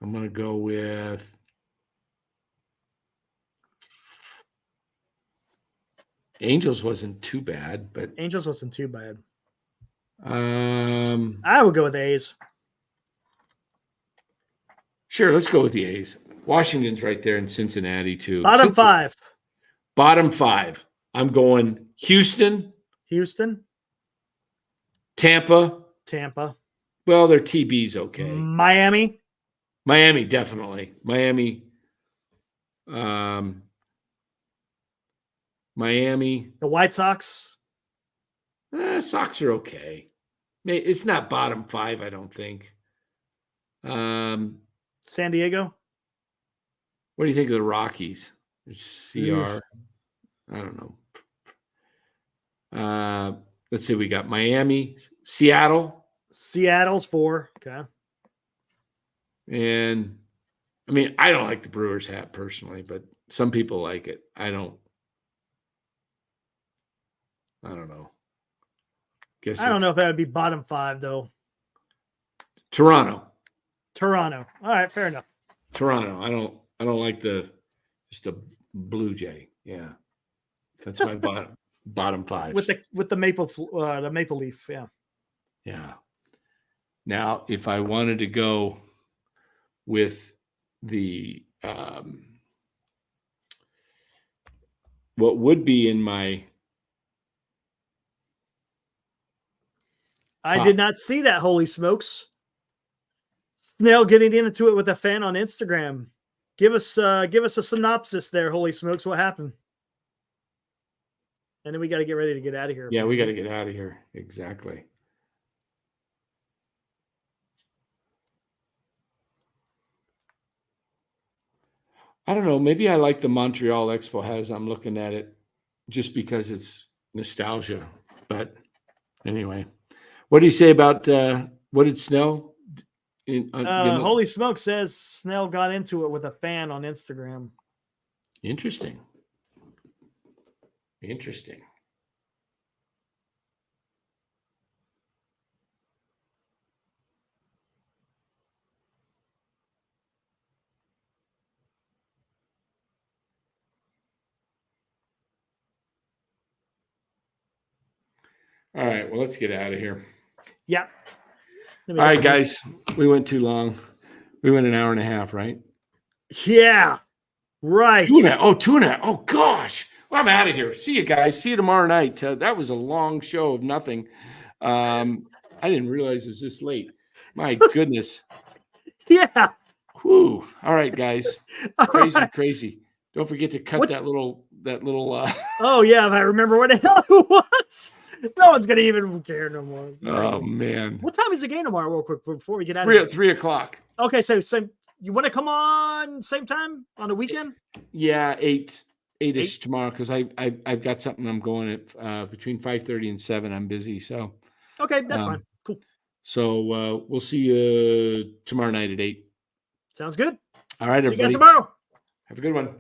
I'm going to go with Angels wasn't too bad, but Angels wasn't too bad. I would go with the A's. Sure, let's go with the A's. Washington's right there in Cincinnati too. Bottom 5. Bottom 5. I'm going Houston. Tampa. Well, their TB's okay. Miami, definitely. Miami. The White Sox. Sox are okay. It's not bottom 5, I don't think. San Diego. What do you think of the Rockies? CR. I don't know. Let's see. We got Miami, Seattle. Seattle's 4. Okay. And I mean, I don't like the Brewers hat personally, but some people like it. I don't know. I don't know if that would be bottom 5 though. Toronto. All right, fair enough. Toronto. I don't like just a Blue Jay. Yeah. That's my bottom 5. With the maple leaf, yeah. Yeah. Now, if I wanted to go with the what would be in my I did not see that. Holy smokes. Snail getting into it with a fan on Instagram. Give us a synopsis there. Holy smokes. What happened? And then we got to get ready to get out of here. Yeah, we got to get out of here. Exactly. I don't know. Maybe I like the Montreal Expo has. I'm looking at it just because it's nostalgia. But anyway, what do you say about what did Snell? Holy smoke says Snell got into it with a fan on Instagram. Interesting. All right. Well, let's get out of here. Yeah. All right, guys. We went too long. We went an hour and a half, right? Yeah. Right. 2.5. 2.5. Oh, gosh. Well, I'm out of here. See you guys. See you tomorrow night. That was a long show of nothing. I didn't realize it was this late. My goodness. Yeah. Whew. All right, guys. Crazy. Don't forget to cut that little. Oh yeah, if I remember what the hell it was. No one's gonna even care no more. Oh man. What time is the game tomorrow, real quick, before we get out of here? 3 o'clock. Okay, so same. You want to come on same time on the weekend? Yeah, 8-ish tomorrow because I've got something I'm going at between 5:30 and 7. I'm busy, so okay, that's fine. Cool. So we'll see you tomorrow night at 8. Sounds good. All right, see everybody. you guys tomorrow. Have a good one.